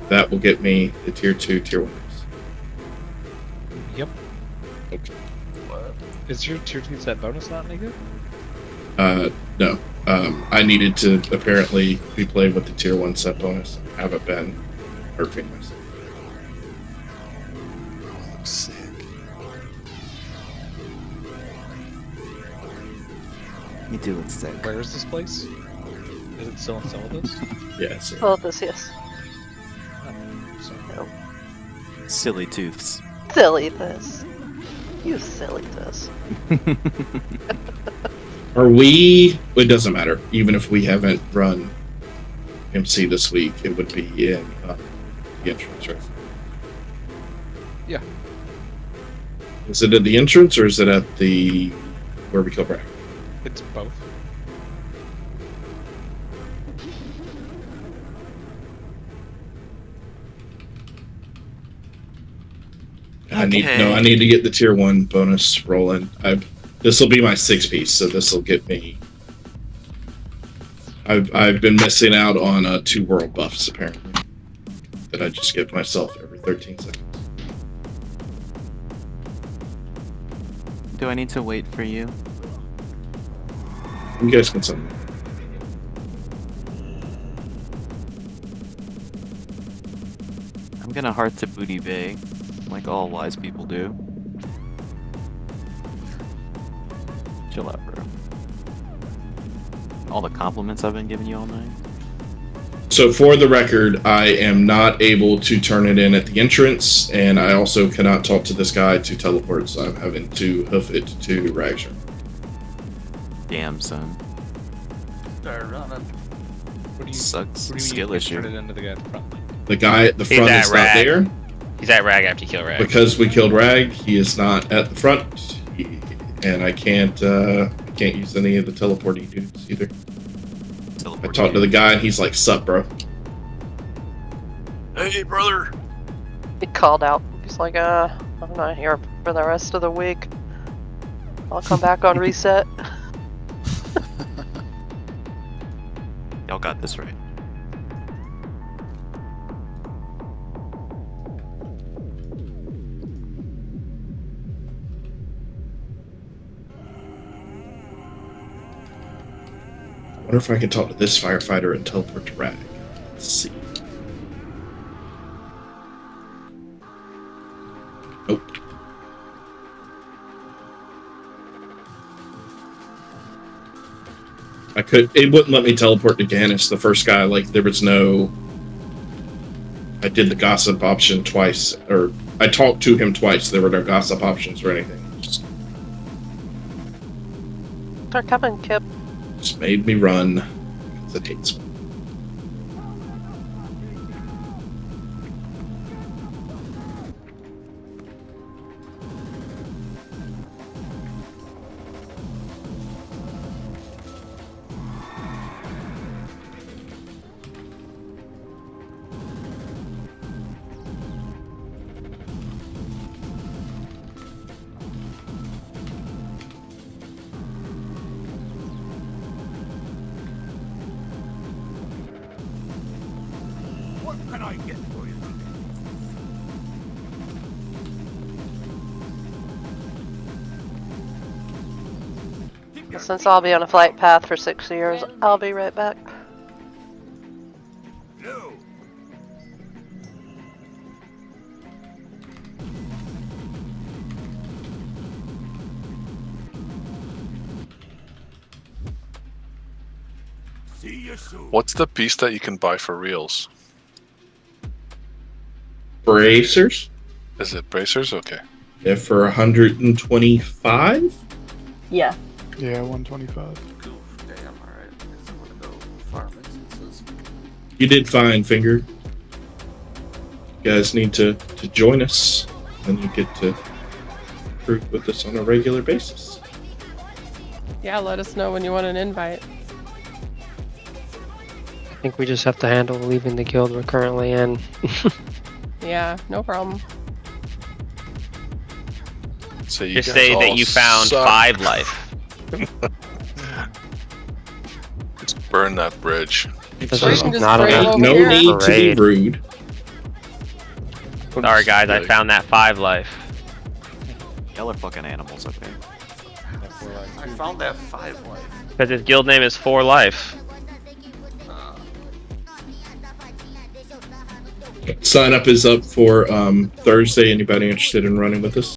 That will get me the tier 2, tier 1 piece. Yep. Okay. Is your tier 2 set bonus not any good? No. I needed to apparently be played with the tier 1 set bonus. I haven't been nerfing myself. Oh, that looks sick. You do it sick. Where is this place? Is it still in Celadus? Yeah, it's Well, this, yes. Oh, Silly tooths. Silly this. You silly this. Are we... It doesn't matter. Even if we haven't run MC this week, it would be in the entrance, right? Yeah. Is it at the entrance, or is it at the... where we kill Bragg? It's both. I need to get the tier 1 bonus rolling. This will be my 6 piece, so this will get me. I've been missing out on 2 world buffs apparently that I just give myself every 13 seconds. Do I need to wait for you? You guys can send me. I'm gonna heart to Booty Bay, like all wise people do. Chill out, bro. All the compliments I've been giving you all night. So for the record, I am not able to turn it in at the entrance, and I also cannot talk to this guy to teleport, so I'm having to hoof it to Ragshire. Damn, son. Start running. What do you, Sucks. what do you Skill mean you issue. turn it into the guy at the front? The guy at the He's front at is not Rag. there. He's at Rag after you kill Rag. Because we killed Rag, he is not at the front, and I can't use any of the teleporting dudes either. I talked to the guy, and he's like, "Sup, bro?" Hey, brother. He called out. He's like, I'm not here for the rest of the week. I'll come back on reset. Y'all got this right. I wonder if I can talk to this firefighter and teleport to Rag. Let's see. Nope. It wouldn't let me teleport to Ganis, the first guy. Like, there was no... I did the gossip option twice, or I talked to him twice. There were no gossip options or anything. They're coming, Kip. Just made me run because it hates me. What can I get for you? Since I'll be on a flight path for 6 years, I'll be right back. No. See you soon. What's the piece that you can buy for reals? Bracers? Is it bracers? Okay. Yeah, for 125? Yeah. Yeah, 125. Damn, alright. I guess I'm gonna go farm instances. You did fine, Finger. You guys need to join us, and you get to recruit with us on a regular basis. Yeah, let us know when you want an invite. I think we just have to handle leaving the guild we're currently in. Yeah, no problem. Say you Just guys say that all you found suck. 5 life. Just burn that bridge. This Or you is can just not bring enough. it over No here. need to be Parade. rude. Sorry guys, I found that 5 life. Y'all are fucking animals, okay? I found that 5 life. Because his guild name is 4 life. Sign up is up for Thursday. Anybody interested in running with us?